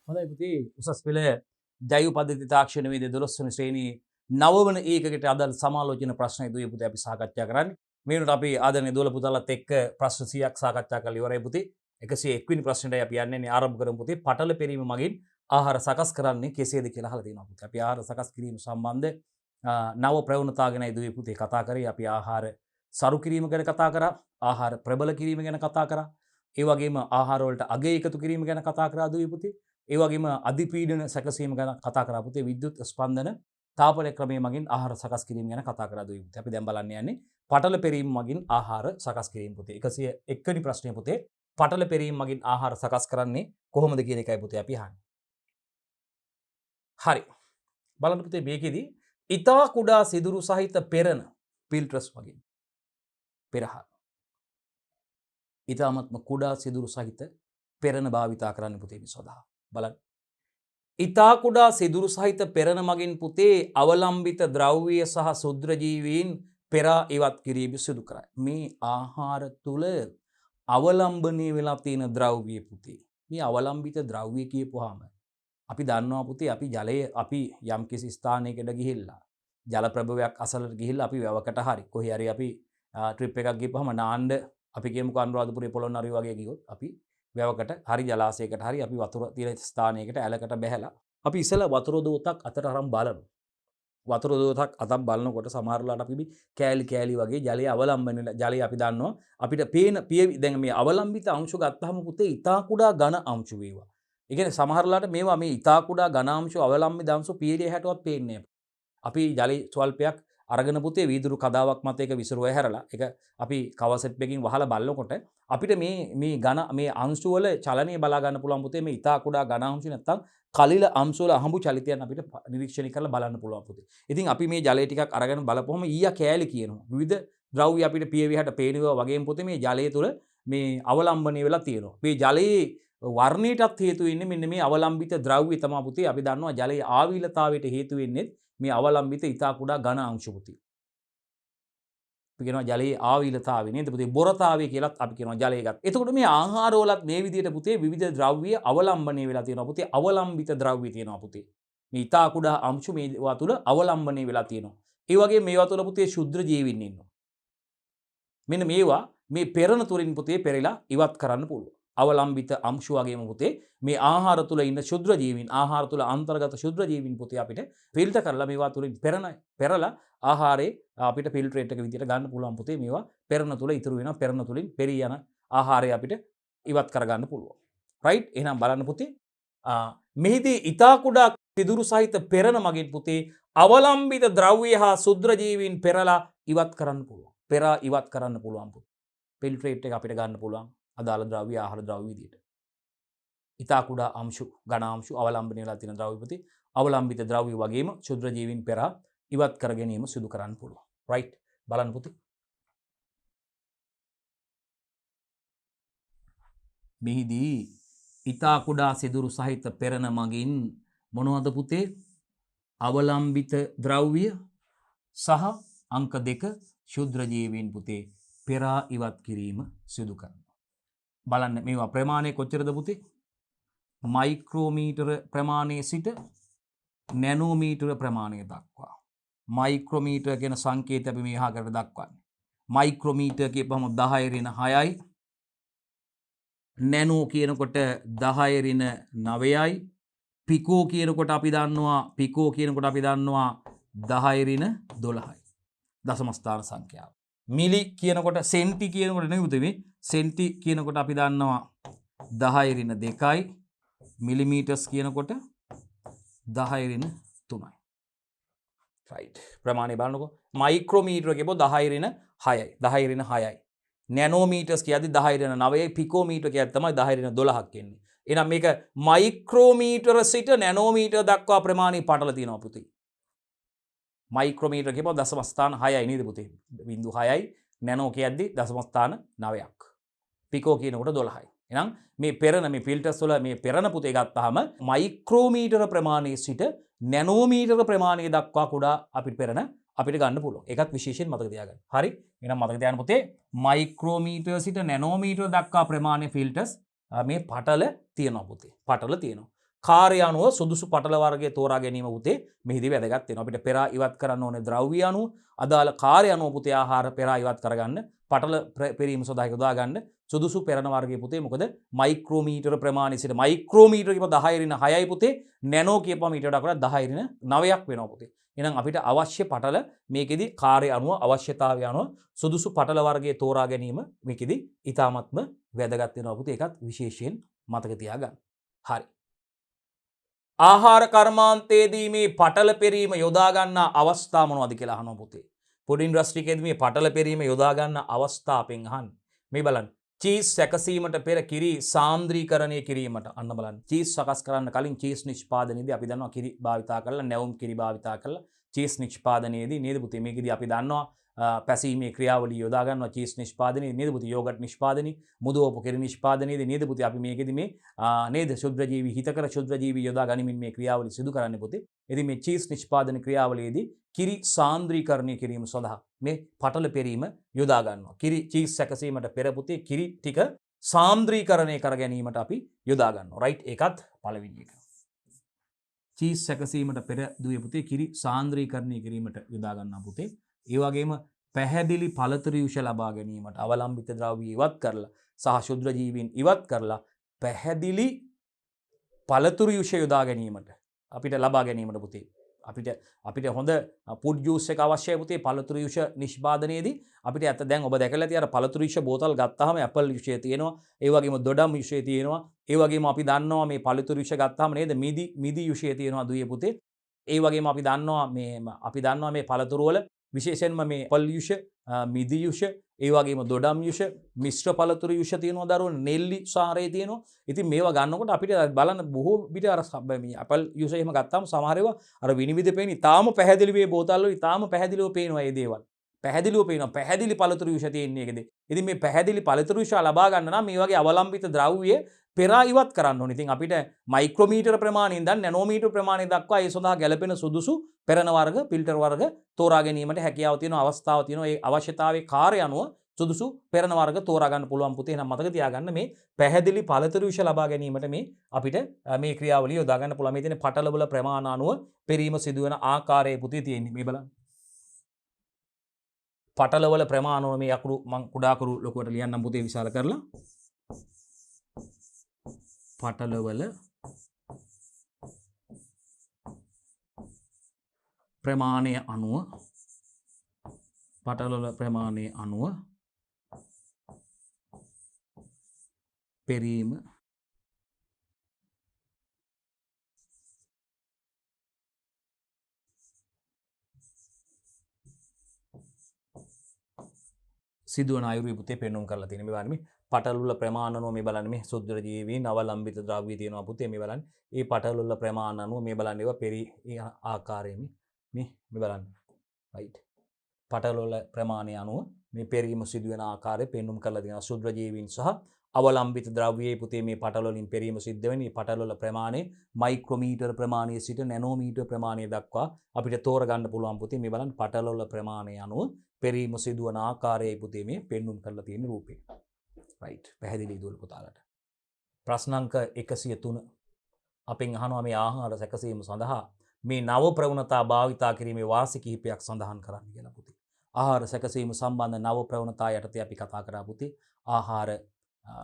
හොඳයි පුතේ උසස් පෙළ ජෛව පද්ධති තාක්ෂණ වේද 12 වෙනි ශ්‍රේණියේ 9 වන ඒකකට අදාළ සමාලෝචන ප්‍රශ්න ඉදිරි පුතේ අපි සාකච්ඡා කරන්නේ. මේ වෙනකොට අපි ආදරණීය දෝල පුතාලත් එක්ක ප්‍රශ්න 100ක් සාකච්ඡා කරලා ඉවරයි පුතේ. 101 වෙනි ප්‍රශ්නෙටයි අපි යන්නේ ආරම්භ කරමු පුතේ. පටල පෙරීම මගින් ආහාර සකස් කරන්නේ කෙසේද කියලා අහලා තියෙනවා පුතේ. අපි ආහාර සකස් කිරීම සම්බන්ධ නව ප්‍රවණතා ගැන ඉදිරි පුතේ කතා කරේ. අපි ආහාර සරු කිරීම ගැන කතා කරා. ආහාර ප්‍රබල කිරීම ගැන කතා කරා. ඒ වගේම ආහාර වලට අගය එකතු කිරීම ගැන කතා කරා දුවේ පුතේ. ඒ වගේම අධිපීඩන සැකසීම ගැන කතා කරා පුතේ. විද්‍යුත් ස්පන්දන තාපන ක්‍රමයේ මගින් ආහාර සකස් කිරීම ගැන කතා කරා දුවේ පුතේ. අපි දැන් බලන්න යන්නේ පටල පෙරීම මගින් ආහාර සකස් කිරීම පුතේ. 101 වෙනි ප්‍රශ්නය පුතේ. පටල පෙරීම මගින් ආහාර සකස් කරන්නේ කොහොමද කියන එකයි පුතේ අපි අහන්නේ. හරි. බලන්න පුතේ මේකෙදි ඊතා කුඩා සිදුරු සහිත පෙරන ෆිල්ටර්ස් මගින් පෙරහර ඉතාමත්ම කුඩා සිදුරු සහිත පෙරණ භාවිතා කරන්න පුතේ මේ සඳහා බලන්න. ඉතා කුඩා සිදුරු සහිත පෙරණ මගින් පුතේ අවලම්බිත ද්‍රව්‍ය සහ ශුද්‍ර ජීවීන් පෙරා ඉවත් කිරීම සිදු කරයි. මේ ආහාර තුල අවලම්බනය වෙලා තියෙන ද්‍රව්‍ය පුතේ. මේ අවලම්බිත ද්‍රව්‍ය කියපුවාම අපි දන්නවා පුතේ අපි ජලය අපි යම් කිසි ස්ථානයකට ගිහිල්ලා ජල ප්‍රභවයක් අසලට ගිහිල්ලා අපි වැවකට හරි කොහේ හරි අපි ට්‍රිප් එකක් ගිහපුවාම නාන්න අපි කියමුකෝ අනුරාධපුරේ පොළොන්නරුව වගේ ගියොත් අපි වැවකට හරි ජලාශයකට හරි අපි වතුර තියෙන ස්ථානයකට ඇලකට බැහැලා අපි ඉස්සෙල්ලා වතුර දෝතක් අතට අරන් බලනවා. වතුර දෝතක් අතක් බලනකොට සමහරලාට අපි කෑලි කෑලි වගේ ජලය අවලම්බන ජලය අපි දන්නවා අපිට පේන දැන් මේ අවලම්බිත අංශු ගත්තාම පුතේ ඊතා කුඩා ඝන අංශු වේවා. ඒ කියන්නේ සමහරලාට මේවා මේ ඊතා කුඩා ඝන අංශු අවලම්බිත අංශු පීඩය හැටවත් පේන්නේ නැහැ. අපි ජලයේ ස්වල්පයක් අරගෙන පුතේ වීදුරු කදාවක් මත එක විසිරුව හැරලා ඒක අපි කවර් සෙට් එකකින් වහලා බලනකොට අපිට මේ ඝන මේ අංශු වල චලනය බලා ගන්න පුළුවන් පුතේ මේ ඊතා කුඩා ඝන අංශු නැත්තම් කලිල අංශු වල අහඹු චලිතයන් අපිට නිරීක්ෂණය කරලා බලන්න පුළුවන් පුතේ. ඉතින් අපි මේ ජලය ටිකක් අරගෙන බලපුවම ඊයා කෑලි කියනවා. විවිධ ද්‍රව්‍ය අපිට පියවිහට පේනවා වගේම පුතේ මේ ජලය තුල මේ අවලම්බණය වෙලා තියෙනවා. මේ ජලයේ වර්ණයටත් හේතු වෙන්නේ මෙන්න මේ අවලම්බිත ද්‍රව්‍ය තමයි පුතේ. අපි දන්නවා ජලයේ ආවිලතාවයට හේතු වෙන්නේ මේ අවලම්බිත ඊතා කුඩා ඝන අංශු පුතේ. අපි කියනවා ජලයේ ආවිලතාවය නේද පුතේ බොරතාවය කියලාත් අපි කියනවා ජලය ගන්න. එතකොට මේ ආහාර වලත් මේ විදිහට පුතේ විවිධ ද්‍රව්‍ය අවලම්බණය වෙලා තියෙනවා පුතේ. අවලම්බිත ද්‍රව්‍ය තියෙනවා පුතේ. මේ ඊතා කුඩා අංශු මේවා තුල අවලම්බණය වෙලා තියෙනවා. ඒ වගේම මේවා තුල පුතේ ශුද්‍ර ජීවීන් ඉන්නවා. මෙන්න මේවා මේ පෙරණ තුලින් පුතේ පෙරලා ඉවත් කරන්න පුළුවන්. අවලම්බිත අංශු වගේම පුතේ මේ ආහාර තුල ඉන්න ශුද්‍ර ජීවීන් ආහාර තුල අන්තර්ගත ශුද්‍ර ජීවීන් පුතේ අපිට ෆිල්ටර් කරලා මේවා තුලින් පෙරලා ආහාරේ අපිට ෆිල්ටරේට් එක විදියට ගන්න පුළුවන් පුතේ මේවා පෙරණ තුල ඉතුරු වෙනවා පෙරණ තුලින් පෙරී යන ආහාරය අපිට ඉවත් කර ගන්න පුළුවන්. රයිට් එහෙනම් බලන්න පුතේ මෙහිදී ඊතා කුඩා සිදුරු සහිත පෙරණ මගින් පුතේ අවලම්බිත ද්‍රව්‍ය හා ශුද්‍ර ජීවීන් පෙරලා ඉවත් කරන්න පුළුවන්. පෙරා ඉවත් කරන්න පුළුවන් පුතේ. ෆිල්ටරේට් එක අපිට ගන්න පුළුවන්. අදාළ ද්‍රව්‍ය ආහාර ද්‍රව්‍ය විදියට. ඊතා කුඩා අංශු ඝන අංශු අවලම්බනය වෙලා තියෙන ද්‍රව්‍ය පුතේ අවලම්බිත ද්‍රව්‍ය වගේම ශුද්‍ර ජීවීන් පෙරා ඉවත් කර ගැනීම සිදු කරන්න පුළුවන්. රයිට් බලන්න පුතේ. මෙහිදී ඊතා කුඩා සිදුරු සහිත පෙරණ මගින් මොනවද පුතේ? අවලම්බිත ද්‍රව්‍ය සහ අංක 2 ශුද්‍ර ජීවීන් පුතේ පෙරා ඉවත් කිරීම සිදු කරනවා. බලන්න මේවා ප්‍රමාණය කොච්චරද පුතේ? මයික්‍රෝමීටර ප්‍රමාණයේ සිට නැනෝමීටර ප්‍රමාණය දක්වා. මයික්‍රෝමීටර කියන සංකේතය අපි මේ අහකට දක්වන්නේ. මයික්‍රෝමීටර කියපුවම 10 ඍණ 6යි. නැනෝ කියනකොට 10 ඍණ 9යි. පිකෝ කියනකොට අපි දන්නවා 10 ඍණ 12යි. දශම ස්ථාන සංඛ්‍යාව. මිලි කියනකොට සෙන්ටි කියනකොට නෙවෙයි සෙන්ටි කියනකොට අපි දන්නවා 10 ඍණ 2යි. මිලිමීටර්ස් කියනකොට 10 ඍණ 3යි. රයිට්. ප්‍රමාණය බලනකො මයික්‍රෝමීටර කියපුව 10 ඍණ 6යි. 10 ඍණ 6යි. නැනෝමීටර්ස් කියද්දි 10 ඍණ 9යි. පිකෝමීටර කියද්දි තමයි 10 ඍණ 12ක් එන්නේ. එහෙනම් මේක මයික්‍රෝමීටර සිට නැනෝමීටර දක්වා ප්‍රමාණය පටල තියෙනවා පුතේ. මයික්‍රෝමීටර කියපුව දශම ස්ථාන 6යි නේද පුතේ? 0.6යි. නැනෝ කියද්දි දශම ස්ථාන 9ක්. පිකෝ කියනකොට 12යි. එහෙනම් මේ පෙරණ මේ ෆිල්ටර්ස් වල මේ පෙරණ පුතේ ගත්තාම මයික්‍රෝමීටර ප්‍රමාණයේ සිට නැනෝමීටර ප්‍රමාණය දක්වා කුඩා අපිට පෙරණ අපිට ගන්න පුළුවන්. ඒකත් විශේෂයෙන් මතක තියාගන්න. හරි. එහෙනම් මතක තියාගන්න පුතේ මයික්‍රෝමීටර සිට නැනෝමීටර දක්වා ප්‍රමාණයේ ෆිල්ටර්ස් මේ පටල තියෙනවා පුතේ. පටල තියෙනවා. කාර්ය අනුව සුදුසු පටල වර්ගය තෝරා ගැනීම පුතේ මෙහිදී වැදගත් වෙනවා. අපිට පෙරා ඉවත් කරන්න ඕනේ ද්‍රව්‍ය අනුව අදාළ කාර්ය අනුව පුතේ ආහාර පෙරා ඉවත් කරගන්න පටල පෙරීම සඳහා යොදා ගන්න සුදුසු පෙරණ වර්ගයේ පුතේ මොකද මයික්‍රෝමීටර ප්‍රමාණය සිට මයික්‍රෝමීටර කියපුවා 10 ඍණ 6යි පුතේ නැනෝ කියපුවා මීටරයට වඩා 10 ඍණ 9ක් වෙනවා පුතේ. එහෙනම් අපිට අවශ්‍ය පටල මේකෙදි කාර්ය අනුව අවශ්‍යතාවය අනුව සුදුසු පටල වර්ගයේ තෝරා ගැනීම මේකෙදි ඊටාත්ම වැදගත් වෙනවා පුතේ. ඒකත් විශේෂයෙන් මතක තියාගන්න. හරි. ආහාර කර්මාන්තයේදී මේ පටල පෙරීම යොදා ගන්නා අවස්ථා මොනවද කියලා අහනවා පුතේ. ෆුඩ් ඉන්ඩස්ට්‍රි එකේදී මේ පටල පෙරීම යොදා ගන්න අවස්ථා අපෙන් අහන්නේ. මේ බලන්න. චීස් සැකසීමට පෙර කිරි සාන්ද්‍රීකරණය කිරීමට අන්න බලන්න. චීස් සකස් කරන්න කලින් චීස් නිෂ්පාදනයේදී අපි දන්නවා කිරි භාවිතා කරලා නැවුම් කිරි භාවිතා කරලා චීස් නිෂ්පාදනයේදී නේද පුතේ මේකෙදී අපි දන්නවා පැසීමේ ක්‍රියාවලිය යොදා ගන්නවා චීස් නිෂ්පාදනයේ නේද පුතේ යෝගට් නිෂ්පාදනයේ මුදවපු කිරි නිෂ්පාදනයේදී නේද පුතේ අපි මේකෙදී මේ නේද ශුද්ධජීවි හිතකර ශුද්ධජීවි යොදා ගනිමින් මේ ක්‍රියාවලිය සිදු කරන්නේ පුතේ. ඉතින් මේ චීස් නිෂ්පාදන ක්‍රියාවලියේදී කිරි සාන්ද්‍රීකරණය කිරීම සඳහා මේ පටල පෙරීම යොදා ගන්නවා. කිරි චීස් සැකසීමට පෙර පුතේ කිරි ටික සාන්ද්‍රීකරණය කර ගැනීමට අපි යොදා ගන්නවා. රයිට් ඒකත් පළවෙනි එක. චීස් සැකසීමට පෙර දුවේ පුතේ කිරි සාන්ද්‍රීකරණය කිරීමට යොදා ගන්නවා පුතේ. ඒ වගේම පැහැදිලි පළතුරු ලබා ගැනීමට අවලම්බිත ද්‍රව්‍ය ඉවත් කරලා සහ ශුද්ධ ජීවීන් ඉවත් කරලා පැහැදිලි පළතුරු යොදා ගැනීමට අපිට ලබා ගැනීමට පුතේ අපිට හොඳ ෆුඩ් ජූස් එක අවශ්‍යයි පුතේ පළතුරු නිෂ්පාදනයේදී අපිට ඇත්ත දැන් ඔබ දැකලා ඇති අර පළතුරු බෝතල් ගත්තාම ඇපල් යුෂය තියෙනවා ඒ වගේම දොඩම් යුෂය තියෙනවා ඒ වගේම අපි දන්නවා මේ පළතුරු ගත්තාම නේද මිදි යුෂය තියෙනවා දුවේ පුතේ ඒ වගේම අපි දන්නවා මේ පළතුරු වල විශේෂයෙන්ම මේ ඇපල් යුෂ මිදි යුෂ ඒ වගේම දොඩම් යුෂ මිශ්‍ර පළතුරු යුෂ තියෙනවා දරුවෝ නෙල්ලි සාරය තියෙනවා. ඉතින් මේවා ගන්නකොට අපිට බලන්න බොහෝ විට අර මේ ඇපල් යුෂ එහෙම ගත්තාම සමහර ඒවා අර විනිවිද පේන ඉතාලම පැහැදිලි මේ බෝතල් වල ඉතාලම පැහැදිලිව පේනවා මේ දේවල්. පැහැදිලිව පේනවා පැහැදිලි පළතුරු යුෂ තියෙන එකද. ඉතින් මේ පැහැදිලි පළතුරු යුෂ ලබා ගන්න නම් මේ වගේ අවලම්බිත ද්‍රව්‍ය පෙරා ඉවත් කරන්න ඕනේ. ඉතින් අපිට මයික්‍රෝමීටර ප්‍රමාණයෙන් ඉඳන් නැනෝමීටර ප්‍රමාණය දක්වා ඒ සඳහා ගැලපෙන සුදුසු පෙරණ වර්ග ෆිල්ටර් වර්ග තෝරා ගැනීමට හැකියාව තියෙන අවස්ථාව තියෙනවා. ඒ අවශ්‍යතාවයේ කාර්ය අනුව සුදුසු පෙරණ වර්ග තෝරා ගන්න පුළුවන් පුතේ. එහෙනම් මතක තියාගන්න මේ පැහැදිලි පළතුරු යුෂ ලබා ගැනීමට මේ අපිට මේ ක්‍රියාවලිය යොදා ගන්න පුළුවන්. මේ තියෙන පටලවල ප්‍රමාණ අනුව පෙරීම සිදුවන ආකාරයේ පුතේ තියෙන්නේ. මේ බලන්න. පටලවල ප්‍රමාණ අනුව මේ අකුරු මම කුඩා අකුරු ලොකුවට ලියන්නම් පුතේ විශාල කරලා. පටලවල ප්‍රමාණය අනුව පෙරීම සිදුවන අයුරු පුතේ පෙන්වුම් කරලා තියෙනවා. මේ බලන්න මේ පටලවල ප්‍රමාණ අනුව මේ බලන්න මේ සුද්ධ ජීවීන් අවලම්බිත ද්‍රව්‍ය තියෙනවා පුතේ. මේ බලන්න මේ පටලවල ප්‍රමාණ අනුව මේ බලන්න ඒවා පෙරී ආකාරයෙන් මේ බලන්න. රයිට්. පටලවල ප්‍රමාණය අනුව මේ පෙරීම සිදුවන ආකාරය පෙන්වුම් කරලා තියෙනවා. සුද්ධ ජීවීන් සහ අවලම්බිත ද්‍රව්‍යයේ පුතේ මේ පටල වලින් පෙරීම සිද්ධ වෙන්නේ. මේ පටල වල ප්‍රමාණය මයික්‍රෝමීටර ප්‍රමාණයේ සිට නැනෝමීටර ප්‍රමාණය දක්වා අපිට තෝරගන්න පුළුවන් පුතේ. මේ බලන්න පටල වල ප්‍රමාණය අනුව පෙරීම සිදුවන ආකාරයයි පුතේ මේ පෙන්වුම් කරලා තියෙන රූපේ. රයිට්. පැහැදිලි දුවල පුතාලට. ප්‍රශ්න අංක 103 අපෙන් අහනවා මේ ආහාර සැකසීම සඳහා මේ නව ප්‍රවණතා භාවිතා කිරීමේ වාසි කිහිපයක් සඳහන් කරන්න කියලා පුතේ. ආහාර සැකසීම සම්බන්ධ නව ප්‍රවණතා යටතේ අපි කතා කරා පුතේ. ආහාර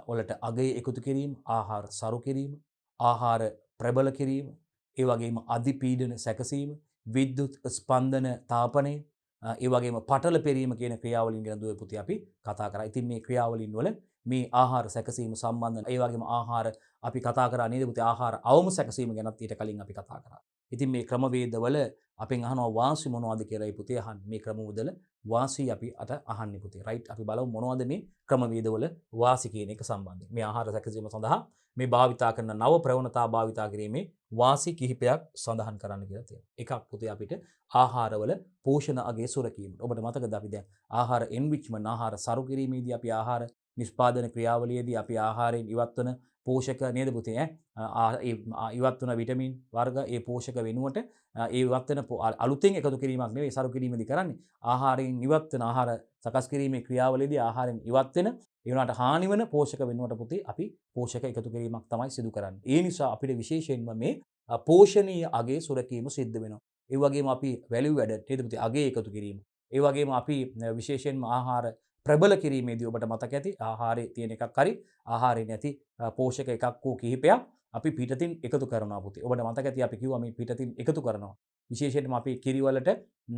වලට අගය එකතු කිරීම, ආහාර සරු කිරීම, ආහාර ප්‍රබල කිරීම, ඒ වගේම අධිපීඩන සැකසීම, විද්‍යුත් ස්පන්දන තාපනය, ඒ වගේම පටල පෙරීම කියන ක්‍රියාවලින් ගැන දුවේ පුතේ අපි කතා කරා. ඉතින් මේ ක්‍රියාවලින් වල මේ ආහාර සැකසීම සම්බන්ධ ඒ වගේම ආහාර අපි කතා කරා නේද පුතේ ආහාර අවම සැකසීම ගැනත් ඊට කලින් අපි කතා කරා. ඉතින් මේ ක්‍රමවේදවල අපෙන් අහනවා වාසි මොනවද කියලා පුතේ අහන්නේ. මේ ක්‍රමවේදවල වාසි අපි අත අහන්නේ පුතේ. රයිට්. අපි බලමු මොනවද මේ ක්‍රමවේදවල වාසි කියන එක සම්බන්ධයෙන්. මේ ආහාර සැකසීම සඳහා මේ භාවිතා කරන නව ප්‍රවණතා භාවිතා කිරීමේ වාසි කිහිපයක් සඳහන් කරන්න කියලා තියෙනවා. එකක් පුතේ අපිට ආහාරවල පෝෂණ අගය සුරකීම. ඔබට මතකද අපි දැන් ආහාර එන්රිච්මන්ට් ආහාර සරු කිරීමේදී අපි ආහාර නිෂ්පාදන ක්‍රියාවලියේදී අපි ආහාරයෙන් ඉවත් වන පෝෂක නේද පුතේ ඉවත් වන විටමින් වර්ග ඒ පෝෂක වෙනුවට ඒ ඉවත් වෙන අලුතෙන් එකතු කිරීමක් නෙවෙයි සරු කිරීමේදී කරන්නේ. ආහාරයෙන් ඉවත් වෙන ආහාර සකස් කිරීමේ ක්‍රියාවලියේදී ආහාරයෙන් ඉවත් වෙන ඒ වුණාට හානි වෙන පෝෂක වෙනුවට පුතේ අපි පෝෂක එකතු කිරීමක් තමයි සිදු කරන්නේ. ඒ නිසා අපිට විශේෂයෙන්ම මේ පෝෂණීය අගේ සුරකීම සිද්ධ වෙනවා. ඒ වගේම අපි වැලියු ඇඩඩ් නේද පුතේ අගේ එකතු කිරීම. ඒ වගේම අපි විශේෂයෙන්ම ආහාර ප්‍රබල කිරීමේදී ඔබට මතක ඇති ආහාරයේ තියෙන එකක් හරි ආහාරයේ නැති පෝෂක එකක් හෝ කිහිපයක් අපි පිටතින් එකතු කරනවා පුතේ. ඔබට මතක ඇති අපි කිව්වා මේ පිටතින් එකතු කරනවා. විශේෂයෙන්ම අපි කිරි වලට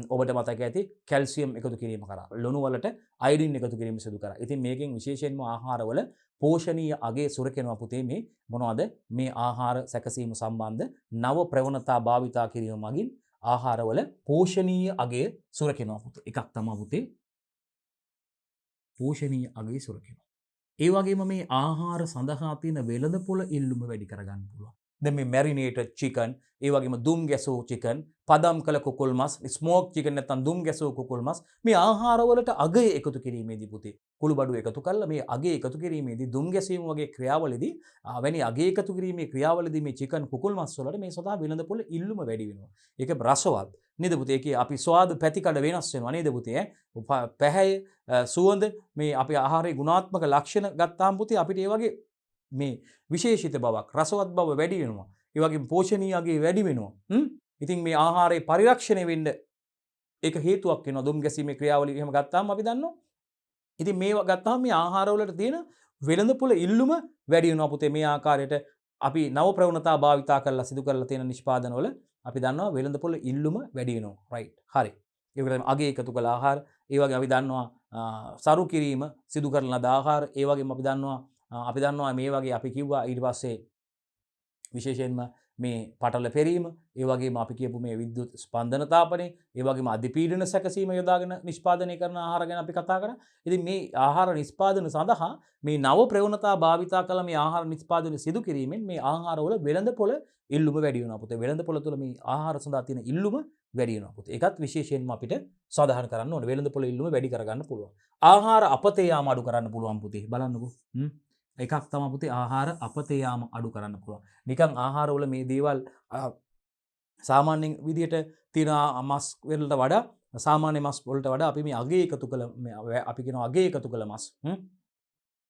ඔබට මතක ඇති කැල්සියම් එකතු කිරීම කරා. ලුණු වලට අයඩින් එකතු කිරීම සිදු කරා. ඉතින් මේකෙන් විශේෂයෙන්ම ආහාරවල පෝෂණීය අගේ සුරකිනවා පුතේ මේ මොනවද? මේ ආහාර සැකසීම සම්බන්ධ නව ප්‍රවණතා භාවිතා කිරීම මගින් ආහාරවල පෝෂණීය අගේ සුරකිනවා පුතේ. එකක් තමයි පුතේ පෝෂණීය අගේ සුරකිනවා. ඒ වගේම මේ ආහාර සඳහා තියෙන වෙළඳපොළ ඉල්ලුම වැඩි කරගන්න පුළුවන්. දැන් මේ මැරිනේටඩ් චිකන්, ඒ වගේම දුම් ගැසූ චිකන්, පදම් කළ කුකුල් මස්, ස්මෝක් චිකන් නැත්නම් දුම් ගැසූ කුකුල් මස් මේ ආහාරවලට අගය එකතු කිරීමේදී පුතේ කුළුබඩු එකතු කරලා මේ අගය එකතු කිරීමේදී දුම් ගැසීම වගේ ක්‍රියාවලදී වැනි අගය එකතු කිරීමේ ක්‍රියාවලදී මේ චිකන් කුකුල් මස් වලට මේ සදා වෙළඳපොළ ඉල්ලුම වැඩි වෙනවා. ඒක රසවත් නේද පුතේ? ඒකේ අපි ස්වාද පැතිකඩ වෙනස් වෙනවා නේද පුතේ? පැහැය සුවඳ මේ අපි ආහාරයේ ගුණාත්මක ලක්ෂණ ගත්තාම පුතේ අපිට ඒ වගේ මේ විශේෂිත බවක් රසවත් බව වැඩි වෙනවා. ඒ වගේම පෝෂණීය අගේ වැඩි වෙනවා. ඉතින් මේ ආහාරයේ පරිරක්ෂණය වෙන්න ඒක හේතුවක් වෙනවා. දුම් ගැසීමේ ක්‍රියාවලිය එහෙම ගත්තාම අපි දන්නවා. ඉතින් මේවා ගත්තාම මේ ආහාරවලට තියෙන වෙළඳපොළ ඉල්ලුම වැඩි වෙනවා පුතේ. මේ ආකාරයට අපි නව ප්‍රවණතා භාවිතා කරලා සිදු කරලා තියෙන නිෂ්පාදනවල අපි දන්නවා වෙළඳපොළ ඉල්ලුම වැඩි වෙනවා. රයිට්. හරි. ඒ වගේම අගේ එකතු කළ ආහාර, ඒ වගේ අපි දන්නවා සරු කිරීම සිදු කරන ලද ආහාර, ඒ වගේම අපි දන්නවා මේ වගේ අපි කිව්වා ඊට පස්සේ විශේෂයෙන්ම මේ පටල පෙරීම, ඒ වගේම අපි කියපු මේ විද්‍යුත් ස්පන්දන තාපනය, ඒ වගේම අධිපීඩන සැකසීම යොදාගෙන නිෂ්පාදනය කරන ආහාර ගැන අපි කතා කරා. ඉතින් මේ ආහාර නිෂ්පාදන සඳහා මේ නව ප්‍රවණතා භාවිතා කළ මේ ආහාර නිෂ්පාදනය සිදු කිරීමෙන් මේ ආහාරවල වෙළඳපොළ ඉල්ලුම වැඩි වෙනවා පුතේ. වෙළඳපොළ තුළ මේ ආහාර සඳහා තියෙන ඉල්ලුම වැඩි වෙනවා පුතේ. ඒකත් විශේෂයෙන්ම අපිට සාධාරණ කරන්න ඕනේ. වෙළඳපොළ ඉල්ලුම වැඩි කරගන්න පුළුවන්. ආහාර අපතේ යාම අඩු කරන්න පුළුවන් පුතේ. බලන්නකෝ. එකක් තමයි පුතේ ආහාර අපතේ යාම අඩු කරන්න පුළුවන්. නිකන් ආහාරවල මේ දේවල් සාමාන්‍ය විදියට තියෙන මස් වලට වඩා සාමාන්‍ය මස් වලට වඩා අපි මේ අගේ එකතු කළ අපි කියනවා අගේ එකතු කළ මස්.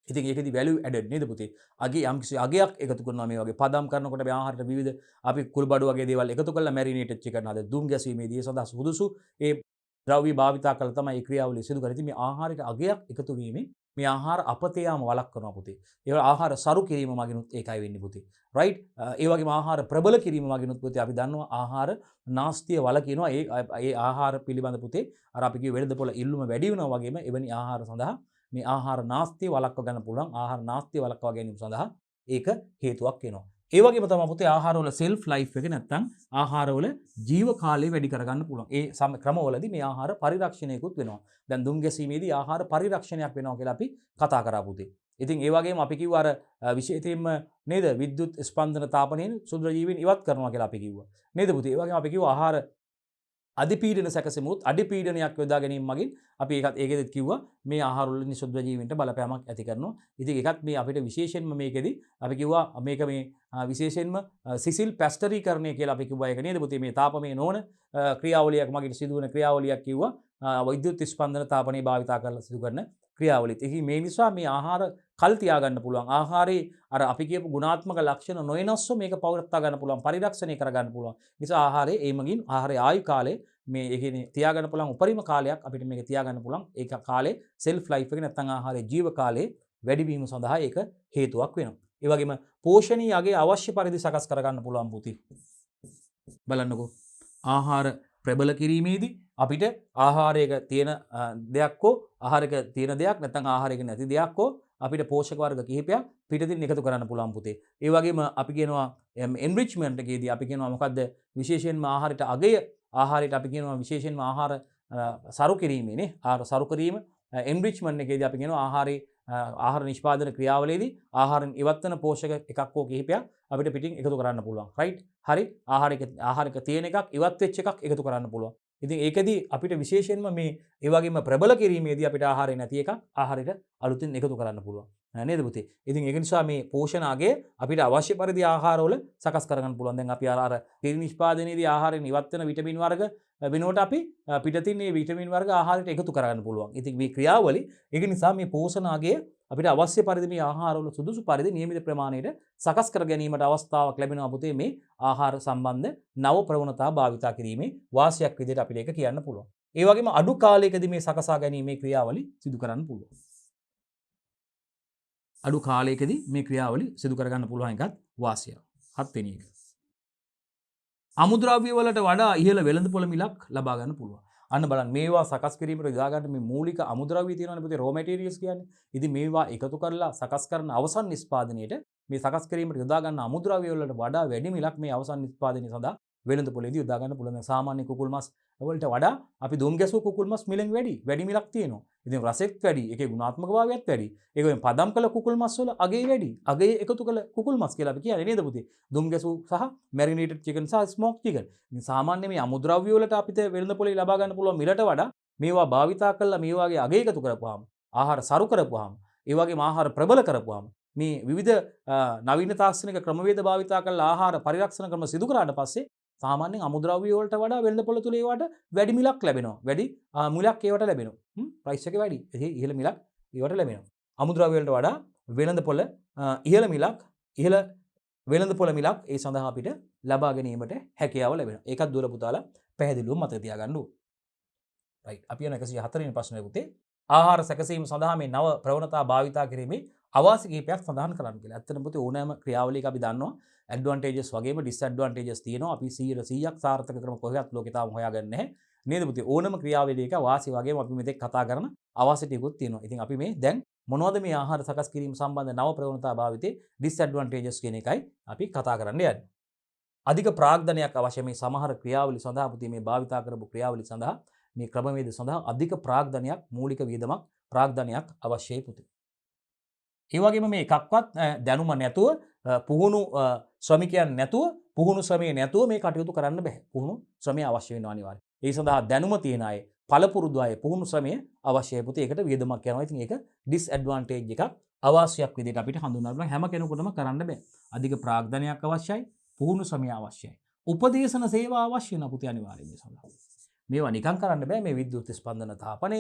ඉතින් ඒකෙදි වැලියු ඇඩඩ් නේද පුතේ? අගේ යම්කිසි අගයක් එකතු කරනවා මේ වගේ පදම් කරනකොට මේ ආහාරයට විවිධ අපි කුළුබඩු වගේ දේවල් එකතු කරලා මැරිනේටඩ් චිකන් හද දුම් ගැසීමේදී සඳහා සුදුසු ඒ ද්‍රව්‍ය භාවිතා කරලා තමයි මේ ක්‍රියාවලිය සිදු කරන්නේ. ඉතින් මේ ආහාරයට අගයක් එකතු වීමෙන් මේ ආහාර අපතේ යාම වළක්වනවා පුතේ. ඒ වගේ ආහාර සරු කිරීම මගිනුත් ඒකයි වෙන්නේ පුතේ. රයිට්? ඒ වගේම ආහාර ප්‍රබල කිරීම මගිනුත් පුතේ අපි දන්නවා ආහාර නාස්තිය වළකිනවා. ඒ ආහාර පිළිබඳ පුතේ අර අපි කිව්ව වෙළඳපොළ ඉල්ලුම වැඩි වෙනවා වගේම එවැනි ආහාර සඳහා මේ ආහාර නාස්තිය වළක්ව ගන්න පුළුවන්. ආහාර නාස්තිය වළක්වා ගැනීම සඳහා ඒක හේතුවක් වෙනවා. ඒ වගේම තමයි පුතේ ආහාරවල සෙල්ෆ් ලයිෆ් එක නැත්තම් ආහාරවල ජීව කාලය වැඩි කරගන්න පුළුවන්. ඒ ක්‍රමවලදී මේ ආහාර පරිරක්ෂණයකුත් වෙනවා. දැන් දුම් ගැසීමේදී ආහාර පරිරක්ෂණයක් වෙනවා කියලා අපි කතා කරා පුතේ. ඉතින් ඒ වගේම අපි කිව්වා අර විශේෂයෙන්ම නේද විද්‍යුත් ස්පන්දන තාපනයෙන් සුද්ධ ජීවීන් ඉවත් කරනවා කියලා අපි කිව්වා. නේද පුතේ? ඒ වගේම අපි කිව්වා ආහාර අධිපීඩන සැකසෙමුත් අධිපීඩනයක් යොදා ගැනීම මගින් අපි ඒකෙදිත් කිව්වා මේ ආහාරවල නිසුද්ධ ජීවීන්ට බලපෑමක් ඇති කරනවා. ඉතින් ඒකත් මේ අපිට විශේෂයෙන්ම මේකෙදි අපි කිව්වා මේක මේ විශේෂයෙන්ම සිසිල් පැස්ටරීකරණය කියලා අපි කිව්වා ඒක නේද පුතේ? මේ තාපමය නොවන ක්‍රියාවලියක් මගින් සිදුවන ක්‍රියාවලියක් කිව්වා විද්‍යුත් ස්පන්දන තාපනය භාවිතා කරලා සිදු කරන ක්‍රියාවලියත්. ඉතින් මේ නිසා මේ ආහාර කල් තියාගන්න පුළුවන්. ආහාරයේ අර අපි කියපු ගුණාත්මක ලක්ෂණ නොයනස්ව මේක පවත්වා ගන්න පුළුවන්. පරිරක්ෂණය කරගන්න පුළුවන්. නිසා ආහාරයේ ඒ මගින් ආහාරයේ ආයු කාලය මේ ඒ කියන්නේ තියාගන්න පුළුවන් උපරිම කාලයක් අපිට මේක තියාගන්න පුළුවන්. ඒක කාලේ සෙල්ෆ් ලයිෆ් එක නැත්නම් ආහාරයේ ජීව කාලයේ වැඩිවීම සඳහා ඒක හේතුවක් වෙනවා. ඒ වගේම පෝෂණීය අගේ අවශ්‍ය පරිදි සකස් කරගන්න පුළුවන් පුතේ. බලන්නකෝ. ආහාර ප්‍රබල කිරීමේදී අපිට ආහාරයක තියෙන දෙයක් හෝ ආහාරයක තියෙන දෙයක් නැත්නම් ආහාරයක නැති දෙයක් හෝ අපිට පෝෂක වර්ග කිහිපයක් පිටතින් එකතු කරන්න පුළුවන් පුතේ. ඒ වගේම අපි කියනවා එන්රිච්මන්ට් එකේදී අපි කියනවා මොකද්ද විශේෂයෙන්ම ආහාරයට අගය ආහාරයට අපි කියනවා විශේෂයෙන්ම ආහාර සරු කිරීමේ නේ ආහාර සරු කිරීම එන්රිච්මන්ට් එකේදී අපි කියනවා ආහාර නිෂ්පාදන ක්‍රියාවලියේදී ආහාරෙන් ඉවත් වෙන පෝෂක එකක් හෝ කිහිපයක් අපිට පිටින් එකතු කරන්න පුළුවන්. රයිට්? හරි. ආහාරයක තියෙන එකක් ඉවත් වෙච්ච එකක් එකතු කරන්න පුළුවන්. ඉතින් ඒකදී අපිට විශේෂයෙන්ම මේ ඒ වගේම ප්‍රබල කිරීමේදී අපිට ආහාරය නැති එකක් ආහාරයට අලුතින් එකතු කරන්න පුළුවන්. නේද පුතේ? ඉතින් ඒක නිසා මේ පෝෂණ අගය අපිට අවශ්‍ය පරිදි ආහාරවල සකස් කරගන්න පුළුවන්. දැන් අපි අර පිරි නිෂ්පාදනයේදී ආහාරයෙන් ඉවත් වෙන විටමින් වර්ග වෙනුවට අපි පිටතින් මේ විටමින් වර්ග ආහාරයට එකතු කරගන්න පුළුවන්. ඉතින් මේ ක්‍රියාවලිය ඒක නිසා මේ පෝෂණ අගය අපිට අවශ්‍ය පරිදි මේ ආහාරවල සුදුසු පරිදි නියමිත ප්‍රමාණයට සකස් කර ගැනීමට අවස්ථාවක් ලැබෙනවා පුතේ මේ ආහාර සම්බන්ධ නව ප්‍රවණතා භාවිතා කිරීමේ වාසියක් විදිහට අපිට ඒක කියන්න පුළුවන්. ඒ වගේම අඩු කාලයකදී මේ සකසා ගැනීමේ ක්‍රියාවලිය සිදු කරන්න පුළුවන්. අඩු කාලයකදී මේ ක්‍රියාවලිය සිදු කරගන්න පුළුවන් එකත් වාසියක්. 7 වෙනි එක. අමුද්‍රව්‍ය වලට වඩා ඉහළ වෙළඳපොළ මිලක් ලබා ගන්න පුළුවන්. අන්න බලන්න මේවා සකස් කිරීමට යොදා ගන්න මේ මූලික අමුද්‍රව්‍ය තියෙනවානේ පුතේ raw materials කියන්නේ. ඉතින් මේවා එකතු කරලා සකස් කරන අවසන් නිෂ්පාදනයේට මේ සකස් කිරීමට යොදා ගන්න අමුද්‍රව්‍ය වලට වඩා වැඩි මිලක් මේ අවසන් නිෂ්පාදනය සඳහා වෙළඳපොළේදී යොදා ගන්න පුළුවන්. සාමාන්‍ය කුකුල් මස් වලට වඩා අපි දුම් ගැසූ කුකුල් මස් මිලෙන් වැඩි මිලක් තියෙනවා. ඉතින් රසෙත් වැඩි, ඒකේ ගුණාත්මක භාවයත් වැඩි. ඒකෙන් පදම් කළ කුකුල් මස් වල අගේ වැඩි. අගේ එකතු කළ කුකුල් මස් කියලා අපි කියන්නේ නේද පුතේ? දුම් ගැසූ සහ මැරිනේටඩ් චිකන් සහ ස්මෝක් චිකන්. ඉතින් සාමාන්‍ය මේ අමුද්‍රව්‍ය වලට අපිට වෙළඳපොලේ ලබා ගන්න පුළුවන් මිලට වඩා මේවා භාවිතා කළා මේ වගේ අගේ එකතු කරපුවාම, ආහාර සරු කරපුවාම, ඒ වගේම ආහාර ප්‍රබල කරපුවාම මේ විවිධ නවීන තාක්ෂණික ක්‍රමවේද භාවිතා කරලා ආහාර පරිරක්ෂණ ක්‍රම සිදු කරාට පස්සේ සාමාන්‍යයෙන් අමුද්‍රව්‍ය වලට වඩා වෙළඳපොළ තුල ඒවට වැඩි මිලක් ලැබෙනවා. වැඩි මිලක් ඒවට ලැබෙනවා. ප්‍රයිස් එක වැඩි. ඒ ඉහළ මිලක් ඒවට ලැබෙනවා. අමුද්‍රව්‍ය වලට වඩා වෙළඳපොළ ඉහළ මිලක් ඉහළ වෙළඳපොළ මිලක් ඒ සඳහා අපිට ලබා ගැනීමට හැකියාව ලැබෙනවා. ඒකත් දුර පුතාලා පැහැදිලිව මතක තියාගන්න ඕනේ. රයිට්. අපි යන 104 වෙනි ප්‍රශ්නේ පුතේ ආහාර සැකසීම සඳහා මේ නව ප්‍රවණතා භාවිතා කිරීමේ අවාසි කිහිපයක් සඳහන් කරන්න කියලා. ඇත්තටම පුතේ ඕනෑම ක්‍රියාවලියක අපි දන්නවා ඇඩ්වාන්ටේජස් වගේම ඩිස්ඇඩ්වාන්ටේජස් තියෙනවා. අපි 100% සාර්ථක ක්‍රම කොහෙවත් ලෝකේ තාම හොයාගන්නේ නැහැ. නේද පුතේ? ඕනම ක්‍රියාවලියක වාසි වගේම අපි මෙතෙක් කතා කරන අවාසි ටිකුත් තියෙනවා. ඉතින් අපි මේ දැන් මොනවද මේ ආහාර සකස් කිරීම සම්බන්ධ නව ප්‍රවණතා භාවිතේ ඩිස්ඇඩ්වාන්ටේජස් කියන එකයි අපි කතා කරන්න යන්නේ. අධික ප්‍රාග්ධනයක් අවශ්‍ය මේ සමහර ක්‍රියාවලි සඳහා පුතේ මේ භාවිතා කරපු ක්‍රියාවලි සඳහා මේ ක්‍රමවේද සඳහා අධික ප්‍රාග්ධනයක් මූලික වියදමක් ප්‍රාග්ධනයක් අවශ්‍යයි පුතේ. ඒ වගේම මේ එකක්වත් දැනුම නැතුව පුහුණු ශ්‍රමිකයන් නැතුව පුහුණු ශ්‍රමයේ නැතුව මේ කටයුතු කරන්න බෑ. පුහුණු ශ්‍රමය අවශ්‍ය වෙනවා අනිවාර්යයෙන්. ඒ සඳහා දැනුම තියෙන අය, පළපුරුදු අය පුහුණු ශ්‍රමය අවශ්‍යයි පුතේ. ඒකට වියදමක් යනවා. ඉතින් ඒක ඩිස්ඇඩ්වාන්ටේජ් එකක් අවාසියක් විදිහට අපිට හඳුන්වන්න හැම කෙනෙකුටම කරන්න බෑ. අධික ප්‍රාග්ධනයක් අවශ්‍යයි, පුහුණු ශ්‍රමය අවශ්‍යයි. උපදේශන සේවා අවශ්‍ය වෙනවා පුතේ අනිවාර්යයෙන් මේ සඳහා. මේවා නිකන් කරන්න බෑ. මේ විද්‍යුත් ස්පන්දන තාපනය,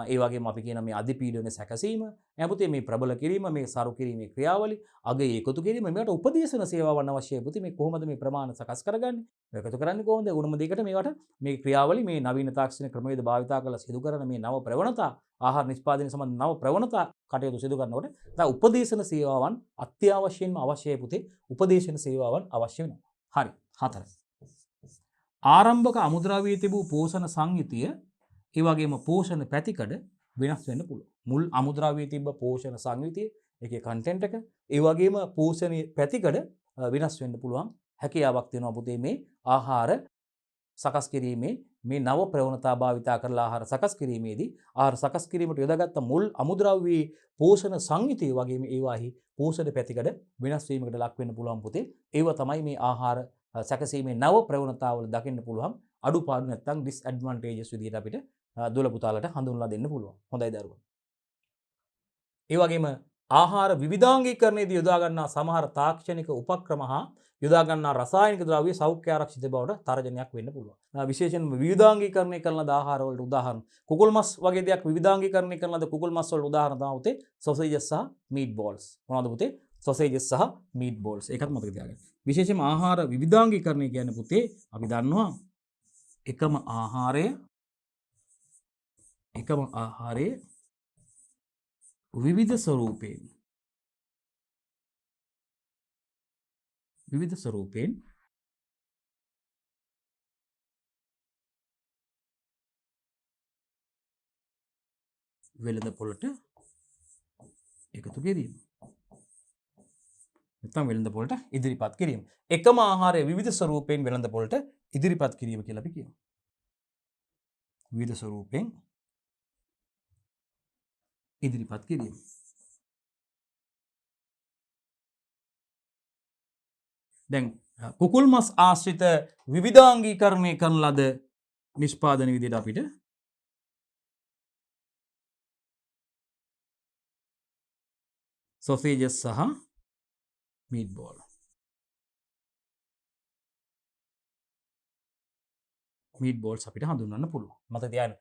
ඒ වගේම අපි කියන මේ අධිපීඩන සැකසීම, පුතේ මේ ප්‍රබල කිරීම, මේ සරු කිරීමේ ක්‍රියාවලි, අගේ එකතු කිරීම, මේවට උපදේශන සේවාවන් අවශ්‍යයි පුතේ. මේ කොහොමද මේ ප්‍රමාණ සකස් කරගන්නේ? එකතු කරන්නේ කොහොමද? උණුම දෙකට මේවට මේ ක්‍රියාවලි මේ නවීන තාක්ෂණික ක්‍රමවේද භාවිතා කරලා සිදු කරන මේ නව ප්‍රවණතා ආහාර නිෂ්පාදනය සම්බන්ධ නව ප්‍රවණතා කටයුතු සිදු කරනකොට දැන් උපදේශන සේවාවන් අත්‍යවශ්‍යයෙන්ම අවශ්‍යයි පුතේ. උපදේශන සේවාවන් අවශ්‍ය වෙනවා. හරි. 4. ආරම්භක අමුද්‍රව්‍යයේ තිබූ පෝෂණ සංයුතිය ඒ වගේම පෝෂණ පැතිකඩ වෙනස් වෙන්න පුළුවන්. මුල් අමුද්‍රව්‍යයේ තිබ්බ පෝෂණ සංයුතිය ඒකේ කන්ටෙන්ට් එක ඒ වගේම පෝෂණ පැතිකඩ වෙනස් වෙන්න පුළුවන් හැකියාවක් තියෙනවා පුතේ මේ ආහාර සකස් කිරීමේ මේ නව ප්‍රවණතා භාවිතා කරලා ආහාර සකස් කිරීමේදී ආහාර සකස් කිරීමට යොදාගත්ත මුල් අමුද්‍රව්‍යයේ පෝෂණ සංයුතිය වගේම ඒවාහි පෝෂණ පැතිකඩ වෙනස් වීමකට ලක් වෙන්න පුළුවන් පුතේ. ඒව තමයි මේ ආහාර සැකසීමේ නව ප්‍රවණතාවල දකින්න පුළුවන් අඩුපාඩු නැත්නම් ඩිස්ඇඩ්වාන්ටේජස් විදිහට අපිට දුල පුතාලට හඳුන්වලා දෙන්න පුළුවන්. හොඳයි දරුවෝ. ඒ වගේම ආහාර විවිධාංගීකරණයේදී යොදා ගන්නා සමහර තාක්ෂණික උපක්‍රම හා යොදා ගන්නා රසායනික ද්‍රව්‍ය සෞඛ්‍ය ආරක්ෂිත බවට තර්ජනයක් වෙන්න පුළුවන්. විශේෂයෙන්ම විවිධාංගීකරණය කරන ආහාර වලට උදාහරණ කුකුල් මස් වගේ දෙයක් විවිධාංගීකරණය කරන ලද කුකුල් මස් වලට උදාහරණ තමයි පුතේ සොසේජස් සහ මීට් බෝල්ස්. මොනවද පුතේ? සොසේජස් සහ මීට් බෝල්ස්. ඒකත් මතක තියාගන්න. විශේෂයෙන්ම ආහාර විවිධාංගීකරණය කියන්නේ පුතේ අපි දන්නවා එකම ආහාරයේ විවිධ ස්වරූපයෙන් වෙළඳපොළට එකතු කිරීම. නැත්නම් වෙළඳපොළට ඉදිරිපත් කිරීම. එකම ආහාරයේ විවිධ ස්වරූපයෙන් වෙළඳපොළට ඉදිරිපත් කිරීම කියලා අපි කියනවා. විවිධ ස්වරූපයෙන් ඉදිරිපත් කිරීම. දැන් කුකුල් මස් ආශ්‍රිත විවිධාංගීකරණය කරන ලද නිෂ්පාදන විදිහට අපිට සොසේජස් සහ මීට් බෝල්. මීට් බෝල්ස් අපිට හඳුන්වන්න පුළුවන්. මතක තියාගන්න.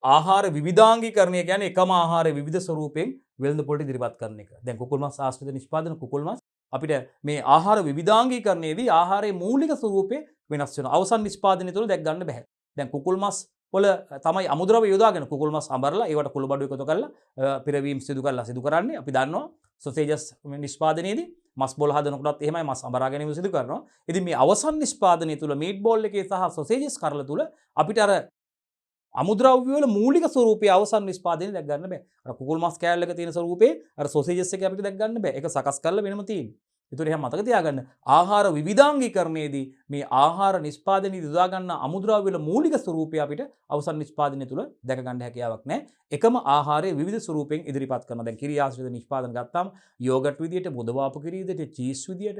ආහාර විවිධාංගීකරණය කියන්නේ එකම ආහාරයේ විවිධ ස්වරූපයෙන් වෙළඳපොළට ඉදිරිපත් කරන එක. දැන් කුකුල් මස් ආශ්‍රිත නිෂ්පාදන කුකුල් මස් අපිට මේ ආහාර විවිධාංගීකරණයේදී ආහාරයේ මූලික ස්වරූපය වෙනස් වෙනවා. අවසන් නිෂ්පාදනය තුළ දැක් ගන්න බෑ. දැන් කුකුල් මස් වල තමයි අමුද්‍රව්‍ය යොදාගෙන කුකුල් මස් අඹරලා ඒවට කුළු බඩු එකතු කරලා පිරවීම සිදු කරන්නේ. අපි දන්නවා සොසේජස් නිෂ්පාදනයේදී මස් බෝල හදනකොටත් එහෙමයි මස් අඹරා ගැනීම සිදු කරනවා. ඉතින් මේ අවසන් නිෂ්පාදනය තුළ මීට් බෝල් එකේ සහ සොසේජස් කරල තුළ අපිට අර අමුද්‍රව්‍ය වල මූලික ස්වරූපය අවසන් නිෂ්පාදනයේ දැක් ගන්න බෑ. අර කුකුල් මස් කෑල්ලක තියෙන ස්වරූපේ අර සොසේජස් එකේ අපිට දැක් ගන්න බෑ. ඒක සකස් කරලා වෙනම තියෙන්නේ. ඒතර එහෙනම් මතක තියාගන්න ආහාර විවිධාංගීකරණයේදී මේ ආහාර නිෂ්පාදනයේ යොදා ගන්න අමුද්‍රව්‍ය වල මූලික ස්වරූපය අපිට අවසන් නිෂ්පාදනය තුළ දැක ගන්න හැකියාවක් නැහැ. එකම ආහාරයේ විවිධ ස්වරූපයෙන් ඉදිරිපත් කරනවා. දැන් කිරි ආශ්‍රිත නිෂ්පාදන ගත්තාම යෝගට් විදියට, මුදවාපු කිරි විදියට, චීස් විදියට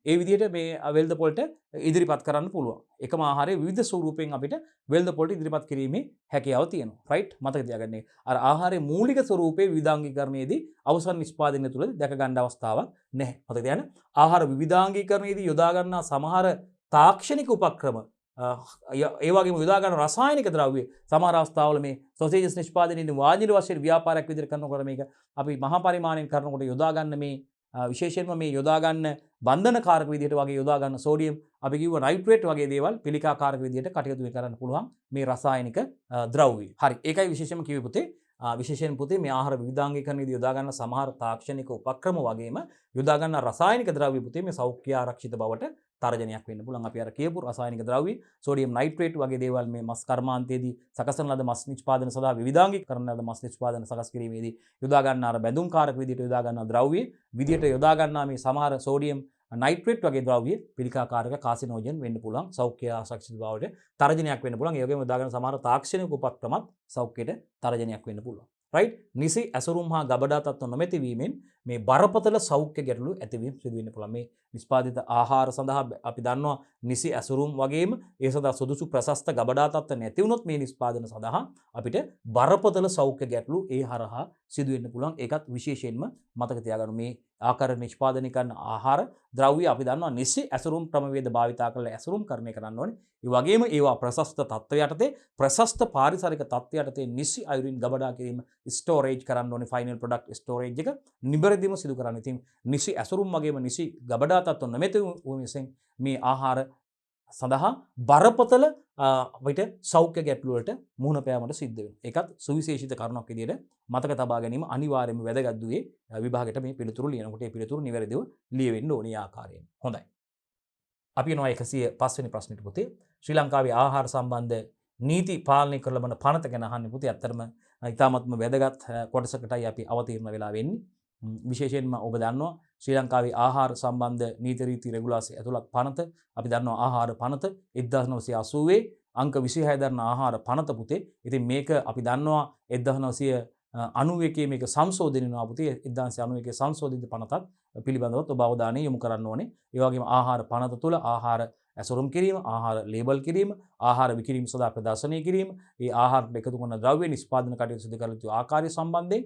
ඒ විදියට මේ වෙළඳපොළට ඉදිරිපත් කරන්න පුළුවන්. එකම ආහාරයේ විවිධ ස්වරූපයෙන් අපිට වෙළඳපොළට ඉදිරිපත් කිරීමේ හැකියාව තියෙනවා. රයිට්? මතක තියාගන්න. අර ආහාරයේ මූලික ස්වරූපයේ විවිධාංගීකරණයේදී අවසන් නිෂ්පාදනය තුළ දැක ගන්න අවස්ථාවක් නැහැ. මතක තියාගන්න. ආහාර විවිධාංගීකරණයේදී යොදා ගන්නා සමහර තාක්ෂණික උපක්‍රම ඒ වගේම යොදා ගන්න රසායනික ද්‍රව්‍ය සමහර අවස්ථාවල මේ සොසේජස් නිෂ්පාදනයේදී වාණිජ වශයෙන් ව්‍යාපාරයක් විදිහට කරනකොට මේක අපි මහා පරිමාණයෙන් කරනකොට යොදා ගන්න මේ විශේෂයෙන්ම මේ යොදා ගන්න බන්ධනකාරක විදිහට වගේ යොදා ගන්න සෝඩියම් අපි කිව්ව නයිට්‍රේට් වගේ දේවල් පිළිකාකාරක විදිහට කටයුතු කරන්න පුළුවන් මේ රසායනික ද්‍රව්‍ය. හරි. ඒකයි විශේෂයෙන්ම කිව්වේ පුතේ. විශේෂයෙන් පුතේ මේ ආහාර විවිධාංගීකරණයේදී යොදා ගන්න සමහර තාක්ෂණික උපක්‍රම වගේම යොදා ගන්න රසායනික ද්‍රව්‍ය පුතේ මේ සෞඛ්‍ය ආරක්ෂිත බවට තර්ජනයක් වෙන්න පුළුවන්. අපි අර කියපු රසායනික ද්‍රව්‍ය සෝඩියම් නයිට්‍රේට් වගේ දේවල් මේ මස් කර්මාන්තයේදී සකසන ලද මස් නිෂ්පාදන සඳහා විවිධාංගීකරණ ලද මස් නිෂ්පාදන සකස් කිරීමේදී යොදා ගන්න අර බැඳුම්කාරක විදිහට යොදා ගන්න ද්‍රව්‍ය විදිහට යොදා ගන්නා මේ සමහර සෝඩියම් නයිට්‍රේට් වගේ ද්‍රව්‍ය පිළිකාකාරක කාසිනෝජන් වෙන්න පුළුවන්. සෞඛ්‍ය ආරක්ෂිත බවට තර්ජනයක් වෙන්න පුළුවන්. ඒ වගේම යොදා ගන්න සමහර තාක්ෂණික උපක්‍රමත් සෞඛ්‍යයට තර්ජනයක් වෙන්න පුළුවන්. රයිට්? නිසි ඇසුරුම් හා ගබඩා තත්ත්ව නොමැති වීමෙන් මේ බරපතල සෞඛ්‍ය ගැටලු ඇතිවීම සිදු වෙන්න පුළුවන්. මේ නිෂ්පාදිත ආහාර සඳහා අපි දන්නවා නිසි ඇසුරුම් වගේම ඒ සඳහා සුදුසු ප්‍රශස්ත ගබඩා තත්ත්ව නැති වුණොත් මේ නිෂ්පාදන සඳහා අපිට බරපතල සෞඛ්‍ය ගැටලු ඒ හරහා සිදු වෙන්න පුළුවන්. ඒකත් විශේෂයෙන්ම මතක තියාගන්න. මේ ආකාර නිෂ්පාදනය කරන ආහාර ද්‍රව්‍ය අපි දන්නවා නිසි ඇසුරුම් ක්‍රමවේද භාවිතා කරලා ඇසුරුම් කරණය කරන්න ඕනේ. ඒ වගේම ඒවා ප්‍රශස්ත තත්ත්ව යටතේ ප්‍රශස්ත පාරිසරික තත්ත්ව යටතේ නිසි අයුරින් ගබඩා කිරීම ස්ටෝරේජ් කරන්න ඕනේ. ෆයිනල් ප්‍රොඩක්ට් ස්ටෝරේජ් එක නිබරදිම සිදු කරන්න. ඉතින් නිසි ඇසුරුම් වගේම නිසි ගබඩා තත්ත්ව නොමැති වූ මේ ආහාර සඳහා බරපතල අපිට සෞඛ්‍ය ගැටලු වලට මුහුණ පෑමට සිද්ධ වෙනවා. ඒකත් සුවිශේෂිත කරුණක් විදිහට මතක තබා ගැනීම අනිවාර්යයෙන්ම වැදගත් දුවේ විභාගයට මේ පිළිතුරු ලියනකොට ඒ පිළිතුරු නිවැරදිව ලියවෙන්න ඕනේ ආකාරයෙන්. හොඳයි. අපි යනවා 105 වෙනි ප්‍රශ්නෙට පුතේ. ශ්‍රී ලංකාවේ ආහාර සම්බන්ධ නීති පාලනය කරන ලබන පනත ගැන අහන්නේ පුතේ. ඇත්තටම ඉතාමත්ම වැදගත් කොටසකටයි අපි අවතීර්ණ වෙලා වෙන්නේ. විශේෂයෙන්ම ඔබ දන්නවා ශ්‍රී ලංකාවේ ආහාර සම්බන්ධ නීති රීති රෙගුලාසි ඇතුළත් පනත අපි දන්නවා ආහාර පනත 1980 අංක 26 දරන ආහාර පනත පුතේ. ඉතින් මේක අපි දන්නවා 1991 මේක සංශෝධනය වෙනවා පුතේ. 1991 සංශෝධිත පනතත් පිළිබඳව ඔබ අවධානය යොමු කරන්න ඕනේ. ඒ වගේම ආහාර පනත තුළ ආහාර ඇසුරුම් කිරීම, ආහාර ලේබල් කිරීම, ආහාර විකිරීම සඳහා ප්‍රදර්ශනය කිරීම, ඒ ආහාරට එකතු කරන ද්‍රව්‍ය නිෂ්පාදන කටයුතු සිදු කළ යුතු ආකාරය සම්බන්ධයෙන්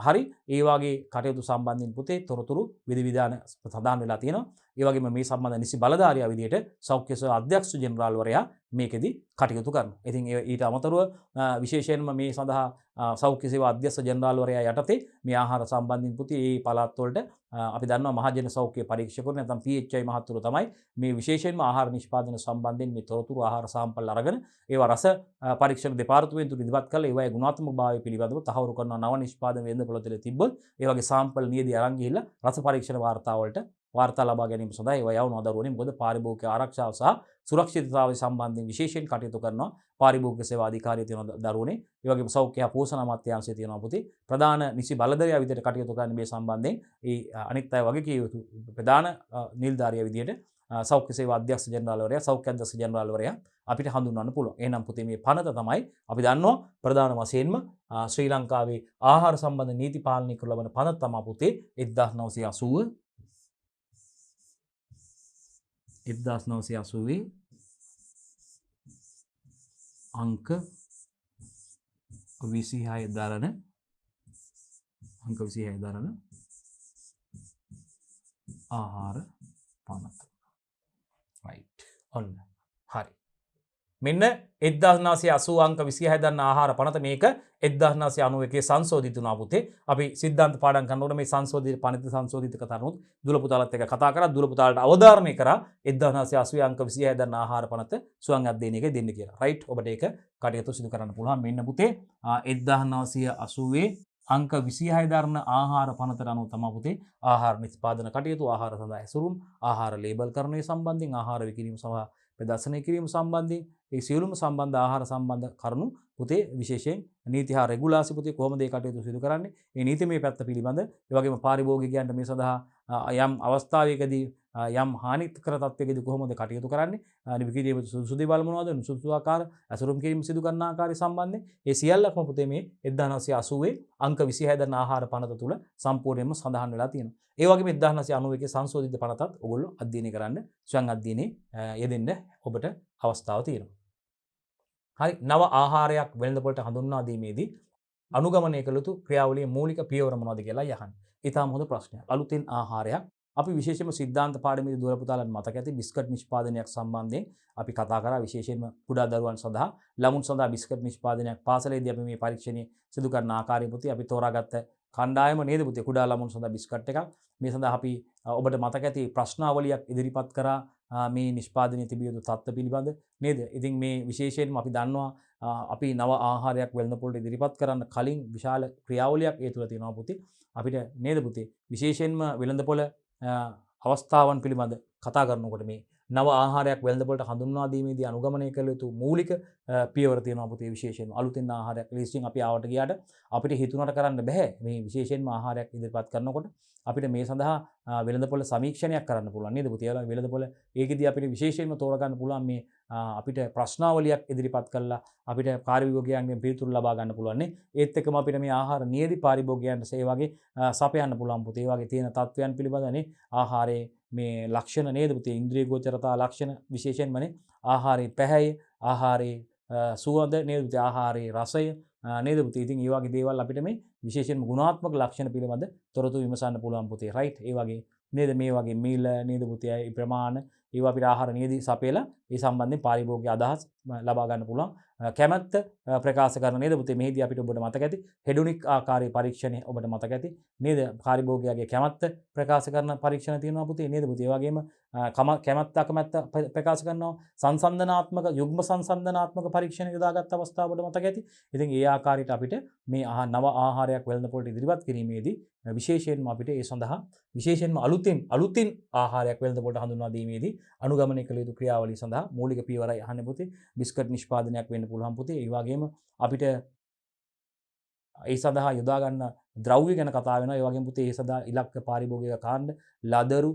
හරි ඒ වගේ කටයුතු සම්බන්ධයෙන් පුතේ තොරතුරු විධිවිධාන සඳහන් වෙලා තියෙනවා. ඒ වගේම මේ සම්බන්ධ නිසි බලධාරියා විදිහට සෞඛ්‍ය සේවා අධ්‍යක්ෂ ජෙනරාල්වරයා මේකෙදි කටයුතු කරනවා. ඉතින් ඊට අමතරව විශේෂයෙන්ම මේ සඳහා සෞඛ්‍ය සේවා අධ්‍යක්ෂ ජෙනරාල්වරයා යටතේ මේ ආහාර සම්බන්ධයෙන් පුතේ මේ පළාත් වලට අපි දන්නවා මහජන සෞඛ්‍ය පරීක්ෂකවරු නැත්නම් PHI මහතුරු තමයි මේ විශේෂයෙන්ම ආහාර නිෂ්පාදන සම්බන්ධයෙන් මේ තොරතුරු ආහාර සාම්පල් අරගෙන ඒවා රස පරීක්ෂණ දෙපාර්තමේන්තුවට ඉදිරිපත් කරලා ඒවායේ ගුණාත්මක භාවය පිළිබඳව තහවුරු කරන නව නිෂ්පාදන වෙළඳපොළ තුළ තිබ්බොත් ඒ වගේ සාම්පල් නියදී අරන් ගිහිල්ලා රස පරීක්ෂණ වාර්තාවලට වාර්තා ලබා ගැනීම සඳහා ඒවා යවනවා දරුවනේ. මොකද පාරිභෝගික ආරක්ෂාව සහ සුරක්ෂිතතාවය සම්බන්ධයෙන් විශේෂයෙන් කටයුතු කරනවා පාරිභෝගික සේවා අධිකාරිය තියෙන දරුවනේ. ඒ වගේම සෞඛ්‍ය පෝෂණ අමාත්‍යාංශය තියෙනවා පුතේ. ප්‍රධාන නිසි බලධරයා විදිහට කටයුතු කරන මේ සම්බන්ධයෙන් ඒ අනිත් අය වගේ කිය යුතු ප්‍රධාන නිලධාරියා විදිහට සෞඛ්‍ය සේවා අධ්‍යක්ෂ ජෙනරාල්වරයා, සෞඛ්‍ය අධ්‍යක්ෂ ජෙනරාල්වරයා අපිට හඳුන්වන්න පුළුවන්. එහෙනම් පුතේ මේ පනත තමයි අපි දන්නවා ප්‍රධාන වශයෙන්ම ශ්‍රී ලංකාවේ ආහාර සම්බන්ධ නීති පාලනය කරන ලබන පනත තමයි පුතේ 1980 අංක 26 දරන ආහාර පනත. රයිට්. ඔන්න. හරි. මෙන්න 1980 අංක 26 දන්න ආහාර පනත මේක 1991 සංශෝධිත වුණා පුතේ. අපි සිද්ධාන්ත පාඩම් කරනකොට මේ සංශෝධිත පනත සංශෝධිත කතානුත් දුල පුතාලත් එක්ක කතා කරා. දුල පුතාලට අවධාරණය කරා 1980 අංක 26 දන්න ආහාර පනත සුවන් අධ්‍යයනයක දෙන්න කියලා. රයිට්. ඔබට ඒක කටයුතු සිදු කරන්න පුළුවන්. මෙන්න පුතේ 1980 අංක 26 දරන ආහාර පනතට අනුව තමයි පුතේ ආහාර නිෂ්පාදන කටයුතු, ආහාර සඳහා ඇසුරුම්, ආහාර ලේබල් කරණය සම්බන්ධයෙන්, ආහාර විකිණීම සහ ප්‍රදර්ශනය කිරීම සම්බන්ධයෙන් ඒ සියලුම සම්බන්ධ ආහාර සම්බන්ධ කරුණු පුතේ විශේෂයෙන් නීති හා රෙගුලාසි පුතේ කොහොමද ඒ කටයුතු සිදු කරන්නේ? ඒ නීතිමය පැත්ත පිළිබඳ ඒ වගේම පාරිභෝගිකයන්ට මේ සඳහා යම් අවස්ථාවකදී යම් හානිකර තත්ත්වයකදී කොහොමද කටයුතු කරන්නේ? විකිණීම සුදුසු දේවල් මොනවද? සුදුසු ආකාර ඇසුරුම් කිරීම සිදු කරන ආකාරය සම්බන්ධයෙන් ඒ සියල්ලක්ම පුතේ මේ 1980 අංක 26 දරන ආහාර පනත තුල සම්පූර්ණයෙන්ම සඳහන් වෙලා තියෙනවා. ඒ වගේම 1991 සංශෝධිත පනතත් ඔයගොල්ලෝ අධ්‍යයනය කරන්න ස්වයං අධ්‍යයනයේ යෙදෙන්න ඔබට අවස්ථාව තියෙනවා. හරි. නව ආහාරයක් වෙළඳපොළට හඳුන්වා දීමේදී අනුගමනය කළ යුතු ක්‍රියාවලියේ මූලික පියවර මොනවද කියලා යහන්න. ඊටාම හොඳ ප්‍රශ්නයක්. අලුතෙන් ආහාරයක් අපි විශේෂයෙන්ම සිද්ධාන්ත පාඩමේදී දුර පුතාලන් මතක ඇති බිස්කට් නිෂ්පාදනයක් සම්බන්ධයෙන් අපි කතා කරා. විශේෂයෙන්ම කුඩා දරුවන් සඳහා ළමුන් සඳහා බිස්කට් නිෂ්පාදනයක් පාසලේදී අපි මේ පරීක්ෂණය සිදු කරන ආකාරය පුතේ අපි තෝරාගත්ත කණ්ඩායම නේද පුතේ කුඩා ළමුන් සඳහා බිස්කට් එකක්. මේ සඳහා අපි ඔබට මතක ඇති ප්‍රශ්නාවලියක් ඉදිරිපත් කරා මේ නිෂ්පාදනයේ තිබිය යුතු තත්ත්ව පිළිබඳ නේද? ඉතින් මේ විශේෂයෙන්ම අපි දන්නවා අපි නව ආහාරයක් වෙළඳපොළට ඉදිරිපත් කරන්න කලින් විශාල ක්‍රියාවලියක් ඒ තුළ තියෙනවා පුතේ. අපිට නේද පුතේ විශේෂයෙන්ම වෙළඳපොළ අවස්ථාවන් පිළිබඳ කතා කරනකොට මේ නව ආහාරයක් වෙළඳපොළට හඳුන්වා දීමේදී අනුගමනය කළ යුතු මූලික පියවර තියෙනවා පුතේ. විශේෂයෙන්ම අලුතෙන් ආහාරයක් ලිස්ටින් අපි ආවට ගියාට අපිට හිතුණට කරන්න බෑ. මේ විශේෂයෙන්ම ආහාරයක් ඉදිරිපත් කරනකොට අපිට මේ සඳහා වෙළඳපොළ සමීක්ෂණයක් කරන්න පුළුවන් නේද පුතේ? වෙළඳපොළ ඒකෙදී අපිට විශේෂයෙන්ම තෝරගන්න පුළුවන් මේ අපිට ප්‍රශ්නාවලියක් ඉදිරිපත් කළා අපිට පාරිභෝගිකයන්ගෙන් පිළිතුරු ලබා ගන්න පුළුවන් නේ. ඒත් එක්කම අපිට මේ ආහාර නියදි පාරිභෝගිකයන්ට ඒ වගේ සපයන්න පුළුවන් පුතේ. ඒ වගේ තියෙන තත්ත්වයන් පිළිබඳනේ ආහාරයේ මේ ලක්ෂණ නේද පුතේ? ඉන්ද්‍රිය ගෝචරතා ලක්ෂණ විශේෂයෙන්මනේ ආහාරයේ පැහැය, ආහාරයේ සුවඳ නේද පුතේ? ආහාරයේ රසය නේද පුතේ? ඉතින් ඒ වගේ දේවල් අපිට මේ විශේෂයෙන්ම ගුණාත්මක ලක්ෂණ පිළිබඳ තොරතුරු විමසන්න පුළුවන් පුතේ. රයිට්. ඒ වගේ නේද මේ වගේ මීල නේද පුතේ? ඒ ප්‍රමාණ ඒවා අපිට ආහාර නියදි සපයලා ඒ සම්බන්ධයෙන් පාරිභෝගික අදහස් ලබා ගන්න පුළුවන්. කැමැත්ත ප්‍රකාශ කරන නේද පුතේ? මෙහිදී අපිට ඔබට මතක ඇති හෙඩොනික් ආකාරයේ පරීක්ෂණය ඔබට මතක ඇති නේද? පාරිභෝගිකයාගේ කැමැත්ත ප්‍රකාශ කරන පරීක්ෂණ තියෙනවා පුතේ නේද පුතේ? ඒ වගේම කැමැත්ත අකමැත්ත ප්‍රකාශ කරනවා සංසන්දනාත්මක යුග්ම සංසන්දනාත්මක පරීක්ෂණ යොදාගත් අවස්ථාව ඔබට මතක ඇති. ඉතින් ඒ ආකාරයට අපිට මේ නව ආහාරයක් වෙළඳපොළට ඉදිරිපත් කිරීමේදී විශේෂයෙන්ම අපිට ඒ සඳහා විශේෂයෙන්ම අලුතින් ආහාරයක් වෙළඳපොළට හඳුන්වා දීමේදී අනුගමනය කළ යුතු ක්‍රියාවලිය සඳහා මූලික පියවරයි අහන්නේ පුතේ. බිස්කට් නිෂ්පාදනයක් වෙන්න පුළුවන් පුතේ. ඒ වගේම අපිට ඒ සඳහා යොදා ගන්න ද්‍රව්‍ය ගැන කතා වෙනවා. ඒ වගේම පුතේ ඒ සඳහා ඉලක්ක පාරිභෝගික කාණ්ඩ, ලදරු,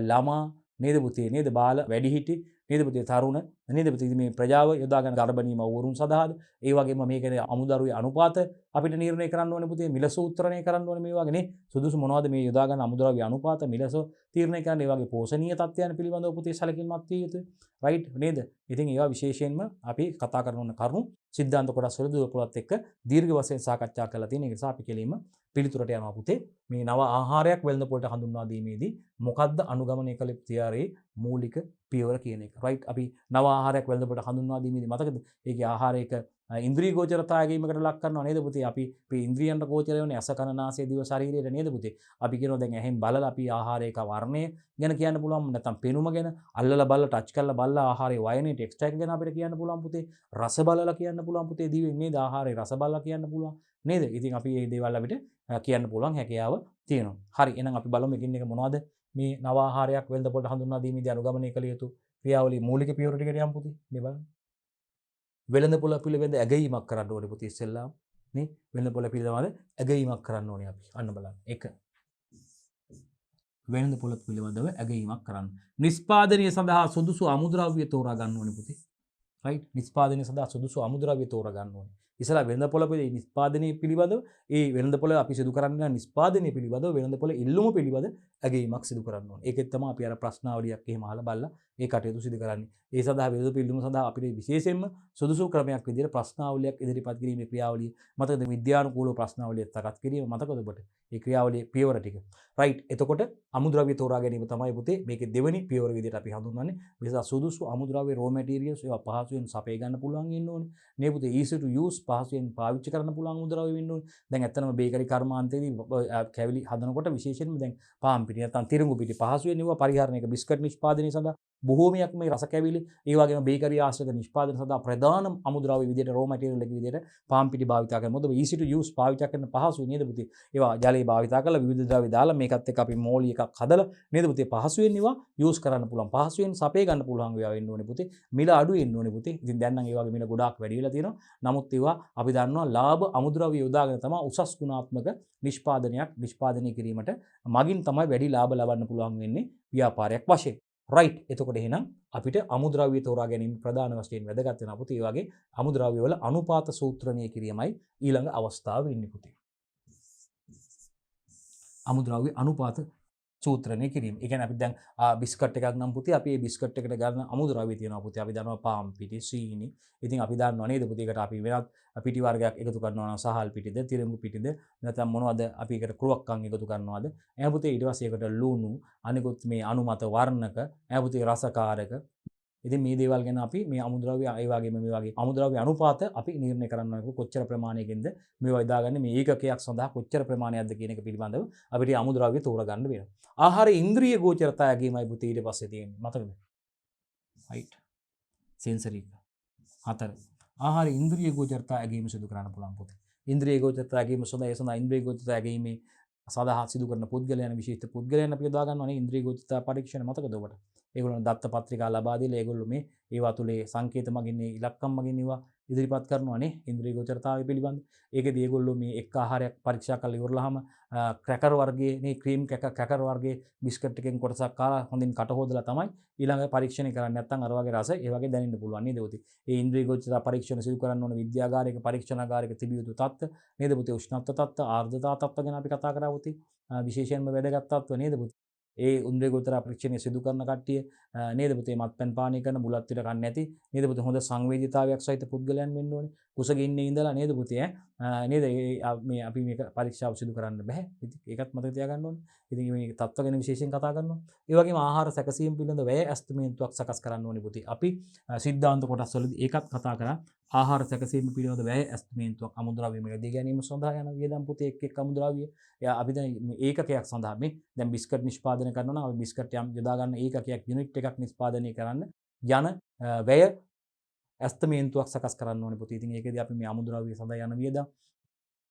ළමා නේද පුතේ? නේද? බාල, වැඩිහිටි නේද පුතේ? තරුණ නේද පුතේ? මේ ප්‍රජාව යොදා ගන්න ගර්භණී මව්වරුන් සඳහාද ඒ වගේම මේකේ අමුදරුවේ අනුපාත අපිට නිර්ණය කරන්න ඕනේ පුතේ. මිල සූත්‍රණය කරන්න ඕනේ මේ වගේ නේ. සුදුසු මොනවද මේ යොදා ගන්න අමුද්‍රව්‍ය අනුපාත මිලස තීරණය කරන්න. ඒ වගේ පෝෂණීය තත්ත්වයන් පිළිබඳව පුතේ සැලකිලිමත් විය යුතුයි. රයිට් නේද? ඉතින් ඒවා විශේෂයෙන්ම අපි කතා කරන කරුණු සිද්ධාන්ත කොටස් වල දුර පුළත් එක්ක දීර්ඝ වශයෙන් සාකච්ඡා කරලා තියෙන. ඒ නිසා අපි කෙලින්ම පිළිතුරට යනවා පුතේ. මේ නව ආහාරයක් වෙළඳපොළට හඳුන්වා දීමේදී මොකද්ද අනුගමනය කළ තියාරේ මූලික පියවර කියන එක. රයිට්. අපි නව ආහාරයක් වෙළඳපොළට හඳුන්වා දීමේදී මතකද? ඒකේ ආහාරයක ඉන්ද්‍රිය ගෝචරතාවයකීමකට ලක් කරනවා නේද පුතේ? අපි ඉන්ද්‍රියන්ට ගෝචර වෙන්නේ අස කන නාසය දිව ශරීරයට නේද පුතේ? අපි කියනවා දැන් ඇහෙන් බලලා අපි ආහාරයක වර්ණය ගැන කියන්න පුළුවන්. නැත්නම් පෙනුම ගැන අල්ලලා බලලා ටච් කරලා බලලා ආහාරයේ වයනේ ටෙක්ස්චර් එක ගැන අපිට කියන්න පුළුවන් පුතේ. රස බලලා කියන්න පුළුවන් පුතේ. දිවෙන් නේද? ආහාරයේ රස බලලා කියන්න පුළුවන් නේද? ඉතින් අපි මේ දේවල් අපිට කියන්න පුළුවන් හැකියාව තියෙනවා. හරි. එහෙනම් අපි බලමු එකින් එක මොනවද මේ නව ආහාරයක් වෙළඳපොළට හඳුන්වා දීමේදී අනුගමනය කළ යුතු ක්‍රියාවලිය මූලික පියවර ටිකට යමු පුතේ. මේ බලන්න. වෙළඳපොළ පිළිබඳ ඇගයීමක් කරන්න ඕනේ පුතේ ඉස්සෙල්ලාම නේ. වෙළඳපොළ පිළිබඳ ඇගයීමක් කරන්න ඕනේ අපි. අන්න බලන්න. 1. වෙළඳපොළ පිළිබඳව ඇගයීමක් කරන්න. නිෂ්පාදනය සඳහා සුදුසු අමුද්‍රව්‍ය තෝරා ගන්න ඕනේ පුතේ. රයිට්. නිෂ්පාදනය සඳහා සුදුසු අමුද්‍රව්‍ය තෝරා ගන්න ඕනේ. ඉස්සලා වෙළඳපොළ නිෂ්පාදනය පිළිබඳව ඒ වෙළඳපොළ අපි සිදු කරන්න නිෂ්පාදනය පිළිබඳව වෙළඳපොළ ඉල්ලුම පිළිබඳ ඇගීමක් සිදු කරන්න ඕනේ. ඒකෙත් තමයි අපි අර ප්‍රශ්නාවලියක් එහෙම අහලා බලලා ඒ කටයුතු සිදු කරන්නේ. ඒ සඳහා වෙළඳපොළ ඉල්ලුම සඳහා අපිට විශේෂයෙන්ම සුදුසු ක්‍රමයක් විදිහට ප්‍රශ්නාවලියක් ඉදිරිපත් කිරීමේ ක්‍රියාවලිය මතකද විද්‍යානුකූලව ප්‍රශ්නාවලිය සකස් කිරීම මතකද ඔබට? ඒ ක්‍රියාවලියේ පියවර ටික. රයිට්. එතකොට අමුද්‍රව්‍ය තෝරා ගැනීම තමයි පුතේ මේකේ දෙවෙනි පියවර විදිහට අපි හඳුන්වන්නේ. නිසා සුදුසු අමුද්‍රව්‍ය raw materials ඒවා පහසුවෙන් සපේ ගන්න පුළුවන් වෙන්න ඕනේ. මේ පුතේ easy to use පහසුවෙන් පාවිච්චි කරන්න පුළුවන් අමුද්‍රව්‍ය වෙන්න ඕනේ. දැන් ඇත්තටම බේකරි කර්මාන්තයේදී කැවිලි හදනකොට විශේෂයෙන්ම දැන් පාන් පිටි නැත්නම් තිරිඟු පිටි පහසුවෙන් ඒවා පරිහරණයක බිස්කට් නිෂ්පාදනය සඳහා බොහෝමයක් මේ රස කැවිලි ඒ වගේම බේකරි ආශ්‍රිත නිෂ්පාදන සඳහා ප්‍රධාන අමුද්‍රව්‍ය විදිහට raw material එක විදිහට පාන් පිටි භාවිත කරනවා. මොකද easy to use පාවිච්චි කරන්න පහසුයි නේද පුතේ? ඒවා ජලයේ භාවිත කරලා විවිධ ද්‍රව්‍ය දාලා මේකත් එක්ක අපි මෝලි එකක් හදලා නේද පුතේ පහසුවෙන් ඒවා use කරන්න පුළුවන්. පහසුවෙන් සපේ ගන්න පුළුවන් ඒවා වෙන්න ඕනේ පුතේ. මිල අඩු වෙන්න ඕනේ පුතේ. ඉතින් දැන් නම් ඒ වගේ මිල ගොඩාක් වැඩි වෙලා තියෙනවා. නමුත් ඒවා අපි දන්නවා ලාභ අමුද්‍රව්‍ය යොදාගෙන තමයි උසස් ගුණාත්මක නිෂ්පාදනයක් නිෂ්පාදනය කිරීමට මගින් තමයි වැඩි ලාභ ලබන්න පුළුවන් වෙන්නේ ව්‍යාපාරයක් වශයෙන්. රයිට්. එතකොට එහෙනම් අපිට අමුද්‍රව්‍ය තෝරා ගැනීම ප්‍රධාන වශයෙන් වැදගත් වෙනවා පුතේ. ඒ වගේ අමුද්‍රව්‍ය වල අනුපාත සූත්‍රණය කිරීමයි ඊළඟ අවස්ථාව වෙන්නේ පුතේ. අමුද්‍රව්‍ය අනුපාත සූත්‍රණය කිරීම. ඒ කියන්නේ අපි දැන් බිස්කට් එකක් නම් පුතේ අපි මේ බිස්කට් එකට ගන්න අමුද්‍රව්‍ය තියෙනවා පුතේ. අපි දන්නවා පාන් පිටි, සීනි. ඉතින් අපි දන්නවා නේද පුතේ ඒකට අපි වෙනත් පිටි වර්ගයක් එකතු කරනවා නම් සහල් පිටිද, තිරිඟු පිටිද, නැත්නම් මොනවද අපි ඒකට ක්‍රුවක්කම් එකතු කරනවද? එහෙනම් පුතේ ඊට පස්සේ ඒකට ලුණු, අනිකුත් මේ අනුමත වර්ණක, එහෙනම් පුතේ රසකාරක. ඉතින් මේ දේවල් ගැන අපි මේ අමුද්‍රව්‍ය ඒ වගේම මේ වගේ අමුද්‍රව්‍ය අනුපාත අපි නිර්ණය කරන්න ඕනේ. කොච්චර ප්‍රමාණයකින්ද මේවා යොදාගන්නේ මේ ඒකකයක් සඳහා කොච්චර ප්‍රමාණයක්ද කියන එක පිළිබඳව අපිට අමුද්‍රව්‍ය තෝරා ගන්න වෙනවා. ආහාර ඉන්ද්‍රිය ගෝචරතා යැගීමයි පුතේ ඊට පස්සේ තියෙන්නේ. මතකද? රයිට්. සෙන්සරි එක. 4. ආහාර ඉන්ද්‍රිය ගෝචරතා යැගීම සිදු කරන්න පුළුවන් පුතේ. ඉන්ද්‍රිය ගෝචරතා යැගීම සඳහා ඉන්ද්‍රිය ගෝචරතා යැගීමේ සඳහා සිදු කරන පුද්ගලයන් විශේෂිත පුද්ගලයන් අපි යොදා ගන්නවානේ ඉන්ද්‍රිය ගෝචරතා පරීක්ෂණ මතකද ඔබට? ඒගොල්ලෝ දත්ත පත්‍රිකා ලබා දීලා ඒගොල්ලෝ මේ ඒවා තුලේ සංකේත මගින් ඉලක්කම් මගින් ඒවා ඉදිරිපත් කරනවානේ ඉන්ද්‍රිය ගෝචරතාවය පිළිබඳ. ඒකෙදී ඒගොල්ලෝ මේ එක් ආහාරයක් පරීක්ෂා කරලා ඉවරලාම ක්‍රැකර් වර්ගයේ නේ ක්‍රීම් ක්‍රැකර් වර්ගයේ බිස්කට් එකෙන් කොටසක් කාලා හොඳින් කට හොදලා තමයි ඊළඟ පරීක්ෂණය කරන්නේ. නැත්නම් අර වගේ රස ඒ වගේ දැනෙන්න පුළුවන් නේද පුතේ? ඒ ඉන්ද්‍රිය ගෝචරතා පරීක්ෂණ සිදු කරන්න ඕන විද්‍යාගාරයක පරීක්ෂණාගාරයක තිබිය යුතු තත්ත්ව නේද පුතේ? උෂ්ණත්ව තත්ත්ව, ආර්ද්‍රතා තත්ත්ව ගැන අපි කතා කරා පුතේ. විශේෂයෙන්ම වැදගත් තත්ත්ව නේද පුතේ? ඒ ඉන්ද්‍රිය ගෝචර පරීක්ෂණය සිදු කරන කට්ටිය නේද පුතේ මත්පැන් පානය කරන බුලත් විතර කන්නේ නැති නේද පුතේ හොඳ සංවේදීතාවයක් සහිත පුද්ගලයන් වෙන්න ඕනේ. කුසගින්නේ ඉඳලා නේද පුතේ නේද මේ අපි මේක පරීක්ෂාව සිදු කරන්න බෑ. ඉතින් ඒකත් මතක තියාගන්න ඕනේ. ඉතින් මේ තත්ත්ව ගැන විශේෂයෙන් කතා කරනවා. ඒ වගේම ආහාර සැකසීම පිළිබඳ වැය ඇස්තිමේන්තුවක් සකස් කරන්න ඕනේ පුතේ. අපි සිද්ධාන්ත කොටස් වලදී ඒකත් කතා කරා. ආහාර සැකසීම පිළිබඳ වැය ඇස්තිමේන්තුවක් අමුද්‍රව්‍ය මිලදී ගැනීම සඳහා යන වියදම් පුතේ එක් අමුද්‍රව්‍ය. අපි දැන් මේ ඒකකයක් සඳහා මේ දැන් බිස්කට් නිෂ්පාදනය කරනවා නම් අපි බිස්කට් යම් යොදා ගන්න ඒකකයක් යුනිට් එකක් නිෂ්පාදනය කරන්න යන වැය ඇස්තමේන්තුවක් සකස් කරන්න ඕනේ පුතේ. ඉතින් ඒකෙදී අපි මේ අමුද්‍රව්‍ය සඳහා යන වියදම්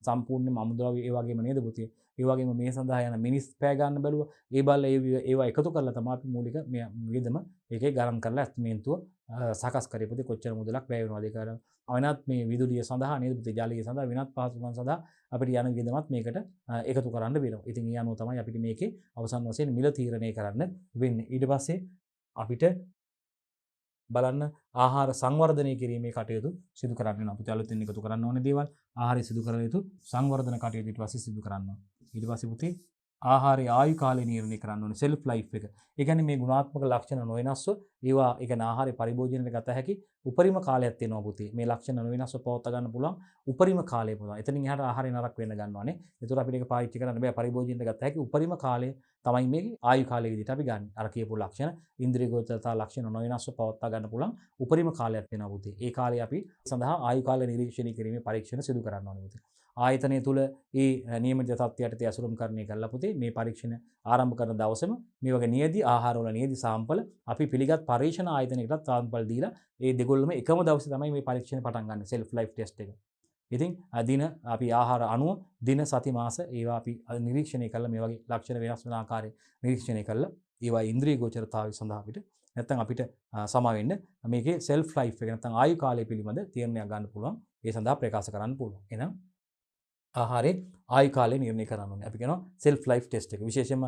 සම්පූර්ණයෙන්ම අමුද්‍රව්‍ය ඒ වගේම නේද පුතේ. ඒ වගේම මේ සඳහා යන මිනිස් පෑ ගන්න බැලුවා. ඒ බල්ල ඒවා එකතු කරලා තමයි අපි මූලික මේ වියදම ඒකේ ගණන් කරලා ඇස්තමේන්තුව සකස් කරේ පුතේ. කොච්චර මුදලක් වැය වෙනවද ඒක අර වෙනත් මේ විදුලිය සඳහා නේද පුතේ ජලය සඳහා වෙනත් පහසුකම් සඳහා අපිට යන වියදමත් මේකට එකතු කරන්න වෙනවා. ඉතින් ඒ අනුව තමයි අපිට මේකේ අවසන් වශයෙන් මිල තීරණය කරන්න වෙන්නේ. ඊට පස්සේ අපිට බලන්න ආහාර සංවර්ධනය කිරීමේ කටයුතු සිදු කරන්න වෙනවා. පුතේ අලුතින් එකතු කරන්න ඕනේ දේවල් ආහාරය සිදු කරන යුතු සංවර්ධන කටයුතු ඊට පස්සේ සිදු කරන්න ඕනේ. ඊට පස්සේ පුතේ ආහාරයේ ආයු කාලය නිර්ණය කරන්න ඕනේ සෙල්ෆ් ලයිෆ් එක. ඒ කියන්නේ මේ ගුණාත්මක ලක්ෂණ නොවෙනස්ව ඒවා ඒ කියන්නේ ආහාරය පරිභෝජනයට ගත හැකි උපරිම කාලයක් තියෙනවා පුතේ. මේ ලක්ෂණ නොවෙනස්ව පවත්වා ගන්න පුළුවන් උපරිම කාලය පුළුවන්. එතනින් එහාට ආහාරය නරක වෙන්න ගන්නවානේ. ඒතර අපිට ඒක පාවිච්චි කරන්න බෑ පරිභෝජනයට ගත හැකි උපරිම කාලය තමයි මේ ආයු කාලය විදිහට අපි ගන්න. අර කියපු ලක්ෂණ ඉන්ද්‍රිය ගෝචරතා ලක්ෂණ නොවෙනස්ව පවත්වා ගන්න පුළුවන් උපරිම කාලයක් වෙනවා පුතේ. ඒ කාලය අපි සඳහා ආයු කාලය නිරීක්ෂණය කිරීමේ පරීක්ෂණ සිදු කරන්න ඕනේ පුතේ. ආයතනය තුළ ඒ නියමිත තත්ත්වයට ඇසුරුම් කරණය කරලා පුතේ මේ පරීක්ෂණ ආරම්භ කරන දවසේම මේ වගේ නියදි ආහාරවල නියදි සාම්පල අපි පිළිගත් පරීක්ෂණ ආයතනයකට සාම්පල් දීලා ඒ දෙගොල්ලම එකම දවසේ තමයි මේ පරීක්ෂණ පටන් ගන්න සෙල්ෆ් ලයිෆ් ටෙස්ට් එක. ඉතින් දින අපි ආහාර අණුව දින සති මාස ඒවා අපි නිරීක්ෂණය කළා මේ වගේ ලක්ෂණ වෙනස් වෙන ආකාරය නිරීක්ෂණය කළා ඒවා ඉන්ද්‍රිය ගෝචරතාවය සඳහා අපිට නැත්නම් අපිට සමා වෙන්න මේකේ සෙල්ෆ් ලයිෆ් එක නැත්නම් ආයු කාලය පිළිබඳ තීරණයක් ගන්න පුළුවන්. ඒ සඳහා ප්‍රකාශ කරන්න පුළුවන්. එහෙනම් ආහාරයේ ආයු කාලය නිර්ණය කරන්න ඕනේ. අපි කියනවා සෙල්ෆ් ලයිෆ් ටෙස්ට් එක. විශේෂයෙන්ම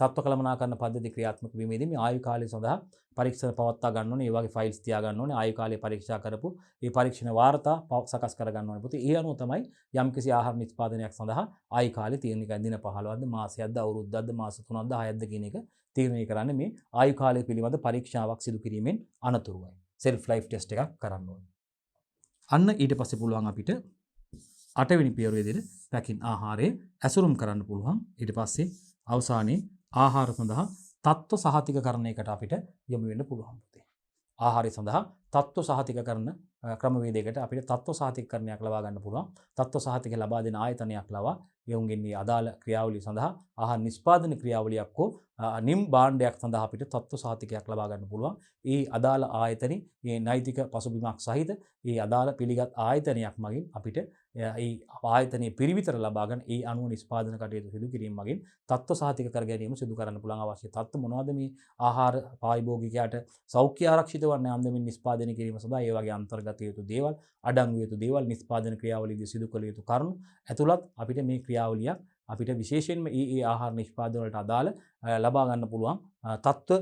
තත්ත්ව කළමනාකරණ පද්ධති ක්‍රියාත්මක වීමේදී මේ ආයු කාලය සඳහා පරීක්ෂණ පවත්වා ගන්න ඕනේ. ඒ වගේ ෆයිල්ස් තියා ගන්න ඕනේ. ආයු කාලය පරීක්ෂා කරපු ඒ පරීක්ෂණ වාර්තා සකස් කර ගන්න ඕනේ. පුතේ ඒ අනුව තමයි යම්කිසි ආහාර නිෂ්පාදනයක් සඳහා ආයු කාලය තීරණය කරන දින 15ක්ද මාසයක්ද අවුරුද්දක්ද මාස 3ක්ද 6ක්ද කියන එක තීරණය කරන්නේ මේ ආයු කාලය පිළිබඳ පරීක්ෂාවක් සිදු කිරීමෙන් අනතුරුවයි. සෙල්ෆ් ලයිෆ් ටෙස්ට් එකක් කරන්න ඕනේ. අන්න ඊට පස්සේ පුළුවන් අපිට 8 වෙනි පියවර විදිහට පැකින් ආහාරය ඇසුරුම් කරන්න පුළුවන්. ඊට පස්සේ අවසානයේ ආහාර සඳහා තත්ත්ව සහතිකකරණයකට අපිට යොමු වෙන්න පුළුවන් පුතේ. ආහාරය සඳහා තත්ත්ව සහතිකකරණ ක්‍රමවේදයකට අපිට තත්ත්ව සහතිකකරණයක් ලබා ගන්න පුළුවන්. තත්ත්ව සහතික ලබා දෙන ආයතනයක් ලවා යොමුගෙන් මේ අදාළ ක්‍රියාවලිය සඳහා ආහාර නිෂ්පාදන ක්‍රියාවලියක් හෝ නිම් භාණ්ඩයක් සඳහා අපිට තත්ත්ව සහතිකයක් ලබා ගන්න පුළුවන්. ඒ අදාළ ආයතනයේ මේ නෛතික පසුබිමක් සහිත ඒ අදාළ පිළිගත් ආයතනයක් මගින් අපිට ඒ ආයතනයේ පිරිවිතර ලබාගෙන ඒ අනුව නිෂ්පාදන කටයුතු සිදු කිරීම මගින් තත්ත්ව සහතික කර ගැනීම සිදු කරන්න පුළුවන්. අවශ්‍ය තත්ත්ව මොනවද මේ ආහාර පාරිභෝගිකයාට සෞඛ්‍ය ආරක්ෂිත වන අන්දමින් නිෂ්පාදනය කිරීම සඳහා ඒ වගේ අන්තර්ගත යුතු දේවල්, අඩංගු යුතු දේවල්, නිෂ්පාදන ක්‍රියාවලියේදී සිදු කළ යුතු කරුණු ඇතුළත් අපිට මේ ක්‍රියාවලියක් අපිට විශේෂයෙන්ම ඒ ආහාර නිෂ්පාදන වලට අදාළ ලබා ගන්න පුළුවන් තත්ත්ව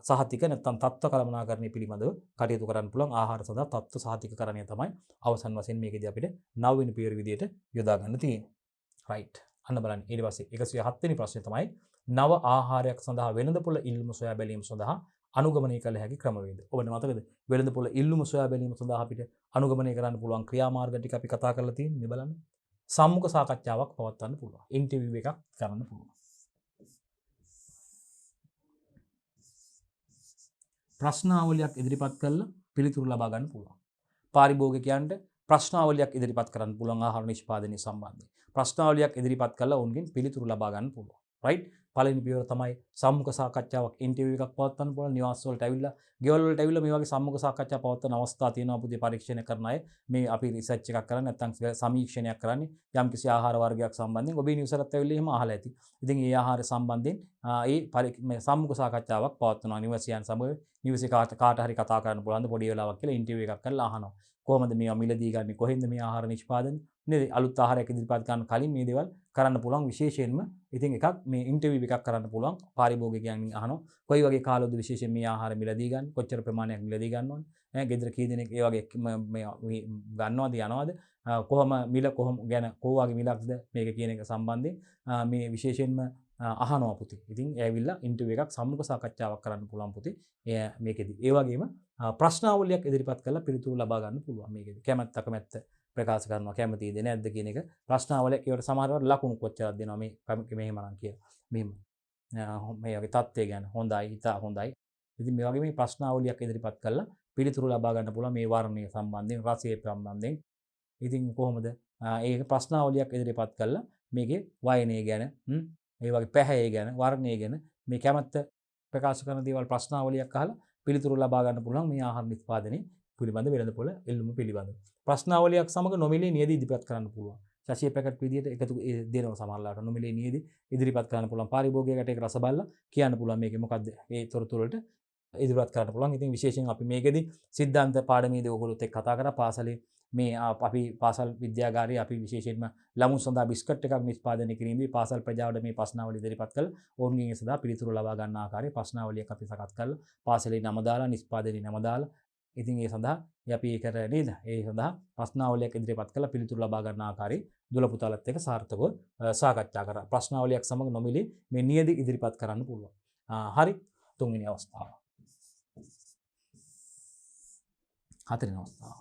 සහතික නැත්නම් තත්ත්ව කළමනාකරණය පිළිබඳව කටයුතු කරන්න පුළුවන්. ආහාර සඳහා තත්ත්ව සහතිකකරණය තමයි අවසන් වශයෙන් මේකදී අපිට 9 වෙනි පියවර විදියට යොදා ගන්න තියෙන්නේ. රයිට්. අන්න බලන්න. ඊට පස්සේ 107 වෙනි ප්‍රශ්නේ තමයි නව ආහාරයක් සඳහා වෙළඳපොළ ඉල්ලුම සොයා බැලීම සඳහා අනුගමනය කළ හැකි ක්‍රමවේද. ඔබට මතකද වෙළඳපොළ ඉල්ලුම සොයා බැලීම සඳහා අපිට අනුගමනය කරන්න පුළුවන් ක්‍රියාමාර්ග ටික අපි කතා කරලා තියෙන්නේ. මේ බලන්න. සම්මුඛ සාකච්ඡාවක් පවත්වන්න පුළුවන්. ඉන්ටර්විව් එකක් කරන්න පුළුවන්. ප්‍රශ්නාවලියක් ඉදිරිපත් කරලා පිළිතුරු ලබා ගන්න පුළුවන්. පාරිභෝගිකයන්ට ප්‍රශ්නාවලියක් ඉදිරිපත් කරන්න පුළුවන් ආහාර නිෂ්පාදනය සම්බන්ධයෙන්. ප්‍රශ්නාවලියක් ඉදිරිපත් කරලා ඔවුන්ගෙන් පිළිතුරු ලබා ගන්න පුළුවන්. රයිට්? පළවෙනි පියවර තමයි සම්මුඛ සාකච්ඡාවක් ඉන්ටර්විව් එකක් පවත්වන්න පුළුවන්. නිවාස වලට ඇවිල්ලා, ගෙවල් වලට ඇවිල්ලා මේ වගේ සම්මුඛ සාකච්ඡා පවත්වන අවස්ථා තියෙනවා. පුතේ පරීක්ෂණ කරන අය මේ අපි රිසර්ච් එකක් කරන්නේ නැත්නම් සමීක්ෂණයක් කරන්නේ යම්කිසි ආහාර වර්ගයක් සම්බන්ධයෙන් ඔබේ නිවසට ඇවිල්ලා එහෙම අහලා ඇති. ඉතින් ඒ ආහාර සම්බන්ධයෙන් මේ සම්මුඛ සාකච්ඡාවක් පවත්වනවා. නිවසියන් සමග නිවසේ කාට හරි කතා කරන්න පුළුවන්ද පොඩි වෙලාවක් කියලා ඉන්ටර්විව් එකක් කරලා අහනවා. කොහොමද මේවා මිලදී ගන්නේ? කොහෙන්ද මේ ආහාර නිෂ්පාදනය? නේද? අලුත් ආහාරයක් ඉදිරිපත් කරන්න කලින් මේ දේවල් කරන්න පුළුවන්. විශේෂයෙන්ම ඉතින් එකක් මේ ඉන්ටර්විව් එකක් කරන්න පුළුවන්. පාරිභෝගිකයන් අහනවා කොයි වගේ කාලවලද විශේෂයෙන් මේ ආහාර මිලදී ගන්න? කොච්චර ප්‍රමාණයක් මිලදී ගන්න ඕනේ? ගෙදර කී දෙනෙක් ඒ වගේ මේ ගන්නවද යනවද? කොහොම මිල කොහොම ගැන කොහොමගේ මිලක්ද මේක කියන එක සම්බන්ධයෙන් මේ විශේෂයෙන්ම අහනවා පුතේ. ඉතින් ඇවිල්ලා ඉන්ටර්විව් එකක් සම්මුඛ සාකච්ඡාවක් කරන්න පුළුවන් පුතේ. මේකෙදි. ඒ වගේම ප්‍රශ්නාවලියක් ඉදිරිපත් කරලා පිළිතුරු ලබා ගන්න පුළුවන් මේකෙදි. කැමැත්ත අකමැත්ත ප්‍රකාශ කරනවා කැමතිද නැද්ද කියන එක ප්‍රශ්නාවලියක් ඒවට සමහරවට ලකුණු කොච්චරක් දෙනවා මේ මෙහෙම නම් කියලා. මෙහෙම මේ වගේ தත්ත්වය ගැන හොඳයි, ඉතා හොඳයි. ඉතින් මේ වගේ මේ ප්‍රශ්නාවලියක් ඉදිරිපත් කරලා පිළිතුරු ලබා ගන්න පුළුවන් මේ වර්ණය සම්බන්ධයෙන්, රසය සම්බන්ධයෙන්. ඉතින් කොහොමද ඒක ප්‍රශ්නාවලියක් ඉදිරිපත් කරලා මේකේ වයනය ගැන, ඒ වගේ පැහැය ගැන, වර්ණය ගැන මේ කැමැත්ත ප්‍රකාශ කරන දේවල් ප්‍රශ්නාවලියක් අහලා පිළිතුරු ලබා ගන්න පුළුවන් මේ ආහාර නිෂ්පාදනයේ පිළිබඳ වෙළඳපොළ එල්ලුම පිළිබඳව. ප්‍රශ්නාවලියක් සමග නොමිලේ නියද ඉදිරිපත් කරන්න පුළුවන්. ශාෂීය පැකට් විදියට එකතු දෙනවා සමහරලාට නොමිලේ නියද ඉදිරිපත් කරන්න පුළුවන්. පාරිභෝගිකයට ඒක රස බලලා කියන්න පුළුවන් මේකේ මොකද්ද මේ තොරතුරු වලට ඉදිරිපත් කරන්න පුළුවන්. ඉතින් විශේෂයෙන් අපි මේකෙදි සිද්ධාන්ත පාඩමේදී ඔයගොල්ලොත් එක්ක කතා කරා පාසලේ මේ අපි පාසල් විද්‍යාගාරයේ අපි විශේෂයෙන්ම ළමුන් සඳහා බිස්කට් එකක් නිෂ්පාදනය කිරීමේදී පාසල් ප්‍රජාවට මේ ප්‍රශ්නාවලිය ඉදිරිපත් කළ ඔවුන්ගෙන් ඒ සඳහා පිළිතුරු ලබා ගන්න ආකාරයේ ප්‍රශ්නාවලියක් අපි සකස් කරලා පාසලේ නම දාලා නිෂ්පාදනයේ නම දාලා ඉතින් ඒ සඳහා අපි ඒකට නේද ඒ සඳහා ප්‍රශ්නාවලියක් ඉදිරිපත් කරලා පිළිතුරු ලබා ගන්න ආකාරයේ දුල පුතාලත් එක්ක සාර්ථකව සාකච්ඡා කරා. ප්‍රශ්නාවලියක් සමග නොමිලේ මේ නියද ඉදිරිපත් කරන්න පුළුවන්. හරි. තුන්වෙනි අවස්ථාව. හතරවෙනි අවස්ථාව.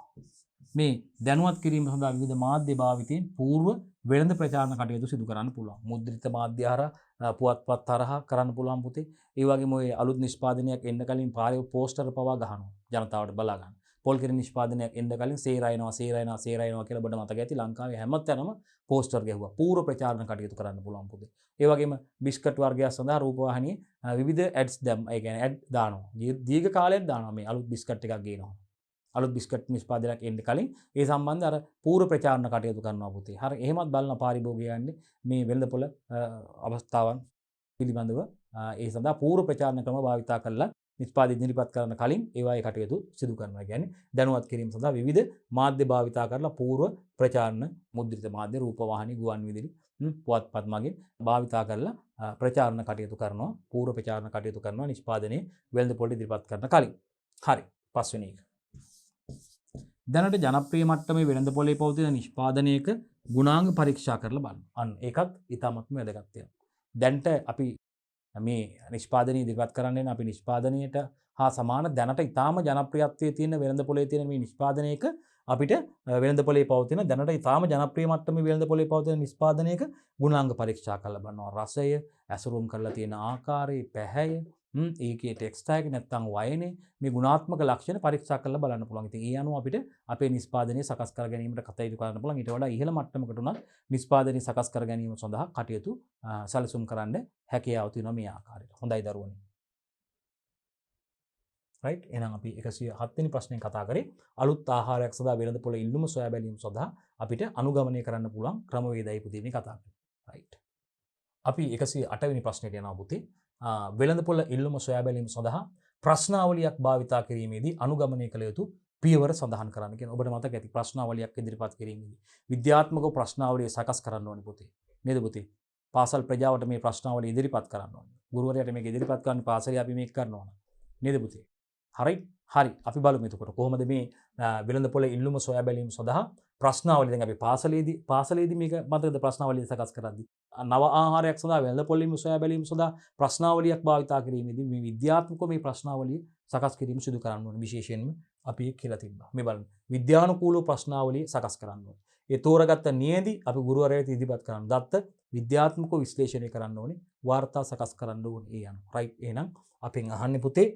මේ දැනුවත් කිරීම සඳහා විවිධ මාධ්‍ය භාවිතයෙන් పూర్ව වෙළඳ ප්‍රචාරණ කටයුතු සිදු කරන්න පුළුවන්. මුද්‍රිත මාධ්‍ය හරහා පුවත්පත් හරහා කරන්න පුළුවන් පුතේ. ඒ වගේම ඔය අලුත් නිෂ්පාදනයක් එන්න කලින් පාරේ පෝස්ටර් පවා ගහනවා ජනතාවට බලා ගන්න. පොල් කිරි නිෂ්පාදනයක් එන්න කලින් සේරයනවා කියලා ඔබට මතක ඇති ලංකාවේ හැමතැනම පෝස්ටර් ගැහුවා. పూర్ව ප්‍රචාරණ කටයුතු කරන්න පුළුවන් පුතේ. ඒ වගේම බිස්කට් වර්ගයක් සඳහා රූපවාහිනියේ විවිධ ඇඩ්ස් ඒ කියන්නේ ඇඩ් දානවා. දීර්ඝ කාලයක් දානවා මේ අලුත් බිස්කට් එකක් ගේනවා. අලුත් බිස්කට් නිෂ්පාදනයක් එන්න කලින් ඒ සම්බන්ධ අර పూర్ව ප්‍රචාරණ කටයුතු කරනවා පුතේ. හරි එහෙමත් බලන පාරිභෝගිකයන්ගේ මේ වෙළඳපොළ අවස්ථාවන් පිළිබඳව ඒ සඳහා పూర్ව ප්‍රචාරණ ක්‍රම භාවිතා කරලා නිෂ්පාදනය ඉදිරිපත් කරන කලින් ඒවායේ කටයුතු සිදු කරනවා. කියන්නේ දැනුවත් කිරීම සඳහා විවිධ මාධ්‍ය භාවිතා කරලා పూర్ව ප්‍රචාරණ මුද්‍රිත මාධ්‍ය රූපවාහිනී ගුවන් විදුලි පුවත්පත් මගින් භාවිතා කරලා ප්‍රචාරණ කටයුතු කරනවා, පූර්ව ප්‍රචාරණ කටයුතු කරනවා නිෂ්පාදනයේ වෙළඳ පොළ ඉදිරිපත් කරන කලින්. හරි. පස්වෙනි එක. දැනට ජනප්‍රිය මට්ටමේ වෙළඳ පොලේ පවතින නිෂ්පාදනයක ගුණාංග පරීක්ෂා කරලා බලන්න. අන්න ඒකත් ඉතාමත්ම වැදගත් වෙනවා. දැන්ට අපි මේ නිෂ්පාදනය ඉදිරිපත් කරන්නේ අපි නිෂ්පාදනයට හා සමාන දැනට ඉතාම ජනප්‍රියත්වයේ තියෙන වෙළඳ පොලේ තියෙන මේ නිෂ්පාදනයක අපිට වෙළඳ පොලේ පවතින දැනට ඉතාම ජනප්‍රිය මට්ටමේ වෙළඳ පොලේ පවතින නිෂ්පාදනයක ගුණාංග පරීක්ෂා කරලා බලනවා. රසය, ඇසුරුම් කරලා තියෙන ආකාරය, පැහැය, ඒකේ ටෙක්ස්ට් එක නැත්නම් වයනේ මේ ගුණාත්මක ලක්ෂණ පරීක්ෂා කරලා බලන්න පුළුවන්. ඉතින් ඒ අනුව අපිට අපේ නිෂ්පාදනය සකස් කර ගැනීමට කටයුතු කරන්න පුළුවන්. ඊට වඩා ඉහළ මට්ටමකට උනත් නිෂ්පාදනය සකස් කර ගැනීම සඳහා කටයුතු සැලසුම් කරන්න හැකියාව තියෙනවා මේ ආකාරයට. හොඳයි දරුවනේ. රයිට්. එහෙනම් අපි 107 වෙනි ප්‍රශ්නේ කතා කරේ අලුත් ආහාරයක් සඳහා වෙළඳ පොළ ඉල්ලුම සොයා බැලීම සඳහා අපිට අනුගමනය කරන්න පුළුවන් ක්‍රමවේදයි පුතේ මේ කතා කරේ. රයිට්. අපි 108 වෙනි ප්‍රශ්නෙට යනවා පුතේ. වෙළඳ පොළ ඉල්ලුම සොයා බැලීම සඳහා ප්‍රශ්නාවලියක් භාවිතා කිරීමේදී අනුගමනය කළ යුතු පියවර සඳහන් කරන්න කියන. ඔබට මතක ඇති ප්‍රශ්නාවලියක් ඉදිරිපත් කිරීමේදී විද්‍යාත්මක ප්‍රශ්නාවලිය සකස් කරන්න ඕනේ පුතේ. නේද පුතේ? පාසල් ප්‍රජාවට මේ ප්‍රශ්නාවලිය ඉදිරිපත් කරන්න ඕනේ. ගුරුවරයාට මේක ඉදිරිපත් කරන්න පාසලේ අපි මේක කරනවා. නේද පුතේ? හරි. අපි බලමු එතකොට කොහොමද මේ වෙළඳ පොළ ඉල්ලුම සොයා බැලීම සඳහා ප්‍රශ්නාවලිය දැන් අපි පාසලේදී මේක මතකද ප්‍රශ්නාවලිය සකස් කරද්දී නව ආහාරයක් සඳහා වෙළඳ පොළ ඉල්ලුම සොයා බැලීම සඳහා ප්‍රශ්නාවලියක් භාවිතා කිරීමේදී මේ විද්‍යාත්මකව මේ ප්‍රශ්නාවලිය සකස් කිරීම සිදු කරන්න ඕනේ. විශේෂයෙන්ම අපි ඒක කියලා තිබ්බා. මේ බලන්න. විද්‍යානුකූලව ප්‍රශ්නාවලිය සකස් කරන්න ඕනේ. ඒ තෝරාගත්ත නියැදි අපි ගුරුවරයාට ඉදිරිපත් කරන්න. දත්ත විද්‍යාත්මකව විශ්ලේෂණය කරන්න ඕනේ. වාර්තා සකස් කරන්න ඕනේ. ඒ යනවා. රයිට්. එහෙනම් අපෙන් අහන්නේ පුතේ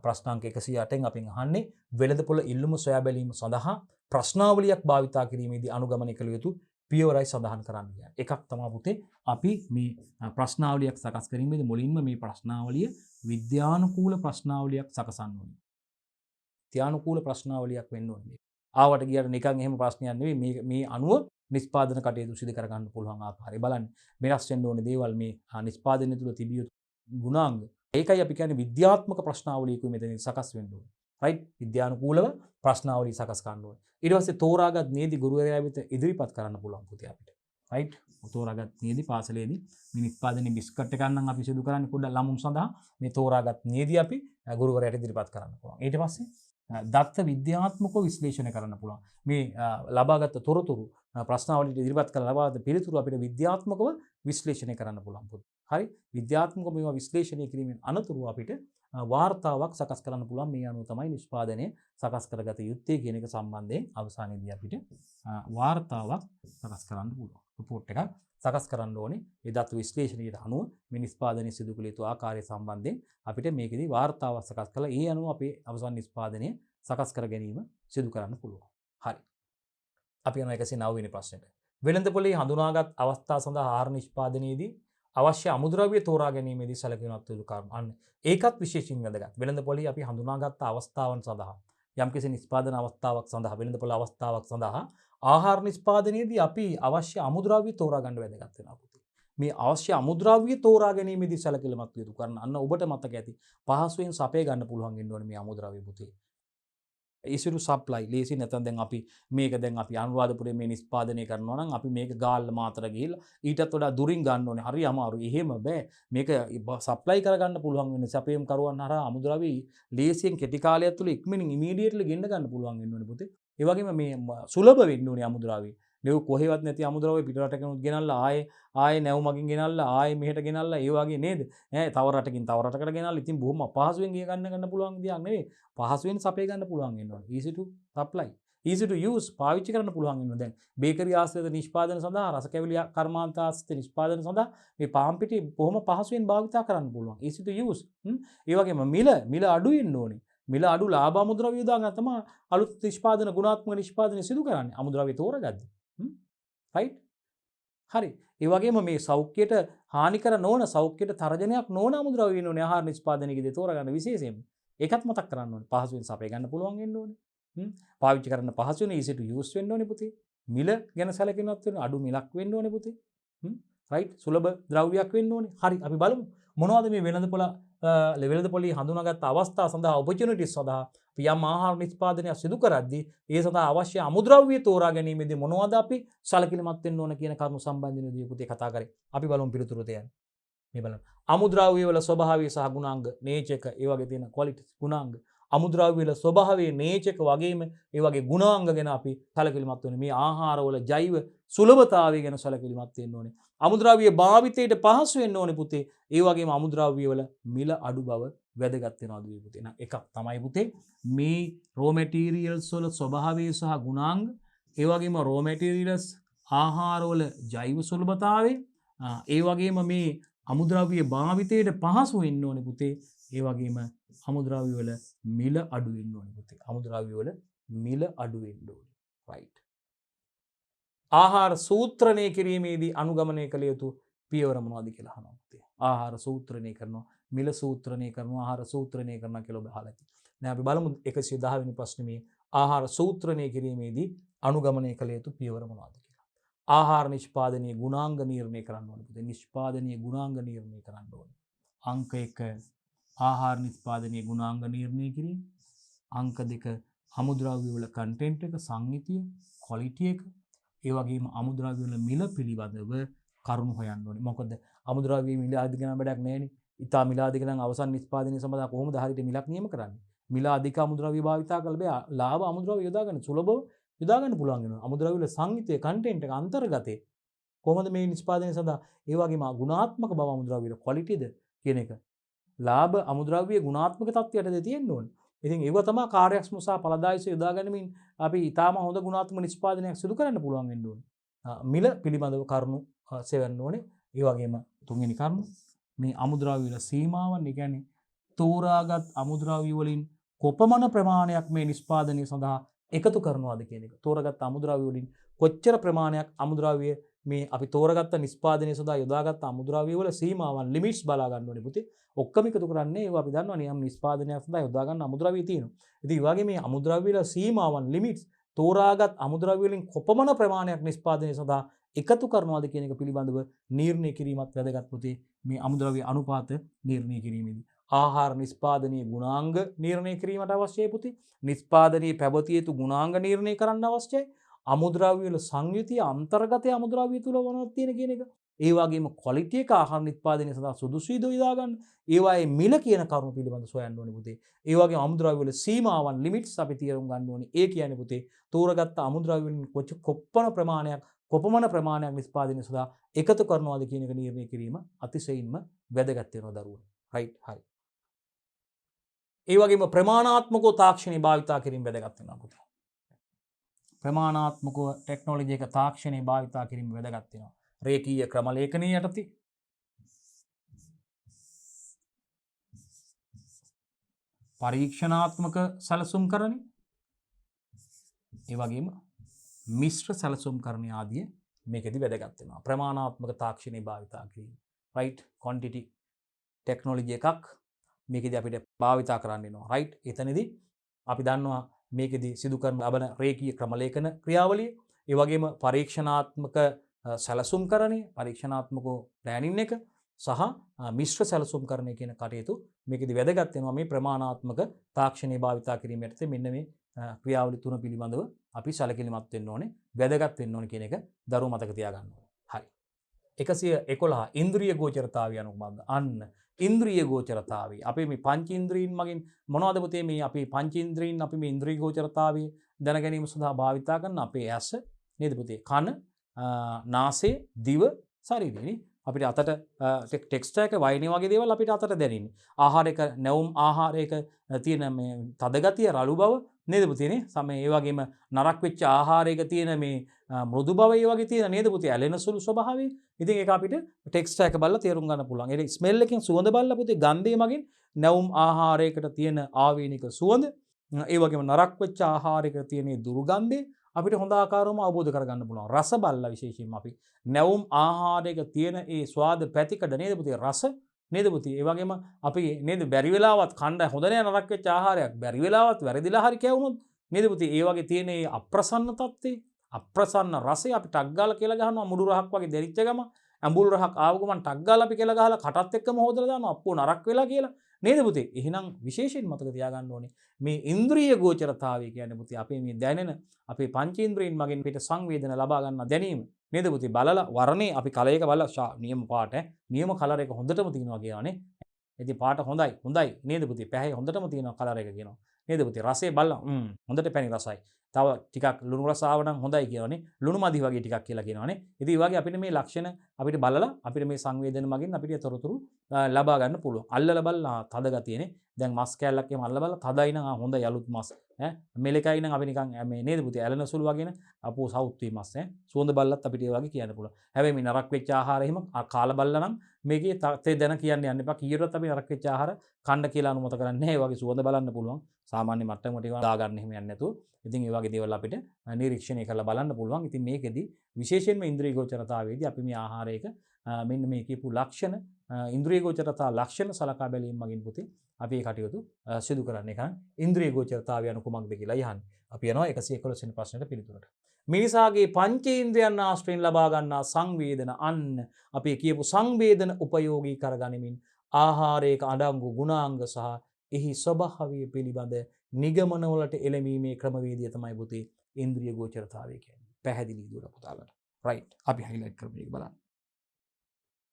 ප්‍රශ්නාංක 108න් අපෙන් අහන්නේ වෙළඳ පොළ ඉල්ලුම සොයා බැලීම සඳහා ප්‍රශ්නාවලියක් භාවිතා කිරීමේදී අනුගමනය කළ යුතු පියවරයි සඳහන් කරන්න කියන්නේ. එකක් තමයි පුතේ අපි මේ ප්‍රශ්නාවලියක් සකස් කිරීමේදී මුලින්ම මේ ප්‍රශ්නාවලිය විද්‍යානුකූල ප්‍රශ්නාවලියක් සකසන්න ඕනේ. විද්‍යානුකූල ප්‍රශ්නාවලියක් වෙන්න ඕනේ. ආවට ගියට නිකන් එහෙම ප්‍රශ්නයක් නෙවෙයි මේ අනුව නිෂ්පාදන කටයුතු සිදු කර ගන්න පුළුවන් ආකාරය බලන්න. වෙනස් වෙන්න ඕනේ දේවල් මේ නිෂ්පාදනය තුළ තිබිය යුතු ගුණාංග. ඒකයි අපි කියන්නේ විද්‍යාත්මක ප්‍රශ්නාවලියකුයි මෙතන සකස් වෙන්න ඕනේ. රයිට්. විද්‍යානුකූලව ප්‍රශ්නාවලිය සකස් කරන්න ඕනේ. ඊට පස්සේ තෝරාගත් නේදි ගුරුවරයා වෙත ඉදිරිපත් කරන්න පුළුවන් පුතේ අපිට. රයිට්. තෝරාගත් නේදි පාසලේදී මේ නිෂ්පාදනයේ බිස්කට් එකක් නම් අපි සිදු කරන්නේ පොඩ්ඩක් ළමුන් සඳහා මේ තෝරාගත් නේදි අපි ගුරුවරයාට ඉදිරිපත් කරන්න පුළුවන්. ඊට පස්සේ දත්ත විද්‍යාත්මකව විශ්ලේෂණය කරන්න පුළුවන්. මේ ලබාගත් තොරතුරු ප්‍රශ්නාවලියට ඉදිරිපත් කරලා ලබාගත් පිළිතුරු අපිට විද්‍යාත්මකව විශ්ලේෂණය කරන්න පුළුවන් පුතේ. හරි. විද්‍යාත්මකව මේවා විශ්ලේෂණය කිරීමෙන් අනතුරු අපිට වාර්තාවක් සකස් කරන්න පුළුවන්. මේ අනුව තමයි නිෂ්පාදනය සකස් කරගත යුත්තේ කියන එක සම්බන්ධයෙන් අවසානයේදී අපිට වාර්තාවක් සකස් කරන්න පුළුවන්. රිපෝට් එකක් සකස් කරන්න ඕනේ. ඒ දත්ත විශ්ලේෂණයට අනුව මේ නිෂ්පාදනය සිදු කළ යුතු ආකාරය සම්බන්ධයෙන් අපිට මේකෙදී වාර්තාවක් සකස් කරලා ඒ අනුව අපේ අවසන් නිෂ්පාදනය සකස් කර ගැනීම සිදු කරන්න පුළුවන්. හරි. අපි යනවා 109 වෙනි ප්‍රශ්නෙට. වෙළඳ පොලේ හඳුනාගත් අවස්ථා සඳහා ආහාර නිෂ්පාදනයේදී අවශ්‍ය අමුද්‍රව්‍ය තෝරා ගැනීමේදී සැලකියනවත් යුතු කාරණා. අන්න ඒකත් විශේෂයෙන් වැදගත්. වෙළඳ පොලේ අපි හඳුනාගත් අවස්ථාවන් සඳහා යම්කිසි නිෂ්පාදන අවස්ථාවක් සඳහා වෙළඳ පොළ අවස්ථාවක් සඳහා ආහාර නිෂ්පාදනයේදී අපි අවශ්‍ය අමුද්‍රව්‍ය තෝරා ගන්න වැදගත් වෙනවා පුතේ. මේ අවශ්‍ය අමුද්‍රව්‍ය තෝරා ගැනීමේදී සැලකිලිමත් යුතු කාරණා. අන්න ඔබට මතක ඇති. පහසුවෙන් සපේ ගන්න පුළුවන් වෙන්න ඕනේ මේ අමුද්‍රව්‍ය පුතේ. ඉසිරු සප්ලයි ලේසි නැත්නම් දැන් අපි මේක දැන් අපි අනුරාධපුරයේ මේ නිෂ්පාදනය කරනවා නම් අපි මේක ගාල්ල මාතර ගිහිල්ලා ඊටත් වඩා දුරින් ගන්න ඕනේ. හරි අමාරුයි. එහෙම බෑ. මේක සප්ලයි කරගන්න පුළුවන් වෙන්නේ සපේම් කරුවන් හරහා අමුද්‍රව්‍ය ලේසියෙන් කෙටි කාලයක් තුළ ඉක්මනින් ඉමීඩියට්ලි ගෙන්න ගන්න පුළුවන් වෙන්න ඕනේ පුතේ. ඒ වගේම මේ සුලභ වෙන්න ඕනේ අමුද්‍රව්‍ය. නෙව කොහෙවත් නැති අමුද්‍රව්‍ය පිට රටකිනුත් ගෙනල්ලා ආයේ නැව් මගින් ගෙනල්ලා ආයේ මෙහෙට ගෙනල්ලා ඒ වගේ නේද? තව රටකින් තව රටකට ගෙනල්ලා ඉතින් බොහොම අපහසුවෙන් ගන්න පුළුවන් දෙයක් නෙවෙයි. පහසුවෙන් සපේ ගන්න පුළුවන් වෙන්න ඕනේ. easy to supply, easy to use පාවිච්චි කරන්න පුළුවන් වෙනවා. දැන් බේකරි ආශ්‍රිත නිෂ්පාදන සඳහා රස කැවිලි කර්මාන්ත ආශ්‍රිත නිෂ්පාදන සඳහා මේ පාන් පිටි බොහොම පහසුවෙන් භාවිතා කරන්න පුළුවන්. easy to use. ඒ වගේම මිල අඩු වෙන්න ඕනේ. මිල අඩු ලාභ අමුද්‍රව්‍ය යොදාගෙන තමයි අලුත් නිෂ්පාදන ගුණාත්මක නිෂ්පාදනය සිදු කරන්නේ. අමුද්‍රව්‍ය තෝරගද්දී. රයිට්. හරි. ඒ වගේම මේ සෞඛ්‍යයට හානිකර නොවන සෞඛ්‍යයට තරජනයක් නොවන අමුද්‍රව්‍ය වෙන්න ඕනේ ආහාර නිෂ්පාදනයේදී තෝරගන්න විශේෂයෙන්. ඒකත් මතක් කරන්න ඕනේ. පහසුවෙන් සපේ ගන්න පුළුවන් වෙන්න ඕනේ. පාවිච්චි කරන්න පහසු වෙන easy to use වෙන්න ඕනේ පුතේ. මිල ගැන සැලකිනවත් වෙන අඩු මිලක් වෙන්න ඕනේ පුතේ. රයිට්. සුලභ ද්‍රව්‍යයක් වෙන්න ඕනේ. හරි. අපි බලමු මොනවද මේ වෙළඳ පොළේ හඳුනාගත් අවස්ථා සඳහා opportunities සඳහා අපි යම් ආහාර නිෂ්පාදනයක් සිදු කරද්දී ඒ සඳහා අවශ්‍ය අමුද්‍රව්‍ය තෝරා ගැනීමේදී මොනවද අපි සැලකිලිමත් වෙන්න ඕන කියන කරුණු සම්බන්ධයෙන් පුතේ කතා කරේ. අපි බලමු පිළිතුරු දෙයන්න. මේ බලන්න. අමුද්‍රව්‍ය වල ස්වභාවය සහ ගුණාංග nature එක ඒ වගේ තියෙන quality ගුණාංග අමුද්‍රව්‍ය වල ස්වභාවයේ nature එක වගේම ඒ වගේ ගුණාංග ගැන අපි සැලකිලිමත් වෙන්නේ. මේ ආහාර වල ජෛව සුලභතාවය ගැන සැලකිලිමත් වෙන්න ඕනේ. අමුද්‍රව්‍ය භාවිතයට පහසු වෙන්න ඕනේ පුතේ. ඒ වගේම අමුද්‍රව්‍ය වල මිල අඩු බව වැදගත් වෙනවා දුවේ පුතේ. එහෙනම් එකක් තමයි පුතේ මේ raw materials වල ස්වභාවය සහ ගුණාංග ඒ වගේම raw materials ආහාර වල ජෛව සුලභතාවය ඒ වගේම මේ අමුද්‍රව්‍ය භාවිතයට පහසු වෙන්න ඕනේ පුතේ. ඒ වගේම අමුද්‍රව්‍ය වල මිල අඩු වෙන්න ඕනේ පුතේ. අමුද්‍රව්‍ය වල මිල අඩු වෙන්න ඕනේ. right. ආහාර සූත්‍රණය කිරීමේදී අනුගමනය කළ යුතු පියවර මොනවද කියලා අහනවා පුතේ. ආහාර සූත්‍රණය කරනවා, මිල සූත්‍රණය කරනවා, ආහාර සූත්‍රණය කරනවා කියලා ඔබ අහලා ඇති. දැන් අපි බලමු 110 වෙනි ප්‍රශ්නේ මේ ආහාර සූත්‍රණය කිරීමේදී අනුගමනය කළ යුතු පියවර මොනවද කියලා. ආහාර නිෂ්පාදනයේ ගුණාංග නිර්ණය කරන්න ඕනේ පුතේ. නිෂ්පාදනයේ ගුණාංග නිර්ණය කරන්න ඕනේ. අංක 1 ආහාර නිෂ්පාදනයේ ගුණාංග නිර්ණය කිරීම. අංක 2 අමුද්‍රව්‍ය වල කන්ටෙන්ට් එක, සංයුතිය, ක්වොලිටි එක. ඒ වගේම අමුද්‍රව්‍ය වල මිල පිළිබඳව කරුණු හොයන්න ඕනේ. මොකද අමුද්‍රව්‍ය මිල අධික නම් වැඩක් නැහැ නේ. ඉතා මිල අධික නම් අවසන් නිෂ්පාදනය සඳහා කොහොමද හරියට මිලක් නියම කරන්නේ? මිල අධික අමුද්‍රව්‍ය භාවිතා කළ බෑ. ලාභ අමුද්‍රව්‍ය යොදා ගන්න සුලභව යොදා ගන්න පුළුවන් වෙනවා. අමුද්‍රව්‍ය වල සංයුතිය, කන්ටෙන්ට් එක, අන්තර්ගතය කොහොමද මේ නිෂ්පාදනය සඳහා ඒ වගේම ගුණාත්මක බව අමුද්‍රව්‍ය වල ක්වොලිටිද කියන එක. ලාභ අමුද්‍රව්‍ය ගුණාත්මක තත්ත්වයටද තියෙන්න ඕනේ. ඉතින් ඒව තමයි කාර්යක්ෂම සහ ඵලදායීව යොදා ගැනීමෙන් අපි ඊටාම හොඳ ගුණාත්මක නිෂ්පාදනයක් සිදු කරන්න පුළුවන් වෙන්න ඕනේ. මිල පිළිබඳව කරුණු සෙවන්න ඕනේ. ඒ වගේම තුන්වෙනි කරුණ මේ අමුද්‍රව්‍ය වල සීමාවන්, ඒ කියන්නේ තෝරාගත් අමුද්‍රව්‍ය වලින් කොපමණ ප්‍රමාණයක් මේ නිෂ්පාදනය සඳහා එකතු කරනවාද කියන එක. තෝරාගත් අමුද්‍රව්‍ය වලින් කොච්චර ප්‍රමාණයක් අමුද්‍රව්‍ය මේ අපි තෝරාගත්ත නිෂ්පාදනය සඳහා යොදාගත්ත අමුද්‍රව්‍ය වල සීමාවන් ලිමිට්ස් බලා ගන්න ඕනේ පුතේ. ඔක්කොම එකතු කරන්නේ ඒවා අපි දන්නවා නියම නිෂ්පාදනයක් සඳහා යොදා ගන්න අමුද්‍රව්‍ය තියෙනවා. ඉතින් ඒ වගේ මේ අමුද්‍රව්‍ය වල සීමාවන් ලිමිට්ස් තෝරාගත් අමුද්‍රව්‍ය වලින් කොපමණ ප්‍රමාණයක් නිෂ්පාදනය සඳහා එකතු කරනවාද කියන එක පිළිබඳව නිර්ණය කිරීමත් වැදගත් පුතේ. මේ අමුද්‍රව්‍ය අනුපාත නිර්ණය කිරීමේදී ආහාර නිෂ්පාදනයේ ගුණාංග නිර්ණය කිරීමට අවශ්‍යයි පුතේ. නිෂ්පාදනයේ පැවතිය යුතු ගුණාංග නිර්ණය කරන්න අවශ්‍යයි. අමුද්‍රව්‍ය වල සංයුතිය, අන්තර්ගතය අමුද්‍රව්‍ය තුල මොනවද තියෙන කියන එක. ඒ වගේම ක්වොලිටි එක ආහාර නිෂ්පාදනය සඳහා සුදුසුයිද යොදා ගන්න. ඒවායේ මිල කියන කරුණු පිළිබඳව සොයන්න ඕනේ පුතේ. ඒ වගේම අමුද්‍රව්‍ය වල සීමාවන් ලිමිට්ස් අපි තේරුම් ගන්න ඕනේ. ඒ කියන්නේ පුතේ තෝරාගත්ත අමුද්‍රව්‍ය වලින් කොපමණ ප්‍රමාණයක් නිෂ්පාදනය සඳහා එකතු කරනවාද කියන එක නිර්ණය කිරීම අතිශයින්ම වැදගත් වෙනවා දරුවෝ. right හරි. ඒ වගේම ප්‍රමාණාත්මකව තාක්ෂණය භාවිතා කිරීම වැදගත් වෙනවා පුතේ. ප්‍රමාණාත්මකව ටෙක්නොලොජි එක තාක්ෂණය භාවිතා කිරීම වැදගත් වෙනවා. රේඛීය ක්‍රම ලේඛනයේ යටතේ පරීක්ෂණාත්මක සැලසුම් කරණි ඒ වගේම මිශ්‍ර සැලසුම් කරණි ආදී මේකෙදි වැදගත් වෙනවා. ප්‍රමාණාත්මක තාක්ෂණය භාවිතා කිරීම. right quantity ටෙක්නොලොජි එකක් මේකෙදි අපිට භාවිතා කරන්න වෙනවා. right එතනදී අපි දන්නවා මේකෙදි සිදු කරන ලබන රේඛීය ක්‍රම ලේඛන ක්‍රියාවලිය ඒ වගේම පරීක්ෂණාත්මක සැලසුම් කරණය, පරීක්ෂණාත්මක ප්ලෑනින් එක සහ මිශ්‍ර සැලසුම් කරණය කියන කටයුතු මේකෙදි වැදගත් වෙනවා. මේ ප්‍රමාණාත්මක තාක්ෂණය භාවිතා කිරීම යටතේ මෙන්න මේ ක්‍රියාවලි තුන පිළිබඳව අපි සැලකිලිමත් වෙන්න ඕනේ, වැදගත් වෙන්න ඕනේ කියන එක දරුවෝ මතක තියාගන්න ඕනේ. හරි. 111 ඉන්ද්‍රිය ගෝචරතාවය අනුකම්පාද. අන්න ඉන්ද්‍රිය ගෝචරතාවය. අපි මේ පංචේන්ද්‍රීන් මගින් මොනවද පුතේ මේ අපි පංචේන්ද්‍රීන් අපි මේ ඉන්ද්‍රිය ගෝචරතාවය දැන ගැනීම සඳහා භාවිතා කරන අපේ ඇස නේද පුතේ? කන, නාසය, දිව, ශරීරය. අපිට අතට ටෙක්ස්චර් එක වයින් වගේ දේවල් අපිට අතට දැනෙන්නේ. ආහාරයක නැවුම් ආහාරයක තියෙන මේ තද ගතිය, රළු බව නේද පුතේ නේ? සමේ ඒ වගේම නරක් වෙච්ච ආහාරයක තියෙන මේ මෘදු බව ඒ වගේ තියෙන නේද පුතේ? ඇලෙන සුළු ස්වභාවය. ඉතින් ඒක අපිට ටෙක්ස්චර් එක බලලා තේරුම් ගන්න පුළුවන්. ඒ ස්මෙල් එකෙන් සුවඳ බලලා පුතේ ගන්ධය මගින් නැවුම් ආහාරයකට තියෙන ආවේනික සුවඳ, ඒ වගේම නරක් වෙච්ච ආහාරයක තියෙන දුර්ගන්ධය අපිට හොඳ ආකාරවම අවබෝධ කරගන්න පුළුවන්. රස බලලා විශේෂයෙන්ම අපි නැවුම් ආහාරයක තියෙන ඒ ස්වාද පැතිකඩ නේද පුතේ? රස නේද පුතේ? ඒ වගේම අපි නේද බැරි වෙලාවත් කණ්ඩ හොඳ නෑ නරක් වෙච්ච ආහාරයක් බැරි වෙලාවත් වැරදිලා හරි කැවුනොත් නේද පුතේ? ඒ වගේ තියෙන ඒ අප්‍රසන්න තත්ත්වේ, අප්‍රසන්න රසය අපි ටක් ගාලා කියලා ගහනවා මුඩු රහක් වගේ දෙරිච්ච ගම. ඇඹුල් රහක් ආව ගමන් ටක් ගාලා අපි කියලා ගහලා කටත් එක්කම හොදලා දානවා අප්පෝ නරක් වෙලා කියලා. නේද පුතේ? එහෙනම් විශේෂයෙන් මතක තියාගන්න ඕනේ මේ ඉන්ද්‍රිය ගෝචරතාවය කියන්නේ පුතේ අපේ මේ දැනෙන අපේ පංචේන්ද්‍රයන් මගින් පිට සංවේදන ලබා ගන්න දැනීම. නේද පුතේ? බලලා වර්ණේ අපි කලයක බලලා නියම පාට නියම කලර් එක හොඳටම තියෙනවා කියනවානේ. ඉතින් පාට හොඳයි හොඳයි නේද පුතේ? පැහැ හොඳටම තියෙනවා කලර් එක කියනවා. නේද පුතේ? රසය බලලා හොඳට පැණි රසයි. තව ටිකක් ලුණු රස ආව නම් හොඳයි කියනවානේ. ලුණු මදි වගේ ටිකක් කියලා කියනවානේ. ඉතින් ඒ වගේ අපිට මේ ලක්ෂණ අපිට බලලා අපිට මේ සංවේදන මගින් අපිට තොරතුරු ලබා ගන්න පුළුවන්. අල්ලලා බලලා තද ගතියනේ. දැන් මස් කෑල්ලක් එහෙම අල්ලලා බලලා තදයි නම් හොඳයි අලුත් මස්. මෙලකයි නම් අපි නිකන් මේ නේද පුතේ ඇලෙන සුළු වගේන අපෝ සෞත්වී මස් සුවඳ බලලත් අපිට ඒ වගේ කියන්න පුළුවන්. හැබැයි මේ නරක වෙච්ච ආහාර එහෙම කාලා බලලා නම් මේකේ තේ දැන කියන්න යන්න එපා. කීරොත් අපි නරක වෙච්ච ආහාර කන්න කියලා අනුමත කරන්නේ නැහැ. ඒ වගේ සුවඳ බලන්න පුළුවන්. සාමාන්‍ය මට්ටමකට ඒවා දාගන්න එහෙම යන්නේ නැතුව. ඉතින් ඒ වගේ දේවල් අපිට නිරීක්ෂණය කරලා බලන්න පුළුවන්. ඉතින් මේකෙදි විශේෂයෙන්ම ඉන්ද්‍රිය ගෝචරතාවයේදී අපි මේ ආහාරයක මෙන්න මේ කියපු ලක්ෂණ ඉන්ද්‍රිය ගෝචරතා ලක්ෂණ සලකා බැලීම මගින් පුතේ අපි මේ කටයුතු සිදු කරන්නේ කන ඉන්ද්‍රිය ගෝචරතාවය anu කුමක්ද කියලා යහන්නේ. අපි යනවා 111 වෙනි ප්‍රශ්නෙට පිළිතුරට. මිනිසාගේ පංචේන්ද්‍රයන් ආශ්‍රයෙන් ලබා ගන්නා සංවේදන අන්න අපි කියපු සංවේදන උපයෝගී කරගනිමින් ආහාරයක අඩංගු ගුණාංග සහ එහි ස්වභාවය පිළිබඳ නිගමන වලට එළඹීමේ ක්‍රමවේදය තමයි පුතේ ඉන්ද්‍රිය ගෝචරතාවය කියන්නේ. පැහැදිලි දුර පුතාලට. රයිට්. අපි හයිලයිට් කරමු මේක බලන්න.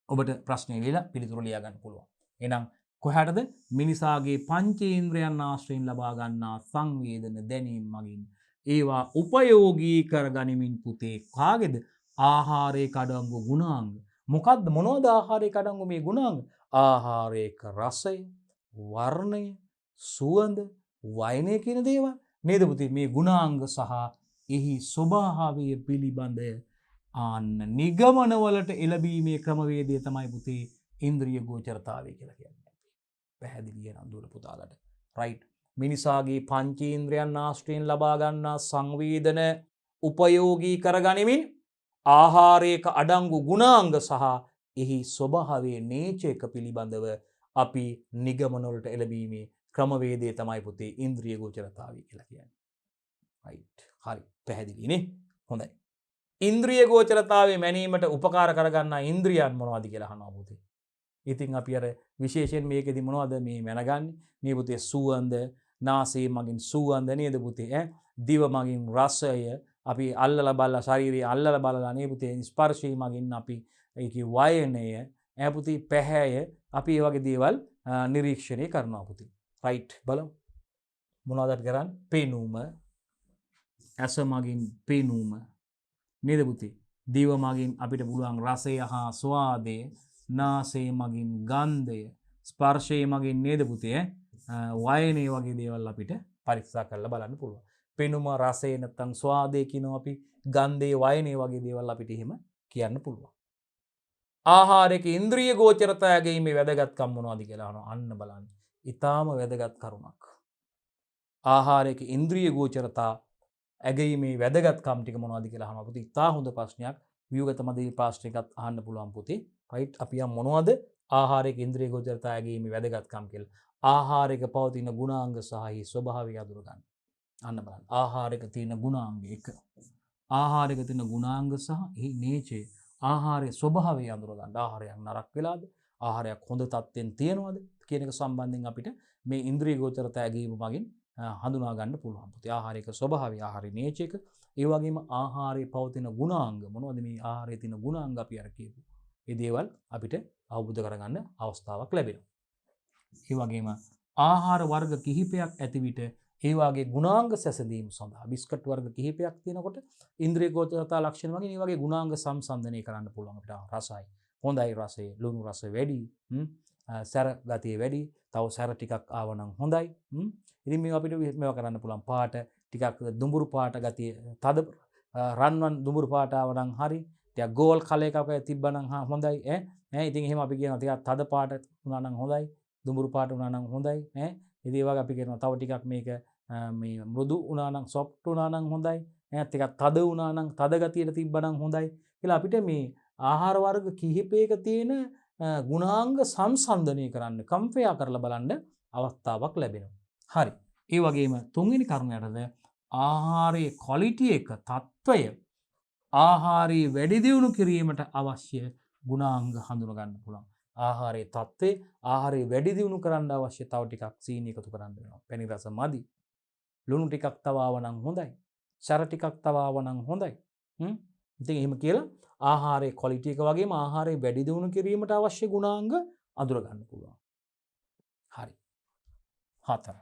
ඔබට ප්‍රශ්නේ ලියලා පිළිතුරු ලියා ගන්න පුළුවන්. එහෙනම් කොහාටද මිනිසාගේ පංචේන්ද්‍රයන් ආශ්‍රයෙන් ලබා ගන්නා සංවේදන දැනීම මගින් ඒවා උපයෝගී කරගනිමින් පුතේ කාගේද ආහාරයේ කඩංගු ගුණාංග මොකද්ද මොනවද ආහාරයේ කඩංගු මේ ගුණාංග ආහාරයක රසය වර්ණය සුවඳ වයනය කියන දේවල් නේද පුතේ මේ ගුණාංග සහ එහි ස්වභාවය පිළිබඳ ආන්න නිගමන වලට එළඹීමේ ක්‍රමවේදය තමයි පුතේ ඉන්ද්‍රිය ගෝචරතාවය කියලා කියන්නේ. පැහැදිලි නම් දුර පුතාලට. රයිට්. මිනිසාගේ පංචේන්ද්‍රයන් ආශ්‍රයෙන් ලබා ගන්නා සංවේදන උපයෝගී කරගනිමින් ආහාරයක අඩංගු ගුණාංග සහ එහි ස්වභාවයේ නේචයක පිළිබඳව අපි නිගමන වලට එළඹීමේ ක්‍රමවේදය තමයි පුතේ ඉන්ද්‍රිය ගෝචරතාවය කියලා කියන්නේ. රයිට්. හරි. පැහැදිලිනේ? හොඳයි. ඉන්ද්‍රිය ගෝචරතාවය මැනීමට උපකාර කරගන්නා ඉන්ද්‍රියන් මොනවද කියලා අහනවා පුතේ. ඉතින් අපි අර විශේෂයෙන් මේකෙදි මොනවද මේ මැනගන්නේ? මේ පුතේ සුවඳ, නාසය මගින් සුවඳ නේද පුතේ? දිව මගින් රසය, අපි අල්ලලා බලලා ශරීරය අල්ලලා බලලා නේ පුතේ ස්පර්ශය මගින් අපි ඒකේ වයනය, පුතේ පැහැය, අපි මේ වගේ දේවල් නිරීක්ෂණය කරනවා පුතේ. රයිට් බලමු. මොනවද අපි කරන්නේ? පෙනුම, ඇස මගින් පෙනුම නේද පුතේ? දිව මගින් අපිට පුළුවන් රසය හා ස්වාදය, නාසය මගින් ගන්ධය, ස්පර්ශය මගින් නේද පුතේ වයනය වගේ දේවල් අපිට පරීක්ෂා කරලා බලන්න පුළුවන්. පෙනුම රසය නැත්නම් ස්වාදය කියනවා අපි ගන්ධය වයනය වගේ දේවල් අපිට එහෙම කියන්න පුළුවන්. ආහාරයක ඉන්ද්‍රිය ගෝචරතාවයේ මේ වැදගත්කම් මොනවද කියලා අහනවා. අන්න බලන්න. ඊටාම වැදගත් කරුණක්. ආහාරයක ඉන්ද්‍රිය ගෝචරතා ඇගීමේ වැදගත්කම් ටික මොනවද කියලා අහනවා. පුතේ ඉතා හොඳ ප්‍රශ්නයක්. ව්‍යුගත මැදේ ප්‍රශ්නයක්ත් අහන්න පුළුවන් පුතේ. රයිට්. අපි යම් මොනවද ආහාරයක ඉන්ද්‍රිය ගෝචරතා ඇගීමේ වැදගත්කම් කියලා. ආහාරයක පවතින ගුණාංග සහ ස්වභාවය අඳුර ගන්න. අන්න බලන්න. ආහාරයක තියෙන ගුණාංග 1. ආහාරයක තියෙන ගුණාංග සහ එහි නේචය. ආහාරයේ ස්වභාවය අඳුර ගන්න. ආහාරයක් නරක වෙලාද? ආහාරයක් හොඳ තත්ත්වෙන් තියෙනවද කියන එක සම්බන්ධයෙන් අපිට මේ ඉන්ද්‍රිය ගෝචරතා ඇගීම මගින් හඳුනා ගන්න පුළුවන්. පුතේ ආහාරයක ස්වභාවය, ආහාරයේ නේචයක, ඒ වගේම ආහාරයේ පවතින ගුණාංග මොනවද මේ ආහාරයේ තියෙන ගුණාංග අපි අර කියපු. මේ දේවල් අපිට අවබෝධ කරගන්න අවස්ථාවක් ලැබෙනවා. ඒ වගේම ආහාර වර්ග කිහිපයක් ඇති විට ඒ වගේ ගුණාංග සැසඳීම සඳහා බිස්කට් වර්ග කිහිපයක් තියෙනකොට ඉන්ද්‍රිය ගෝචරතා ලක්ෂණ වගේ මේ වගේ ගුණාංග සංසන්දනය කරන්න පුළුවන් අපිට. රසයි, හොඳයි රසය, ලුණු රස වැඩි, සැර ගතිය වැඩි, තව සැර ටිකක් ආවනම් හොඳයි. ඉතින් මේ අපිට මේවා කරන්න පුළුවන්. පාට ටිකක් දුඹුරු පාට ගතිය, තද රන්වන් දුඹුරු පාට ආවනම් හරි. ටිකක් ගෝල් කලර් එකක තිබ්බනම් හොඳයි. ඉතින් එහෙම අපි කියනවා ටිකක් තද පාට වුණා නම් හොඳයි. දුඹුරු පාට වුණා නම් හොඳයි. ඉතින් ඒ වගේ අපි කියනවා තව ටිකක් මේක මේ මෘදු වුණා නම් සොෆ්ට් වුණා නම් හොඳයි. ටිකක් තද වුණා නම් තද ගතියට තිබ්බනම් හොඳයි. කියලා අපිට මේ ආහාර වර්ග කිහිපයක තියෙන ගුණාංග සංසන්දනය කරන්න, කම්පයා කරලා බලන්න අවස්ථාවක් ලැබෙනවා. හරි. ඒ වගේම තුන්වෙනි කරුණයටද ආහාරයේ ක්වොලිටි එක, තත්වය, ආහාරයේ වැඩි දියුණු කිරීමට අවශ්‍ය ගුණාංග හඳුනා ගන්න පුළුවන්. ආහාරයේ තත්ත්වය ආහාරය වැඩි දියුණු කරන්න අවශ්‍ය තව ටිකක් සීනි එකතු කරන්න වෙනවා. පැණි රස මදි. ලුණු ටිකක් තව ආව නම් හොඳයි. සැර ටිකක් තව ආව නම් හොඳයි. ඉතින් එහෙම කියලා ආහාරයේ ක්වොලිටි එක වගේම ආහාරයේ වැඩි දියුණු කිරීමට අවශ්‍ය ගුණාංග අඳුර ගන්න පුළුවන්. හරි. 4.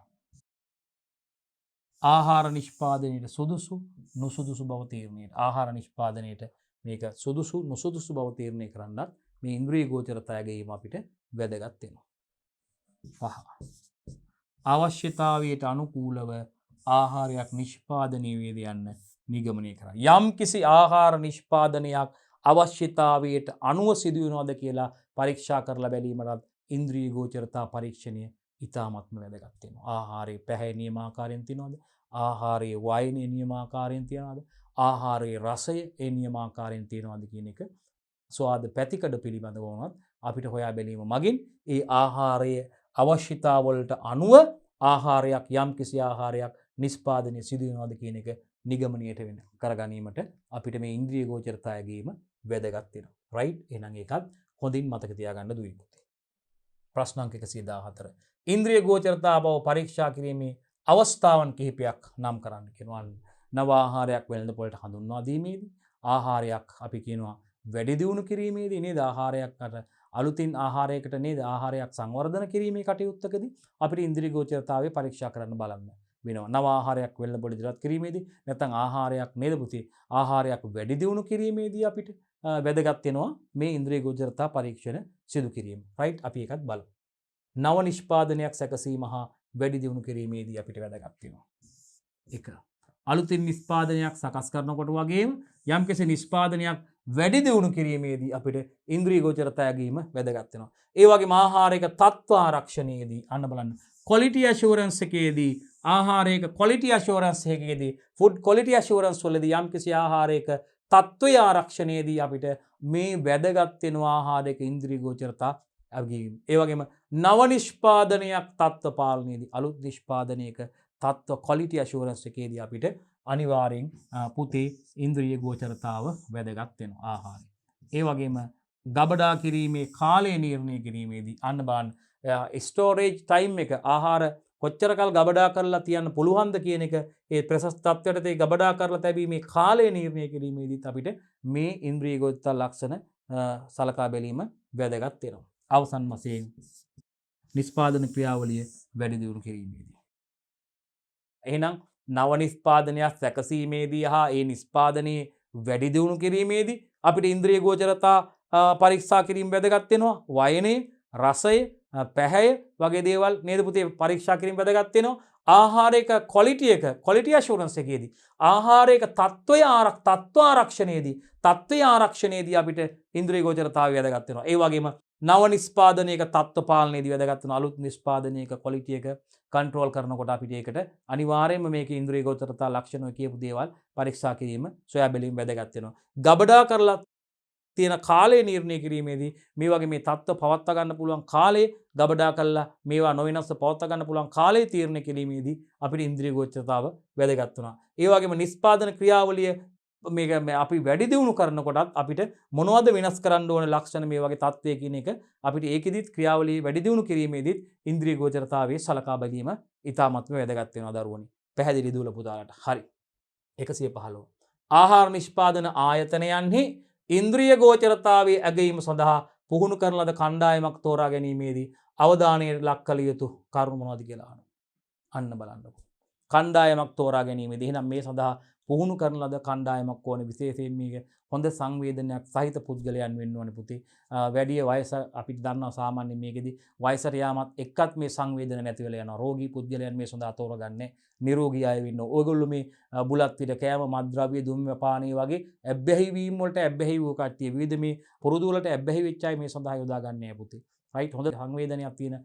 ආහාර නිෂ්පාදනයට සුදුසු නුසුදුසු බව තීරණයට. ආහාර නිෂ්පාදනයට මේක සුදුසු නුසුදුසු බව තීරණය කරන්නත් මේ ඉන්ද්‍රිය ගෝචරතා ගැනීම අපිට වැදගත් වෙනවා. 5. අවශ්‍යතාවයට අනුකූලව ආහාරයක් නිෂ්පාදනය වේද යන්න නිගමනය කරා. යම් කිසි ආහාර නිෂ්පාදනයක් අවශ්‍යතාවයට අනුව සිදුවෙනවද කියලා පරීක්ෂා කරලා බැලීමටත් ඉන්ද්‍රිය ගෝචරතා පරීක්ෂණය ඉතාමත්ම වැදගත් වෙනවා. ආහාරයේ පැහැ නියමාකාරයෙන් තියනවද? ආහාරයේ වයනේ නියමාකාරයෙන් තියනවද? ආහාරයේ රසය ඒ නියමාකාරයෙන් තියනවද කියන එක ස්වාද පැතිකඩ පිළිබඳව වුණත් අපිට හොයා බැලීම මගින් ඒ ආහාරයේ අවශ්‍යතාවලට අනුව ආහාරයක් යම් කිසි ආහාරයක් නිෂ්පාදනය සිදු වෙනවද කියන එක නිගමනයට වෙන කරගැනීමට අපිට මේ ඉන්ද්‍රිය ගෝචරතාවය ගැනීම වැදගත් වෙනවා. රයිට්? එහෙනම් ඒකත් හොඳින් මතක තියාගන්න දුයි පුතේ. ප්‍රශ්න අංක 114. ඉන්ද්‍රිය ගෝචරතා බව පරීක්ෂා කිරීමේ අවස්ථාවන් කිහිපයක් නම් කරන්න කියනවා. නව ආහාරයක් වෙළඳපොළට හඳුන්වා දීමේදී, ආහාරයක් අපි කියනවා වැඩි දියුණු කිරීමේදී නේද, ආහාරයක් අලුතින් ආහාරයකට නේද ආහාරයක් සංවර්ධන කිරීමේ කටයුත්තකදී අපිට ඉන්ද්‍රිය ගෝචරතාවය පරීක්ෂා කරන්න බලන්න වෙනවා. නව ආහාරයක් වෙළඳපොළ ඉදිරිපත් කිරීමේදී නැත්නම් ආහාරයක් නේද පුතේ ආහාරයක් වැඩි දියුණු කිරීමේදී අපිට වැදගත් වෙනවා මේ ඉන්ද්‍රිය ගෝචරතා පරීක්ෂණ සිදු කිරීම. රයිට්? අපි ඒකත් බලමු. නව නිෂ්පාදනයක් සැකසීම හා වැඩි දියුණු කිරීමේදී අපිට වැදගත් වෙනවා. 1. අලුතින් නිෂ්පාදනයක් සකස් කරනකොට වගේම යම්කිසි නිෂ්පාදනයක් වැඩි දියුණු කිරීමේදී අපිට ඉන්ද්‍රිය ගෝචරතා ගැනීම වැදගත් වෙනවා. ඒ වගේම ආහාරයක තත්ත්ව ආරක්ෂණයේදී අන්න බලන්න ක්වොලිටි ඇෂුරන්ස් එකේදී ආහාරයක ක්වොලිටි ඇෂුරන්ස් එකේදී ෆුඩ් ක්වොලිටි ඇෂුරන්ස් වලදී යම්කිසි ආහාරයක තත්ත්වය ආරක්ෂණයේදී අපිට මේ වැදගත් වෙනවා ආහාරයක ඉන්ද්‍රිය ගෝචරතා ගැනීම. ඒ වගේම නව නිෂ්පාදනයක් තත්ත්ව පාලනයේදී අලුත් නිෂ්පාදනයක තත්ත්ව ක්වොලිටි ඇෂුරන්ස් එකේදී අපිට අනිවාර්යෙන් පුතේ ඉන්ද්‍රිය ගෝචරතාව වැදගත් වෙනවා ආහාරය. ඒ වගේම ගබඩා කිරීමේ කාලය නිර්ණය කිරීමේදී අන්න බලන්න ස්ටෝරේජ් ටයිම් එක ආහාර කොච්චර කල් ගබඩා කරලා තියන්න පුළුවන්ද කියන එක ඒ ප්‍රශස්ත තත්ත්වයට ඒ ගබඩා කරලා තැබීමේ කාලය නිර්ණය කිරීමේදීත් අපිට මේ ඉන්ද්‍රිය ගෝචරතා ලක්ෂණ සලකා බැලීම වැදගත් වෙනවා. අවසන් වශයෙන් නිෂ්පාදන ක්‍රියාවලිය වැඩි දියුණු කිරීමේදී. එහෙනම් නව නිෂ්පාදනයක් සැකසීමේදී හා ඒ නිෂ්පාදනයේ වැඩි දියුණු කිරීමේදී අපිට ඉන්ද්‍රිය ගෝචරතා පරීක්ෂා කිරීම වැදගත් වෙනවා. වයනේ, රසය, පැහැය වගේ දේවල් නේද පුතේ පරීක්ෂා කිරීම වැදගත් වෙනවා. ආහාරයක ක්වොලිටි ඇෂුරන්ස් එකේදී ආහාරයක තත්ත්වය ආරක්ෂණයේදී අපිට ඉන්ද්‍රිය ගෝචරතාවය වැදගත් වෙනවා. ඒ වගේම නව නිෂ්පාදනයක තත්ත්ව පාලනයේදී වැදගත් වෙන අලුත් නිෂ්පාදනයක ක්වොලිටි එක කන්ට්‍රෝල් කරනකොට අපිට ඒකට අනිවාර්යයෙන්ම මේක ඉන්ද්‍රිය ගෝචරතා ලක්ෂණ කියපු දේවල් පරීක්ෂා කිරීම සොයා බැලීම වැදගත් වෙනවා. ගබඩා කරලා තියෙන කාලය නිර්ණය කිරීමේදී මේ වගේ මේ තත්ත්ව පවත්වා ගන්න පුළුවන් කාලය ගබඩා කරලා මේවා නොවෙනස්ව පවත්වා ගන්න පුළුවන් කාලය තීරණය කිරීමේදී අපිට ඉන්ද්‍රිය ගෝචරතාව වැදගත් වෙනවා. ඒ වගේම නිෂ්පාදන ක්‍රියාවලිය මේක අපි වැඩි දියුණු කරනකොටත් අපිට මොනවද වෙනස් කරන්න ඕන ලක්ෂණ මේ වගේ තත්ත්වය කියන එක අපිට ඒකෙදිත් ක්‍රියාවලිය වැඩි දියුණු කිරීමේදීත් ඉන්ද්‍රිය ගෝචරතාවයේ සලකා බැලීම ඉතාමත්ම වැදගත් වෙනවා දරුවනි. පැහැදිලි දුවල පුතාලට. හරි. 115. ආහාර නිෂ්පාදන ආයතනයන්හි ඉන්ද්‍රිය ගෝචරතාවයේ ඇගීම සඳහා පුහුණු කරන ලද කණ්ඩායමක් තෝරා ගැනීමේදී අවධානයට ලක් කළ යුතු කරුණු මොනවද කියලා අන්න බලන්නකො. කණ්ඩායමක් තෝරා ගැනීමේදී එහෙනම් මේ සඳහා පුහුණු කරන ලද කණ්ඩායමක් ඕනේ. විශේෂයෙන් මේක හොඳ සංවේදනයක් සහිත පුද්ගලයන් වෙන්න ඕනේ පුතේ. වැඩි වයස අපිට දන්නවා සාමාන්‍යයෙන් මේකෙදි වයසට යාමත් එක්කත් මේ සංවේදන නැති වෙලා යනවා. රෝගී පුද්ගලයන් මේ සඳහා තෝරගන්නේ නිරෝගී අය වෙන්න. ඔයගොල්ලෝ මේ බුලත් පිට කෑම මත්ද්‍රව්‍ය දුම්ම පානීය වගේ ඇබ්බැහි වීම වලට ඇබ්බැහි වූ කට්ටිය විවිධ මේ පුරුදු වලට ඇබ්බැහි වෙච්ච අය මේ සඳහා යොදා ගන්නෑ පුතේ. රයිට්? හොඳ සංවේදනයක් තියෙන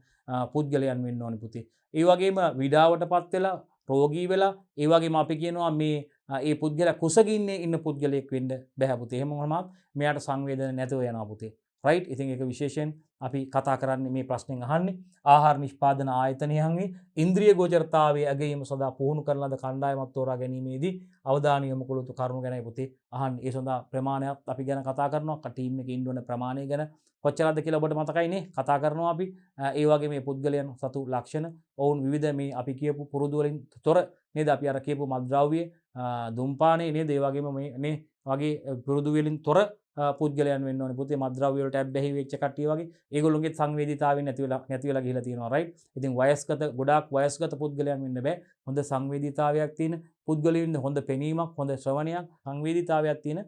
පුද්ගලයන් වෙන්න ඕනේ පුතේ. ඒ වගේම විඩාවටපත් වෙලා රෝගී වෙලා ඒ වගේම අපි කියනවා මේ ඒ පුද්ගලයා කුසගින්නේ ඉන්න පුද්ගලයෙක් වෙන්න බෑ පුතේ. එහෙම වුණාම මෙයාට සංවේදන නැතුව යනවා පුතේ. රයිට්. ඉතින් ඒක විශේෂයෙන් අපි කතා කරන්නේ මේ ප්‍රශ්නෙන් අහන්නේ ආහාර නිෂ්පාදන ආයතනයන්ගේ ඉන්ද්‍රිය ගෝචරතාවයේ අගයීම සඳහා පුහුණු කරන ලද කණ්ඩායමක් තෝරා ගැනීමේදී අවධානය යොමු කළ යුතු කරුණු ගැනයි පුතේ අහන්නේ. ඒ සඳහා ප්‍රමාණයක් අපි ගැන කතා කරනවා. ටීම් එකේ ඉන්න ඕන ප්‍රමාණය ගැන කොච්චරද කියලා ඔබට මතකයිනේ. කතා කරනවා අපි. ඒ වගේ මේ පුද්ගලයන් සතු ලක්ෂණ ඔවුන් විවිධ මේ අපි කියපු පුරුදු වලින් තොර නේද? අපි අර කියපු මත්ද්‍රව්‍ය දුම්පානය නේද? ඒ වගේම මේ වගේ පුරුදු වලින් තොර පුද්ගලයන් වෙන්න ඕනේ. පුතේ මත්ද්‍රව්‍ය වලට ඇබ්බැහි වෙච්ච කට්ටිය වගේ ඒගොල්ලොන්ගේ සංවේදීතාවය නැති වෙලා ගිහිලා තියෙනවා. රයිට්. ඉතින් ගොඩාක් වයස්ගත පුද්ගලයන් වෙන්න බෑ. හොඳ සංවේදීතාවයක් තියෙන පුද්ගලයන්, හොඳ පෙනීමක්, හොඳ ශ්‍රවණයක්, සංවේදීතාවයක් තියෙන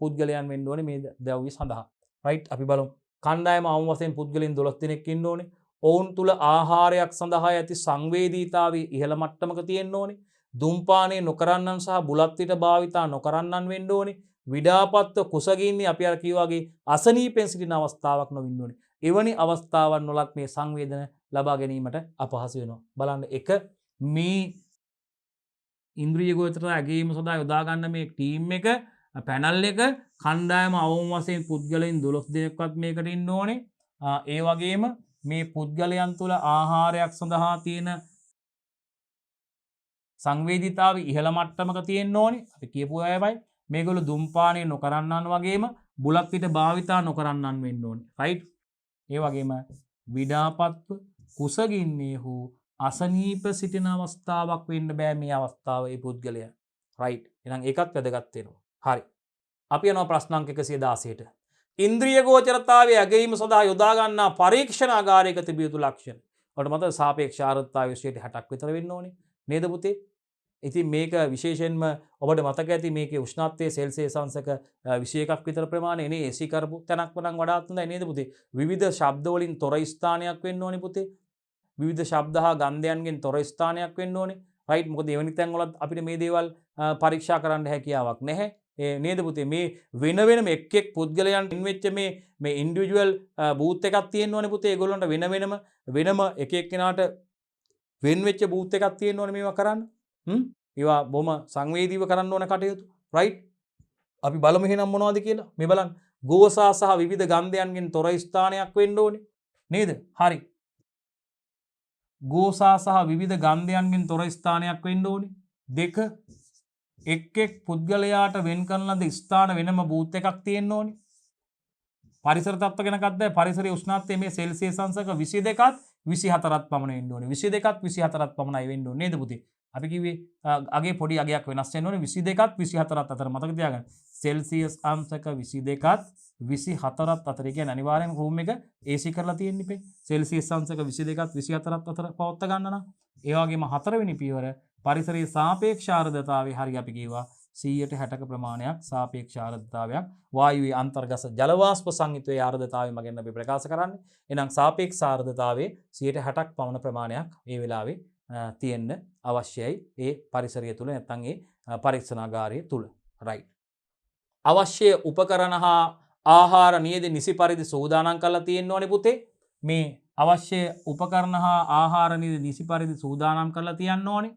පුද්ගලයන් වෙන්න ඕනේ මේ ද්‍රව්‍ය සඳහා. රයිට්. අපි බලමු. කණ්ඩායම අවම වශයෙන් පුද්ගලයන් 12 දෙනෙක් ඉන්න ඕනේ. ඔවුන් තුල ආහාරයක් සඳහා ඇති සංවේදීතාවය ඉහළ මට්ටමක තියෙන්න ඕනේ. දුම්පානය නොකරන්නන් සහ බුලත් විට භාවිතා නොකරන්නන් වෙන්න ඕනේ. විඩාපත්ව කුසගින්නේ අපි අර කිව්වා වගේ අසනීපෙන් සිටින අවස්ථාවක් නොවෙන්න ඕනේ. එවැනි අවස්ථාවන් වලත් මේ සංවේදන ලබා ගැනීමට අපහසු වෙනවා. බලන්න එක මේ ඉන්ද්‍රිය ගෝචරතාවය අගයීම සඳහා යොදා ගන්න මේ ටීම් එක පැනල් එක කණ්ඩායම අවම වශයෙන් පුද්ගලයන් 12 දෙනෙක්වත් මේකට ඉන්න ඕනේ. ඒ වගේම මේ පුද්ගලයන් තුළ ආහාරයක් සඳහා තියෙන සංවේදීතාවය ඉහළ මට්ටමක තියෙන්න ඕනේ. අපි කියපු අයවයි මේගොල්ලෝ දුම්පානය නොකරන්නන් වගේම බුලත් පිට භාවිතා නොකරන්නන් වෙන්න ඕනේ. රයිට්. ඒ වගේම විඩාපත්ව කුසගින්නේ හෝ අසනීප සිටින අවස්ථාවක් වෙන්න බෑ මේ අවස්ථාව ඒ පුද්ගලයා. රයිට්. එහෙනම් ඒකත් වැදගත් වෙනවා. හරි. අපි යනවා ප්‍රශ්න අංක 116ට. ඉන්ද්‍රිය ගෝචරතාවයේ අගයීම සඳහා යොදා ගන්නා පරීක්ෂණාගාරයක තිබිය යුතු ලක්ෂණ. ඔබට මතක සාපේක්ෂ ආර්ද්‍රතාවය 60ක් විතර වෙන්න ඕනේ. නේද පුතේ? ඉතින් මේක විශේෂයෙන්ම ඔබට මතක ඇති මේකේ උෂ්ණත්වයේ සෙල්සියස් අංශක 21ක් විතර ප්‍රමාණය නේ AC කරපු තැනක් වඩා වඩාත් හොඳයි නේද පුතේ? විවිධ ශබ්ද වලින් තොර ස්ථානයක් වෙන්න ඕනේ පුතේ. විවිධ ශබ්ද හා ගන්ධයන්ගෙන් තොර ස්ථානයක් වෙන්න ඕනේ. රයිට්. මොකද එවැනි තැන් වලත් අපිට මේ දේවල් පරීක්ෂා කරන්න හැකියාවක් නැහැ. නේද පුතේ? මේ වෙන වෙනම එක් පුද්ගලයන් ඉන්වෙච්ච මේ ඉන්ඩිවිජුවල් බූත් එකක් තියෙන්න ඕනේ පුතේ. ඒගොල්ලන්ට වෙනම එක එක්කෙනාට වෙන් වෙච්ච බූත් එකක් තියෙන්න ඕනේ මේවා කරන්න. ඒවා බොහොම සංවේදීව කරන්න ඕන කටයුතු. රයිට්. අපි බලමු එහෙනම් මොනවද කියලා. මේ බලන්න. ගෝසා සහ විවිධ ගන්ධයන්ගෙන් තොර ස්ථානයක් වෙන්න ඕනේ. නේද? හරි. ගෝසා සහ විවිධ ගන්ධයන්ගෙන් තොර ස්ථානයක් වෙන්න ඕනේ. 2. එක් පුද්ගලයාට වෙන් කරන ලද ස්ථාන වෙනම බූත් එකක් තියෙන්න ඕනේ. පරිසර තත්ත්ව ගැන කද්දයි පරිසරයේ උෂ්ණත්වය මේ සෙල්සියස් අංශක 22ත් 24ත් පමණ වෙන්න ඕනේ. 22ත් 24ත් පමණයි වෙන්න ඕනේ නේද පුතේ? අපි කිව්වේ අගේ පොඩි අගයක් වෙනස් වෙන්න ඕනේ 22ත් 24ත් අතර මතක තියාගන්න. සෙල්සියස් අංශක 22ත් 24ත් අතර කියන්නේ අනිවාර්යෙන් රූම් එක AC කරලා තියෙන්න ඉපේ. සෙල්සියස් අංශක 22ත් 24ත් අතර පවත්වා ගන්න නම්. ඒ වගේම හතරවෙනි පියවර පරිසරයේ සාපේක්ෂ ආර්ද්‍රතාවය හරිය අපි කියවා 160ක ප්‍රමාණයක් සාපේක්ෂ ආර්ද්‍රතාවයක් වායුවේ අන්තර්ගත ජල වාෂ්ප සංයුතයේ ආර්ද්‍රතාවය මගෙන් අපි ප්‍රකාශ කරන්නේ. එහෙනම් සාපේක්ෂ ආර්ද්‍රතාවයේ 160ක් පමණ ප්‍රමාණයක් මේ වෙලාවේ තියෙන්න අවශ්‍යයි ඒ පරිසරය තුළ නැත්නම් ඒ පරීක්ෂණාගාරය තුළ. රයිට්. අවශ්‍ය උපකරණ හා ආහාර නියද නිසි පරිදි සූදානම් කරලා තියෙන්න ඕනේ පුතේ. මේ අවශ්‍ය උපකරණ හා ආහාර නියද නිසි පරිදි සූදානම් කරලා තියන්න ඕනේ.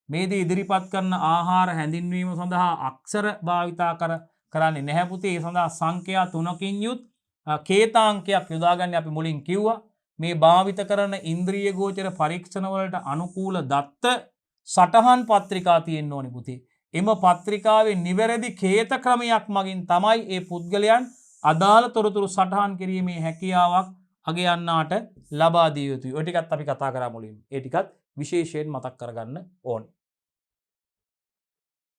මේදී ඉදිරිපත් කරන ආහාර හැඳින්වීම සඳහා අක්ෂර භාවිතා කරන්නේ නැහැ පුතේ. ඒ සඳහා සංඛ්‍යා 3කින් යුත් කේතාංකයක් යොදාගන්න අපි මුලින් කිව්වා. මේ භාවිත කරන ඉන්ද්‍රිය ගෝචර පරීක්ෂණ වලට අනුකූල දත්ත සටහන් පත්‍රිකා තියෙන්න ඕනේ පුතේ. එම පත්‍රිකාවේ නිවැරදි කේත ක්‍රමයක් මගින් තමයි ඒ පුද්ගලයන් අදාළ තොරතුරු සටහන් කිරීමේ හැකියාවක් අගයන්නාට ලබා දිය යුතුයි. ඔය ටිකත් අපි කතා කරා මුලින්. ඒ ටිකත් විශේෂයෙන් මතක් කරගන්න ඕනේ.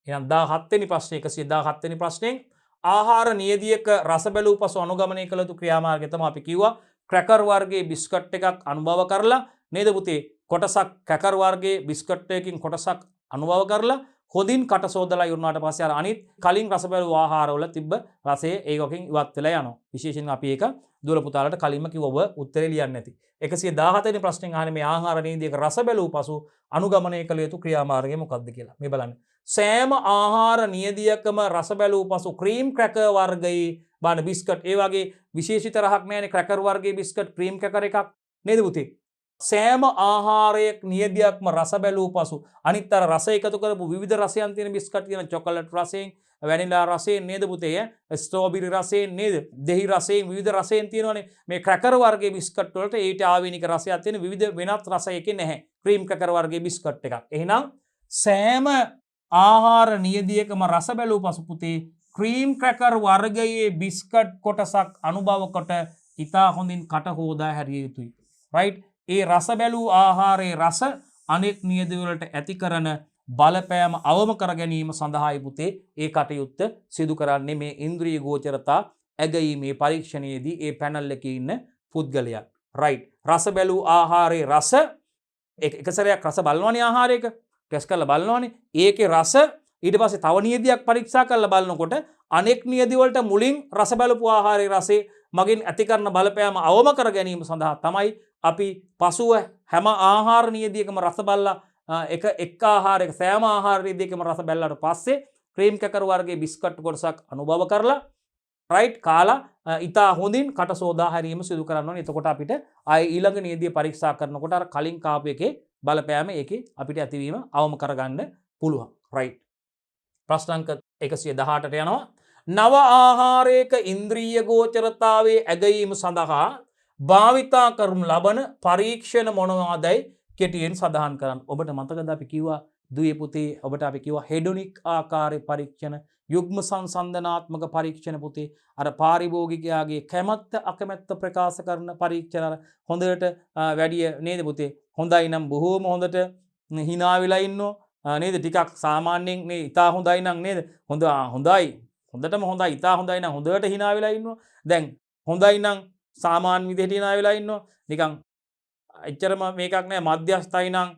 එහෙනම් 17 වෙනි ප්‍රශ්නේ 117 වෙනි ප්‍රශ්නෙන් ආහාර නියදියක රස බැලූ පසු අනුගමනය කළ යුතු ක්‍රියාමාර්ගය තමයි අපි කිව්වා ක්‍රැකර් වර්ගයේ බිස්කට් එකක් අනුභව කරලා නේද පුතේ කොටසක් ක්‍රැකර් වර්ගයේ බිස්කට් එකකින් කොටසක් අනුභව කරලා හොදින් කට සෝදලා ඉවරනාට පස්සේ අර අනිත් කලින් රස බැලූ ආහාරවල තිබ්බ රසය ඒකකින් ඉවත් වෙලා යනවා. විශේෂයෙන් අපි ඒක දුර පුතාලට කලින්ම කිව්ව ඔබ උත්තරේ ලියන්නේ නැති. 117 වෙනි ප්‍රශ්නෙන් අහන්නේ මේ ආහාර නියදියක රස බැලූ පසු අනුගමනය කළ යුතු ක්‍රියාමාර්ගය මොකක්ද කියලා. මේ බලන්න. සෑම ආහාර නියදියකම රස බැලූ පසු ක්‍රීම් ක්‍රැකර් වර්ගයේ බාන බිස්කට් ඒ වගේ විශේෂිත රහක් නැහැනේ ක්‍රැකර් වර්ගයේ බිස්කට් ක්‍රීම් ක්‍රැකර් එකක් නේද පුතේ? සෑම ආහාරයක් නියදයක්ම රස බැලූ පසු අනිත් අර රස එකතු කරපු විවිධ රසයන් තියෙන බිස්කට් තියෙන චොකලට් රසයෙන් වැනිලා රසයෙන් නේද පුතේ ස්ට්‍රෝබෙරි රසයෙන් නේද දෙහි රසයෙන් විවිධ රසයෙන් තියෙනවානේ මේ ක්‍රැකර් වර්ගයේ බිස්කට් වලට ඊට ආවේනික රසයක් තියෙන විවිධ වෙනත් රසයකින් නැහැ ක්‍රීම් ක්‍රැකර් වර්ගයේ බිස්කට් එකක්. එහෙනම් සෑම ආහාර නියදයකම රස බැලූ පසු පුතේ ක්‍රීම් ක්‍රැකර් වර්ගයේ බිස්කට් කොටසක් අනුභව කොට ඉතා හොඳින් කට හෝදා හැරිය යුතුයි. රයිට්? ඒ රස බැලූ ආහාරයේ රස අනෙක් නියදවලට ඇති කරන බලපෑම අවම කර ගැනීම සඳහායි පුතේ ඒ කටයුත්ත සිදු කරන්නේ මේ ඉන්ද්‍රිය ගෝචරතා ඇගීමේ පරීක්ෂණයේදී ඒ පැනල් එකේ ඉන්න පුද්ගලයා. රයිට්? රස බැලූ ආහාරයේ රස එක සැරයක් රස බලනවනේ ආහාරයක ටෙස්ට් කරලා බලනවනේ. ඒකේ රස ඊට පස්සේ තව නියදියක් පරීක්ෂා කරලා බලනකොට අනෙක් නියදි වලට මුලින් රස බලපු ආහාරයේ රසේ මගින් ඇති කරන බලපෑම අවම කර ගැනීම සඳහා තමයි අපි පසුව හැම ආහාර නියදියකම රස බලලා එක් ආහාරයක සෑම ආහාර නියදියකම රස බැලලාට පස්සේ ක්‍රීම් කැකර් වර්ගයේ බිස්කට් කොටසක් අනුභව කරලා රයිට් කාලා ඉතා හොඳින් කට සෝදා හැරීම සිදු කරන්න ඕනේ. එතකොට අපිට ආයේ ඊළඟ නියදිය පරීක්ෂා කරනකොට අර කලින් කාපු එකේ බලපෑම ඒකේ අපිට ඇතිවීම අවම කරගන්න පුළුවන්. රයිට්? ප්‍රශ්න අංක 118ට යනවා. නව ආහාරයක ඉන්ද්‍රිය ගෝචරතාවේ ඇගීම සඳහා භාවිතා කරනු ලබන පරීක්ෂණ මොනවාදයි කෙටියෙන් සඳහන් කරන්න. ඔබට මතකද අපි කිව්වා දුවේ පුතේ ඔබට අපි කිව්වා හෙඩොනික් ආකාරයේ පරීක්ෂණ, යුග්ම සංසන්දනාත්මක පරීක්ෂණ පුතේ අර පාරිභෝගිකයාගේ කැමැත්ත අකමැත්ත ප්‍රකාශ කරන පරීක්ෂණ අර හොඳට වැඩි නේද පුතේ? හොඳයි නම් බොහෝම හොඳට hina වෙලා ඉන්නෝ නේද? ටිකක් සාමාන්‍යයෙන් මේ ඉතා හොඳයි නම් නේද? හොඳයි හොඳටම හොඳයි ඉතා හොඳයි නම් හොඳට hina වෙලා ඉන්නවා. දැන් හොඳයි නම් සාමාන්‍ය විදිහට hina වෙලා ඉන්නවා. නිකන් එච්චරම මේකක් නෑ මධ්‍යස්ථයි නම්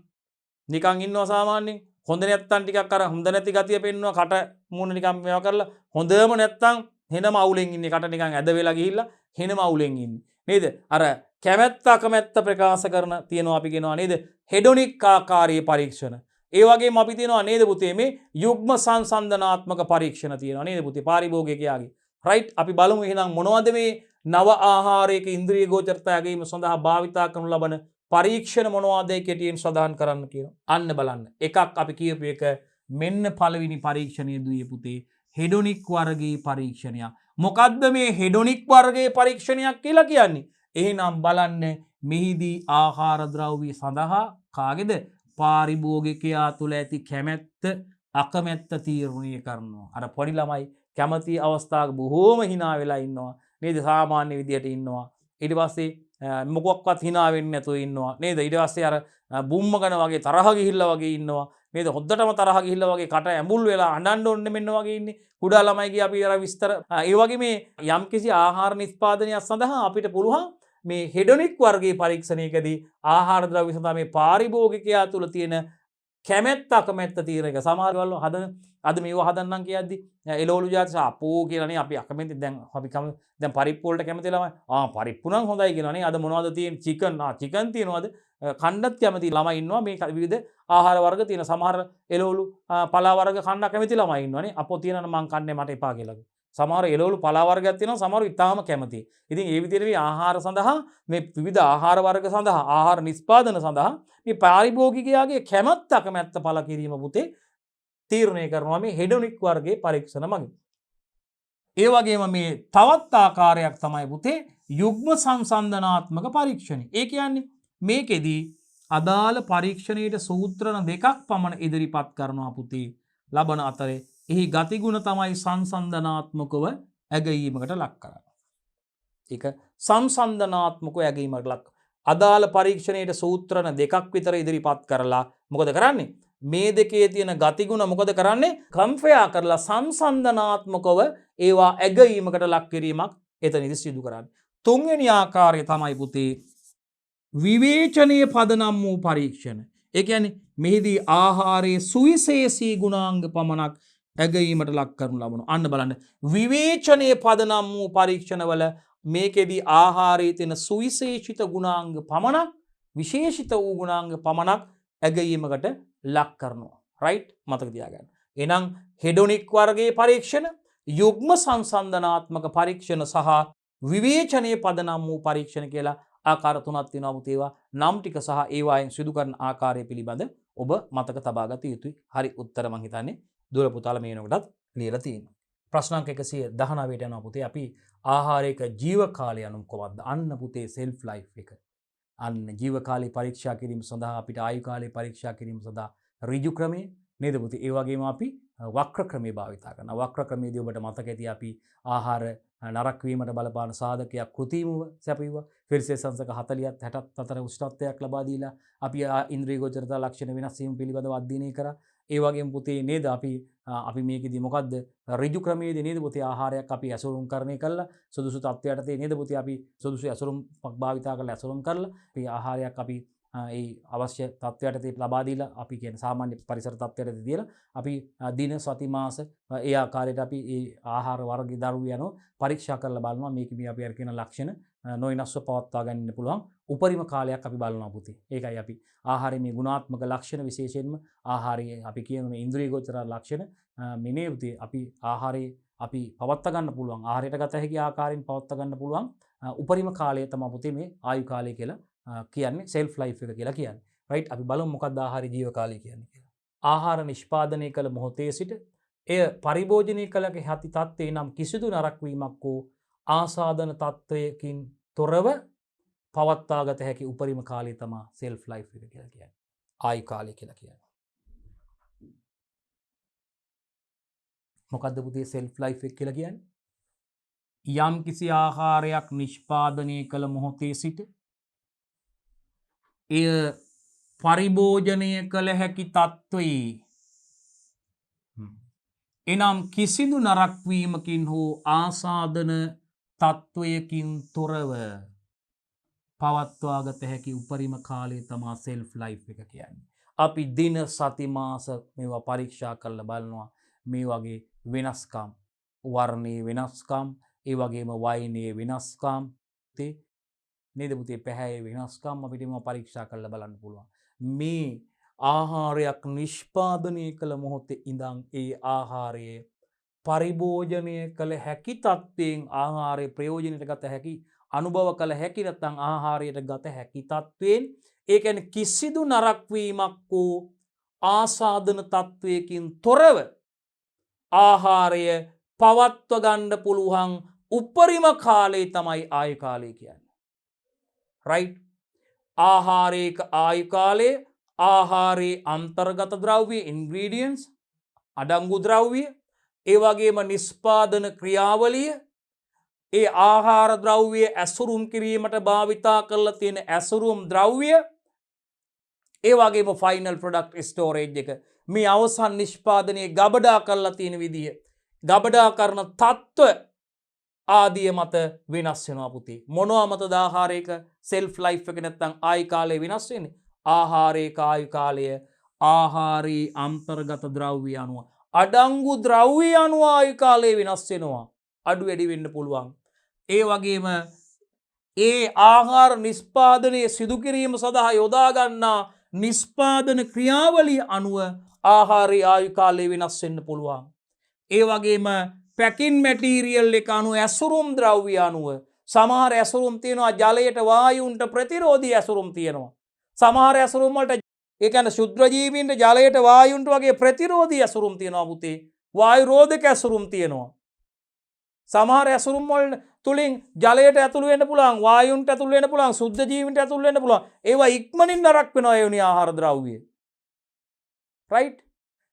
නිකන් ඉන්නවා සාමාන්‍යයෙන්. හොඳ නැත්තම් ටිකක් අර හොඳ නැති ගතිය පෙන්නවා කට මූණ නිකන් මේවා කරලා. හොඳම නැත්තම් හෙනම අවුලෙන් ඉන්නේ කට නිකන් ඇද වෙලා ගිහිල්ලා හෙනම අවුලෙන් ඉන්නේ. නේද? අර කැමැත්ත අකමැත්ත ප්‍රකාශ කරන තියෙනවා අපි කියනවා නේද? හෙඩොනික් ආකාරයේ පරීක්ෂණ. ඒ වගේම අපි තියෙනවා නේද පුතේ මේ යුග්ම සංසන්දනාත්මක පරීක්ෂණ තියෙනවා නේද පුතේ පාරිභෝගිකයාගේ. රයිට්? අපි බලමු එහෙනම් මොනවද මේ නව ආහාරයක ඉන්ද්‍රිය ගෝචරතා ඇගීම සඳහා භාවිතා කරනු ලබන පරීක්ෂණ මොනවාදයි කෙටියෙන් සඳහන් කරන්න කියනවා. අන්න බලන්න. එකක් අපි කියපු එක මෙන්න පළවෙනි පරීක්ෂණය දුවේ පුතේ හෙඩොනික් වර්ගයේ පරීක්ෂණය. මොකද්ද මේ හෙඩොනික් වර්ගයේ පරීක්ෂණයක් කියලා කියන්නේ? එහෙනම් බලන්න මෙහිදී ආහාර ද්‍රව්‍ය සඳහා කාගේද පාරිභෝගිකයා තුළ ඇති කැමැත්ත අකමැත්ත තීරණය කරනවා. අර පොඩි ළමයි කැමැති අවස්ථාවක බොහෝම hina වෙලා ඉන්නවා. නේද? සාමාන්‍ය විදියට ඉන්නවා. ඊට පස්සේ මොකක්වත් hina වෙන්නේ නැතුව ඉන්නවා. නේද? ඊට පස්සේ අර බුම්මගෙන වගේ තරහ ගිහිල්ලා වගේ ඉන්නවා. නේද? හොද්දටම තරහ ගිහිල්ලා වගේ කට ඇඹුල් වෙලා අඬන්න ඕනේ මෙන්න වගේ ඉන්නේ. කුඩා ළමයිගේ අපි අර විස්තර ඒ වගේ මේ යම්කිසි ආහාර නිෂ්පාදනයක් සඳහා අපිට පුළුවන් මේ හෙඩොනික් වර්ගයේ පරීක්ෂණයකදී ආහාර ද්‍රව්‍ය සඳහා මේ පාරිභෝගිකයා තුළ තියෙන කැමැත්ත අකමැත්ත තීරණය. සමහර වෙලාවල අද මේව හදන්නම් කියද්දි එළවලු ජාති අපෝ කියලානේ අපි අකමැති දැන් අපි දැන් පරිප්පු වලට කැමති ළමයි පරිප්පු නම් හොඳයි කියලානේ. අද මොනවද තියෙන්නේ? චිකන් තියෙනවද? කණ්ඩත් කැමති ළමයි ඉන්නවා. මේ විවිධ ආහාර වර්ග තියෙන සමහර එළවලු පලා වර්ග කන්න කැමති ළමයි ඉන්නවනේ. අපෝ තියෙනවා මං කන්නේ මට එපා කියලා. සමහර එළවලු පලා වර්ගයක් තියෙනවා සමහරව ඉතාම කැමතියි. ඉතින් ඒ විදිහට මේ ආහාර සඳහා මේ විවිධ ආහාර වර්ග සඳහා ආහාර නිෂ්පාදන සඳහා මේ පාරිභෝගිකයාගේ කැමැත්ත අකමැත්ත පළ කිරීම පුතේ තීරණය කරනවා මේ හෙඩොනික් වර්ගයේ පරීක්ෂණ මගින්. ඒ වගේම මේ තවත් ආකාරයක් තමයි පුතේ යුග්ම සංසන්දනාත්මක පරීක්ෂණය. ඒ කියන්නේ මේකෙදී අදාළ පරීක්ෂණයට සූත්‍රණ දෙකක් පමණ ඉදිරිපත් කරනවා පුතේ. ලබන අතරේ එහි ගතිගුණ තමයි සංසන්දනාත්මකව ඇගීමකට ලක් කරන්නේ. ඒක සංසන්දනාත්මකව ඇගීමකට ලක්. අදාළ පරීක්ෂණයට සූත්‍රණ දෙකක් විතර ඉදිරිපත් කරලා මොකද කරන්නේ? මේ දෙකේ තියෙන ගතිගුණ මොකද කරන්නේ? කම්පයා කරලා සංසන්දනාත්මකව ඒවා ඇගීමකට ලක් කිරීමක් එතනදි සිදු කරන්නේ. තුන්වෙනි ආකාරය තමයි පුතේ විවේචනයේ පදනම් වූ පරීක්ෂණ. ඒ කියන්නේ මෙහිදී ආහාරයේ සුවිශේෂී ගුණාංග පමණක් ඇගීමට ලක් කරනු ලබනවා. අන්න බලන්න විවේචනයේ පදනම් වූ පරීක්ෂණවල මේකෙදී ආහාරයේ තියෙන සුවිශේෂිත ගුණාංග පමණක් විශේෂිත වූ ගුණාංග පමණක් ඇගීමකට ලක් කරනවා. රයිට්? මතක තියාගන්න. එහෙනම් හෙඩොනික් වර්ගයේ පරීක්ෂණ, යුග්ම සංසන්දනාත්මක පරීක්ෂණ සහ විවේචනයේ පදනම් වූ පරීක්ෂණ කියලා ආකාර තුනක් තියෙනවා පුතේ. ඒවා නම් ටික සහ ඒවායින් සිදු කරන ආකාරය පිළිබඳ ඔබ මතක තබා ගත යුතුයි. හරි උත්තර මං හිතන්නේ දුර පුතාලා මේ වෙනකොටත් ලියලා තියෙනවා. ප්‍රශ්න අංක 119ට යනවා පුතේ. අපි ආහාරයක ජීව කාලය යනු කොහොමද? අන්න පුතේ self life එක. අන්න ජීව කාලය පරීක්ෂා කිරීම සඳහා අපිට ආයු කාලය පරීක්ෂා කිරීම සඳහා ඍජු ක්‍රමය නේද පුතේ? ඒ වගේම අපි වක්‍ර ක්‍රමය භාවිතා කරනවා. වක්‍ර ක්‍රමයේදී ඔබට මතක ඇති අපි ආහාර නරක වීමට බලපාන සාධකයක් කෘතිමව සැපයුවා. සෙල්සියස් අංශක 40ත් 60ත් අතර උෂ්ණත්වයක් ලබා දීලා අපි ඉන්ද්‍රිය ගෝචරතා ලක්ෂණ වෙනස් වීම පිළිබඳව අධ්‍යයනය කරා. ඒ වගේම පුතේ නේද අපි මේකෙදි මොකද්ද ඍජු ක්‍රමයේදී නේද පුතේ ආහාරයක් අපි ඇසුරුම් කරණය කළා සුදුසු තත්ත්වයකට නේද පුතේ අපි සුදුසු ඇසුරුම් භාවිතා කරලා ඇසුරුම් කරලා අපි ආහාරයක් අපි ඒ අවශ්‍ය තත්ත්වයට ලබා දීලා අපි කියන සාමාන්‍ය පරිසර තත්ත්වයට දීලා අපි දින සති මාස ඒ ආකාරයට අපි ඒ ආහාර වර්ග දරුවෝ යනවා පරීක්ෂා කරලා බලනවා මේක මේ අපි අර කියන ලක්ෂණ නොවිනස්ව පවත්වා ගන්න පුළුවන් උපරිම කාලයක් අපි බලනවා පුතේ. ඒකයි අපි ආහාරයේ මේ ගුණාත්මක ලක්ෂණ විශේෂයෙන්ම ආහාරයේ අපි කියන මේ ඉන්ද්‍රිය ගෝචර ලක්ෂණ මෙනේ පුතේ අපි ආහාරයේ අපි පවත්වා ගන්න පුළුවන් ආහාරයට ගත හැකි ආකාරයෙන් පවත්වා ගන්න පුළුවන් උපරිම කාලය තමයි පුතේ මේ ආයු කාලය කියලා කියන්නේ self life එක කියලා කියන්නේ. right අපි බලමු මොකක්ද ආහාර ජීව කාලය කියන්නේ කියලා. ආහාර නිෂ්පාදනය කළ මොහොතේ සිට එය පරිභෝජනය කළ හැකි තත්ත්වේ නම් කිසිදු නරක වීමක් හෝ ආසාදන තත්ත්වයකින් තොරව පවත්වාගත හැකි උපරිම කාලය තමයි self life එක කියලා කියන්නේ. ආයු කාලය කියලා කියන්නේ. මොකද්ද පුතේ self life එක කියලා කියන්නේ? යම් කිසි ආහාරයක් නිෂ්පාදනය කළ මොහොතේ සිට එය පරිභෝජනය කළ හැකි තත්ත්වයේ එනම් කිසිදු නරක වීමකින් හෝ ආසාදන තත්ත්වයකින් තොරව පවත්වාගත හැකි උපරිම කාලය තමයි self life එක කියන්නේ. අපි දින සති මාස මේවා පරීක්ෂා කරලා බලනවා මේ වගේ වෙනස්කම් වර්ණයේ වෙනස්කම් ඒ වගේම වයනේ වෙනස්කම් නේද පුතේ පැහැයේ වෙනස්කම් අපිට මේවා පරීක්ෂා කරලා බලන්න පුළුවන්. මේ ආහාරයක් නිෂ්පාදනය කළ මොහොතේ ඉඳන් ඒ ආහාරය පරිභෝජනය කළ හැකි තත්ත්වයෙන් ආහාරයේ ප්‍රයෝජනයට ගත හැකි අනුභව කළ හැකි නැත්නම් ආහාරයට ගත හැකි තත්ත්වයෙන් ඒ කියන්නේ කිසිදු නරක වීමක් වූ ආසාදන තත්ත්වයකින් තොරව ආහාරය පවත්ව ගන්න පුළුවන් උපරිම කාලය තමයි ආයු කාලය කියන්නේ. right ආහාරයක ආයු කාලය ආහාරයේ අන්තර්ගත ද්‍රව්‍ය ingredients අඩංගු ද්‍රව්‍ය ඒ වගේම නිෂ්පාදන ක්‍රියාවලිය ඒ ආහාර ද්‍රව්‍ය ඇසුරුම් කිරීමට භාවිතා කරලා තියෙන ඇසුරුම් ද්‍රව්‍ය ඒ වගේම ෆයිනල් ප්‍රොඩක්ට් ස්ටෝරේජ් එක මේ අවසන් නිෂ්පාදනයේ ගබඩා කරලා තියෙන විදිය ගබඩා කරන තත්ත්ව ආදිය මත වෙනස් වෙනවා පුතේ. මොනවා මතද ආහාරයක self life එක නැත්නම් ආයු කාලය වෙනස් වෙන්නේ? ආහාරයක ආයු කාලය ආහාරී අන්තර්ගත ද්‍රව්‍ය අනුව අඩංගු ද්‍රව්‍ය අනුව ආයු කාලය වෙනස් වෙනවා. අඩු වැඩි වෙන්න පුළුවන්. ඒ වගේම ඒ ආහාර නිෂ්පාදනය සිදු කිරීම සඳහා යොදා ගන්නා නිෂ්පාදන ක්‍රියාවලිය අනුව ආහාරයේ ආයු කාලය වෙනස් වෙන්න පුළුවන්. ඒ වගේම පැකින් මැටීරියල් එක අනුව ඇසුරුම් ද්‍රව්‍ය අනුව සමහර ඇසුරුම් තියෙනවා ජලයට වායුන්ට ප්‍රතිරෝධී ඇසුරුම් තියෙනවා. සමහර ඇසුරුම් වලට ඒ කියන්නේ ශුද්ධ ජීවීන්ට ජලයට වායුන්ට වගේ ප්‍රතිරෝධී ඇසුරුම් තියෙනවා පුතේ. වායු රෝධක ඇසුරුම් තියෙනවා. සමහර ඇසුරුම් වල තුලින් ජලයට ඇතුළු වෙන්න පුළුවන්, වායුන්ට ඇතුළු වෙන්න පුළුවන්, ශුද්ධ ජීවීන්ට ඇතුළු වෙන්න පුළුවන්. ඒවා ඉක්මනින් නරක වෙනවා ඒ වුණේ ආහාර ද්‍රව්‍ය. right?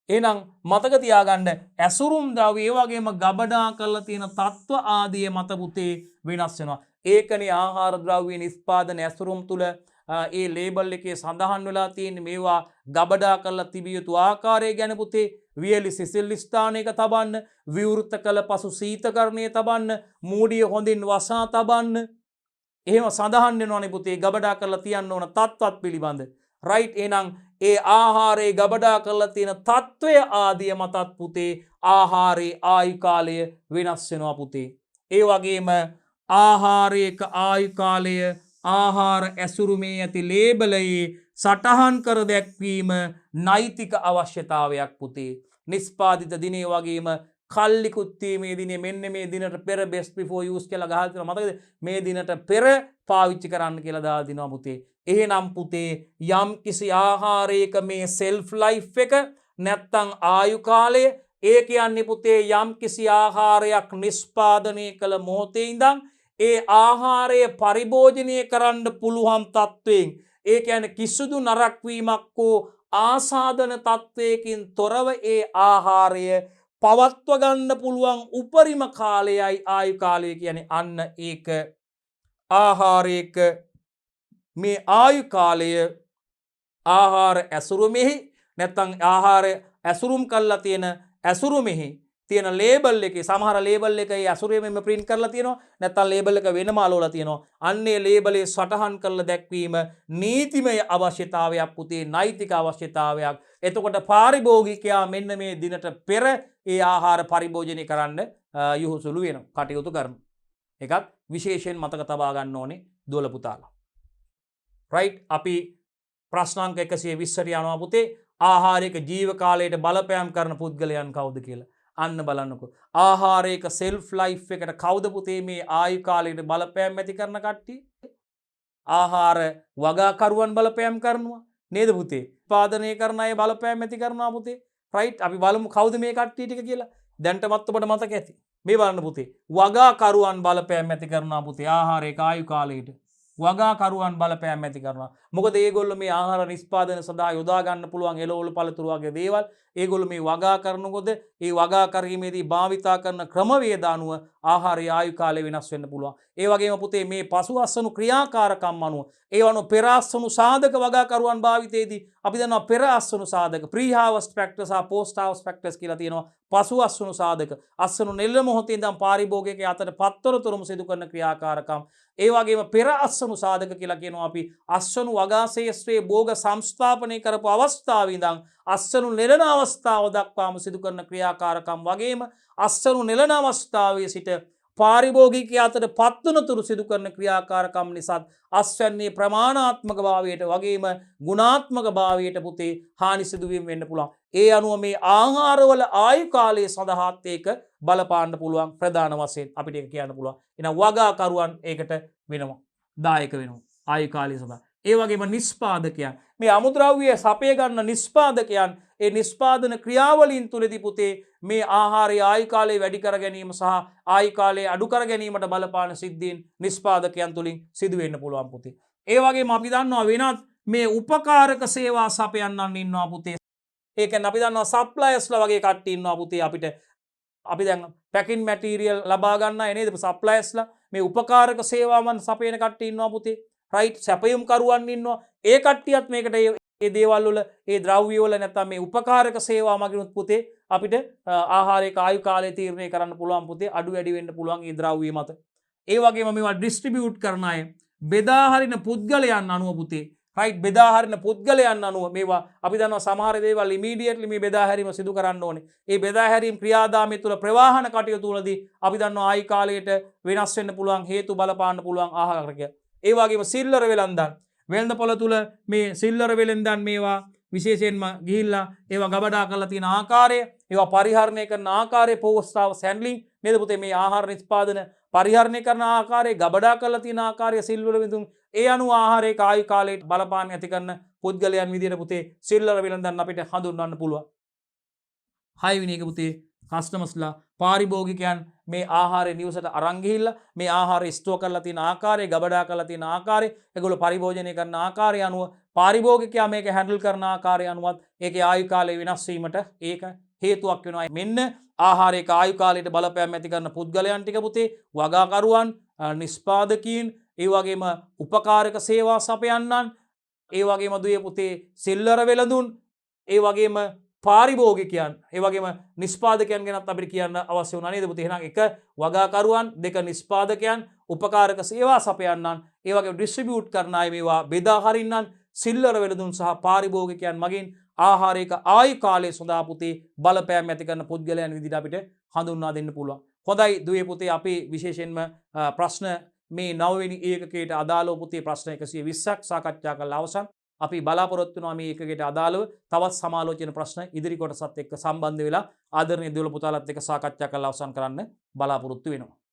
එහෙනම් මතක තියාගන්න ඇසුරුම් ද්‍රව්‍ය ඒ වගේම ගබඩා කරලා තියෙන තත්ත්ව ආදිය මත පුතේ වෙනස් වෙනවා. ඒකනේ ආහාර ද්‍රව්‍ය නිෂ්පාදන ඇසුරුම් තුල ඒ ලේබල් එකේ සඳහන් වෙලා තියෙන මේවා ගබඩා කරලා තිබිය යුතු ආකාරය ගැන පුතේ වියලි සිසිල් ස්ථානයක තබන්න, විවෘත කළ පසු සීතකරණයේ තබන්න, මූඩිය හොඳින් වසා තබන්න. එහෙම සඳහන් වෙනවනේ පුතේ ගබඩා කරලා තියන්න ඕන තත්ත්වත් පිළිබඳ. right? එහෙනම් ඒ ආහාරයේ ගබඩා කරලා තියෙන තත්ත්වය ආදිය මතත් පුතේ ආහාරයේ ආයු කාලය වෙනස් වෙනවා පුතේ. ඒ වගේම ආහාරයක ආයු කාලය ආහාර ඇසුරුමේ ඇති ලේබලයේ සටහන් කර දැක්වීම නෛතික අවශ්‍යතාවයක් පුතේ. නිස්පාදිත දිනේ වගේම කල්ලිකුත් මේ දිනේ මෙන්න මේ දිනට පෙර best before use කියලා ගහලා තියෙනවා. මතකද? මේ දිනට පෙර පාවිච්චි කරන්න කියලා දාලා දිනවා පුතේ. එහෙනම් පුතේ යම් කිසි ආහාරයක මේ shelf life එක නැත්තම් ආයු කාලය ඒ කියන්නේ පුතේ යම් කිසි ආහාරයක් නිෂ්පාදනය කළ මොහොතේ ඉඳන් ඒ ආහාරය පරිභෝජනය කරන්න පුළුවන් තත්වයෙන් ඒ කියන්නේ කිසිදු නරක වීමක් හෝ ආසාදන තත්වයකින් තොරව ඒ ආහාරය පවත්ව ගන්න පුළුවන් උපරිම කාලයයි ආයු කාලය කියන්නේ. අන්න ඒක ආහාරයක මේ ආයු කාලය ආහාර ඇසුරුමෙහි නැත්තම් ආහාර ඇසුරුම් කරලා තියෙන ඇසුරුමෙහි තියෙන ලේබල් එකේ සමහර ලේබල් එක ඒ ඇසුරුමෙම print කරලා තියෙනවා නැත්තම් ලේබල් එක වෙනම අලවලා තියෙනවා. අන්නේ ලේබලේ සටහන් කරලා දැක්වීම නීතිමය අවශ්‍යතාවයක් පුතේ, නෛතික අවශ්‍යතාවයක්. එතකොට පාරිභෝගිකයා මෙන්න මේ දිනට පෙර ඒ ආහාර පරිභෝජනය කරන්න යොහුසුළු වෙනවා, කටයුතු කරනවා. ඒකත් විශේෂයෙන් මතක තබා ගන්න ඕනේ දුවල පුතාලා. රයිට්, අපි ප්‍රශ්නාංක 120ට යනවා පුතේ. ආහාරයක ජීව කාලයට බලපෑම් කරන පුද්ගලයන් කවුද කියලා. අන්න බලන්නකෝ. ආහාරයක සෙල්ෆ් ලයිෆ් එකට කවුද පුතේ මේ ආයු කාලයට බලපෑම් ඇති කරන කට්ටිය? ආහාර වගාකරුවන් බලපෑම් කරනවා නේද පුතේ? උත්පාදනය කරන අය බලපෑම් ඇති කරනවා පුතේ. රයිට්, අපි බලමු කවුද මේ කට්ටිය ටික කියලා. දැන්ටමත් ඔබට මතක ඇති. මේ බලන්න පුතේ. වගාකරුවන් බලපෑම් ඇති කරනවා පුතේ ආහාරයක ආයු කාලයට. වගාකරුවන් බලපෑම් ඇති කරනවා. මොකද ඒගොල්ලෝ මේ ආහාර නිෂ්පාදනය සඳහා යොදා ගන්න පුළුවන් එළවලු පළතුරු වගේ දේවල් ඒගොල්ලෝ මේ වගා කරනකොට ඒ වගා කිරීමේදී භාවිතා කරන ක්‍රමවේද අනුව ආහාරයේ ආයු කාලය වෙනස් වෙන්න පුළුවන්. ඒ වගේම පුතේ මේ පසුඅස්සනු ක්‍රියාකාරකම් අනුව ඒවනු පෙර අස්සනු සාධක වගාකරුවන් භාවිතයේදී අපි දන්නවා පෙර අස්සනු සාධක ප්‍රී හාවස්ට් ෆැක්ටර්ස් සහ පෝස්ට් හාවස්ට් ෆැක්ටර්ස් කියලා තියෙනවා. පසු අස්සනු සාධක අස්සනු නෙළ මොහොතේ ඉඳන් පාරිභෝගිකයා අතර පත්තරතුරුම සිදු කරන ක්‍රියාකාරකම්. ඒ වගේම පෙර අස්සනු සාධක කියලා කියනවා අපි අස්සනු වගාශේෂ්ත්‍රයේ භෝග සංස්ථාපනය කරපු අවස්ථාවේ ඉඳන් අස්සනු නෙළන අවස්ථාව දක්වාම සිදු කරන ක්‍රියාකාරකම් වගේම අස්සනු නෙළන අවස්ථාවේ සිට පාරිභෝගිකයා අතර පත්වනතුරු සිදු කරන ක්‍රියාකාරකම් නිසා අස්වැන්නේ ප්‍රමාණාත්මක භාවයට වගේම ගුණාත්මක භාවයට පුතේ හානි සිදුවීම වෙන්න පුළුවන්. ඒ අනුව මේ ආහාරවල ආයු කාලය සඳහාත් ඒක බලපාන්න පුළුවන් ප්‍රධාන වශයෙන් අපිට ඒක කියන්න පුළුවන්. එහෙනම් වගාකරුවන් ඒකට වෙනවා, දායක වෙනවා ආයු කාලය සඳහා. ඒ වගේම නිෂ්පාදකයන් මේ අමුද්‍රව්‍ය සපය ගන්න නිෂ්පාදකයන් ඒ නිෂ්පාදන ක්‍රියාවලින් තුලදී පුතේ මේ ආහාරයේ ආයු කාලය වැඩි කර ගැනීම සහ ආයු කාලය අඩු කර ගැනීමට බලපාන සිද්ධීන් නිෂ්පාදකයන් තුලින් සිදු වෙන්න පුළුවන් පුතේ. ඒ වගේම අපි දන්නවා වෙනත් මේ උපකාරක සේවා සපයන්නන් ඉන්නවා පුතේ. ඒ කියන්නේ අපි දන්නවා සප්ලයර්ස්ලා වගේ කට්ටිය ඉන්නවා පුතේ අපිට. අපි දැන් පැකින් මැටීරියල් ලබා ගන්න අය නේද සප්ලයර්ස්ලා. මේ උපකාරක සේවාවන් සපයන කට්ටිය ඉන්නවා පුතේ. රයිට්, සැපයුම් කරුවන් ඉන්නවා. ඒ කට්ටියත් මේකට ඒ දේවල් වල ඒ ද්‍රව්‍ය වල නැත්නම් මේ උපකාරක සේවා මගිනුත් පුතේ අපිට ආහාරයක ආයු කාලය තීරණය කරන්න පුළුවන් පුතේ. අඩු වැඩි වෙන්න පුළුවන් ඒ ද්‍රව්‍ය මත. ඒ වගේම මේවා ඩිස්ට්‍රිබියුට් කරන අය බෙදා හරින පුද්ගලයන් අනුව පුතේ. රයිට්, බෙදා හරින පුද්ගලයන් අනුව මේවා අපි දන්නවා සමහර දේවල් ඉමීඩියට්ලි මේ බෙදා හැරීම සිදු කරන්න ඕනේ. ඒ බෙදා හැරීම ක්‍රියාදාමය තුළ ප්‍රවාහන කටයුතු වලදී අපි දන්නවා ආයු කාලයට වෙනස් වෙන්න පුළුවන් හේතු බලපාන්න පුළුවන් ආහාරක. ඒ වගේම සිල්ලර වෙලන්දන් වෙළඳපොළ තුල මේ සිල්ලර වෙලෙන්දන් මේවා විශේෂයෙන්ම ගිහිල්ලා ඒවා ගබඩා කරලා තියෙන ආකාරය, ඒවා පරිහරණය කරන ආකාරය, පෝස්ට් හවුස් හැන්ඩ්ලින් නේද පුතේ මේ ආහාර නිෂ්පාදන පරිහරණය කරන ආකාරය, ගබඩා කරලා තියෙන ආකාරය, සිල්වර විදුන් ඒ අනුව ආහාරයක ආයු කාලයට බලපාන ඇති කරන පුද්ගලයන් විදිහට පුතේ සිල්ලර වෙලෙන්දන් අපිට හඳුන්වන්න පුළුවන්. 6 වෙනි එක පුතේ කස්ටමර්ස්ලා පාරිභෝගිකයන් මේ ආහාරය නිවසට අරන් ගිහිල්ලා මේ ආහාරය ස්ටෝර් කරලා තියෙන ආකාරය, ගබඩා කරලා තියෙන ආකාරය, ඒගොල්ලෝ පරිභෝජනය කරන ආකාරය අනුව පාරිභෝගිකයා මේක හැන්ඩල් කරන ආකාරය අනුවත් ඒකේ ආයු කාලය වෙනස් වීමට ඒක හේතුවක් වෙනවා. මෙන්න ආහාරයක ආයු කාලයට බලපෑම් ඇති කරන පුද්ගලයන් ටික පුතේ වගාකරුවන්, නිෂ්පාදකීන්, ඒ වගේම උපකාරක සේවා සපයන්නන්, ඒ වගේම දුවේ පුතේ සිල්ලර වෙළඳුන්, ඒ වගේම පාරිභෝගිකයන්, ඒ වගේම නිෂ්පාදකයන් ගැනත් අපිට කියන්න අවශ්‍ය වුණා නේද පුතේ. එහෙනම් එක වගාකරුවන්, දෙක නිෂ්පාදකයන්, උපකාරක සේවා සපයන්නන්, ඒ වගේම ඩිස්ට්‍රිබියුට් කරන අය මේවා බෙදා හරින්නන්, සිල්ලර වෙළඳුන් සහ පාරිභෝගිකයන් මගින් ආහාරයක ආයු කාලය සඳහා පුතේ බලපෑම් ඇති කරන පුද්ගලයන් විදිහට අපිට හඳුන්වා දෙන්න පුළුවන්. හොඳයි දුවේ පුතේ අපි විශේෂයෙන්ම ප්‍රශ්න මේ 9 වෙනි ඒකකයට අදාළව පුතේ ප්‍රශ්න 120ක් සාකච්ඡා කරලා අවසන්. අපි බලාපොරොත්තු වෙනවා මේ එකකට අදාළව තවත් සමාලෝචන ප්‍රශ්න ඉදිරි කොටසත් එක්ක සම්බන්ධ වෙලා ආදරණීය දූල පුතාලත් එක්ක සාකච්ඡා කරලා අවසන් කරන්න බලාපොරොත්තු වෙනවා.